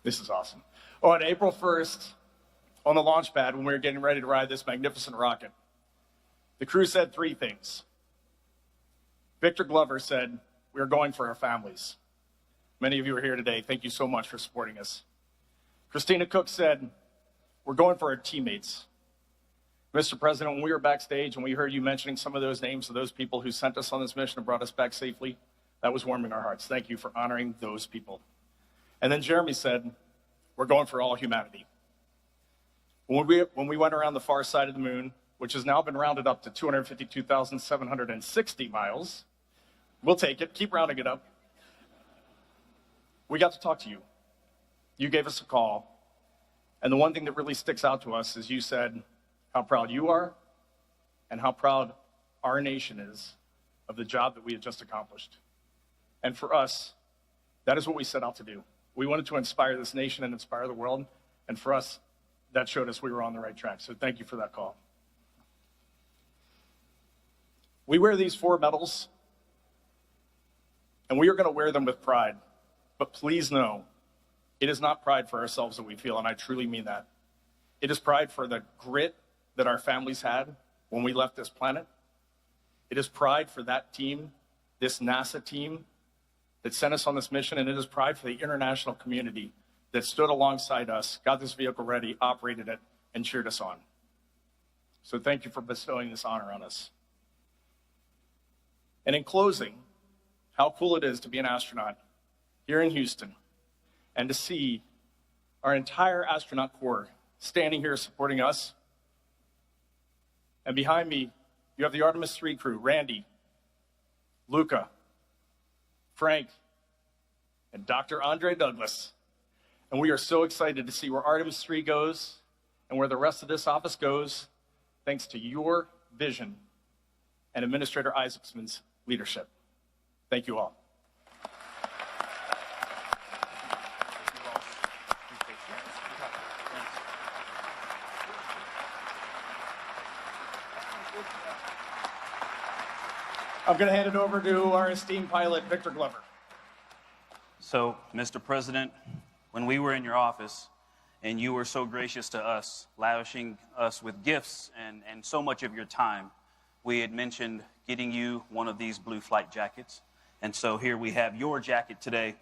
This is awesome. On April 1st, on the launch pad, when we were getting ready to ride this magnificent rocket, the crew said three things. Victor Glover said, "We are going for our families." Many of you are here today. Thank you so much for supporting us. Christina Cook said, "We're going for our teammates." Mr. President, when we were backstage and we heard you mentioning some of those names of those people who sent us on this mission and brought us back safely, that was warming our hearts. Thank you for honoring those people. And then Jeremy said, "We're going for all humanity." When we went around the far side of the moon, which has now been rounded up to 252,760 miles, we'll take it, keep rounding it up. We got to talk to you. You gave us a call. And the one thing that really sticks out to us is you said how proud you are and how proud our nation is of the job that we had just accomplished. And for us, that is what we set out to do. We wanted to inspire this nation and inspire the world. And for us, that showed us we were on the right track. So thank you for that call. We wear these 4 medals, and we are going to wear them with pride. But please know, it is not pride for ourselves that we feel, and I truly mean that. It is pride for the grit that our families had when we left this planet. It is pride for that team, this NASA team, that sent us on this mission, and it is pride for the international community that stood alongside us, got this vehicle ready, operated it, and cheered us on. So thank you for bestowing this honor on us. And in closing, how cool it is to be an astronaut here in Houston and to see our entire astronaut corps standing here supporting us. And behind me, you have the Artemis 3 crew, Randy, Luca, Frank, and Dr. Andre Douglas. And we are so excited to see where Artemis 3 goes and where the rest of this office goes, thanks to your vision and Administrator Isaacson's leadership. Thank you all. I'm going to hand it over to our esteemed pilot, Victor Glover. So, Mr. President, when we were in your office and you were so gracious to us, lavishing us with gifts and so much of your time, we had mentioned getting you one of these blue flight jackets. And so here we have your jacket today,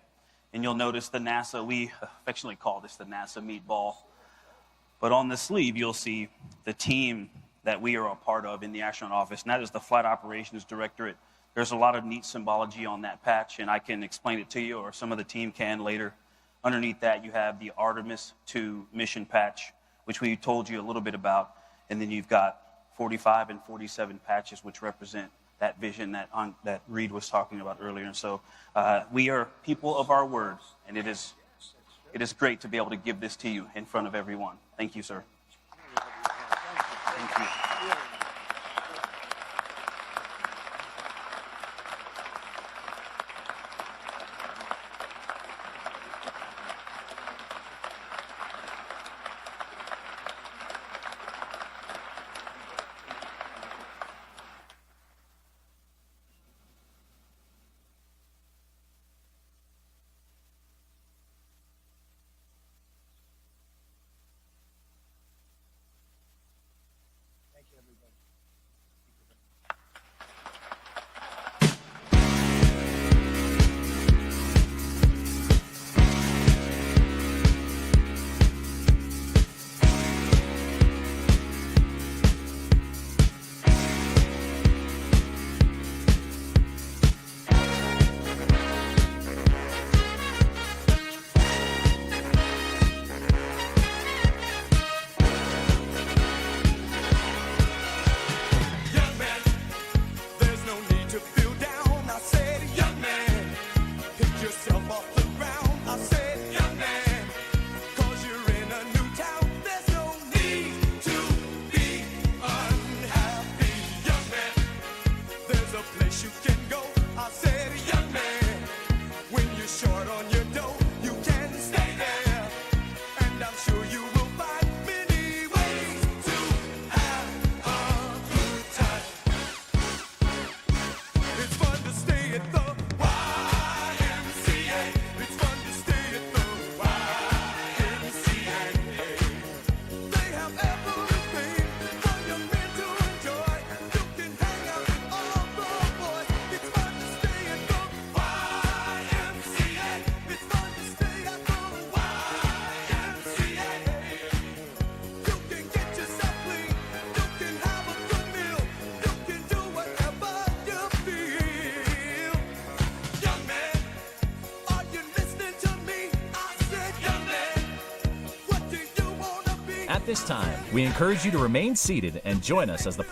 and you'll notice the NASA, we affectionately call this the NASA meatball. But on the sleeve, you'll see the team that we are a part of in the astronaut office, and that is the Flight Operations Directorate. There's a lot of neat symbology on that patch, and I can explain it to you, or some of the team can later. Underneath that, you have the Artemis 2 mission patch, which we told you a little bit about, and then you've got 45 and 47 patches, which represent that vision that Reed was talking about earlier. And so we are people of our word, and it is great to be able to give this to you in front of everyone. Thank you, sir. Thank you. At this time, we encourage you to remain seated and join us as the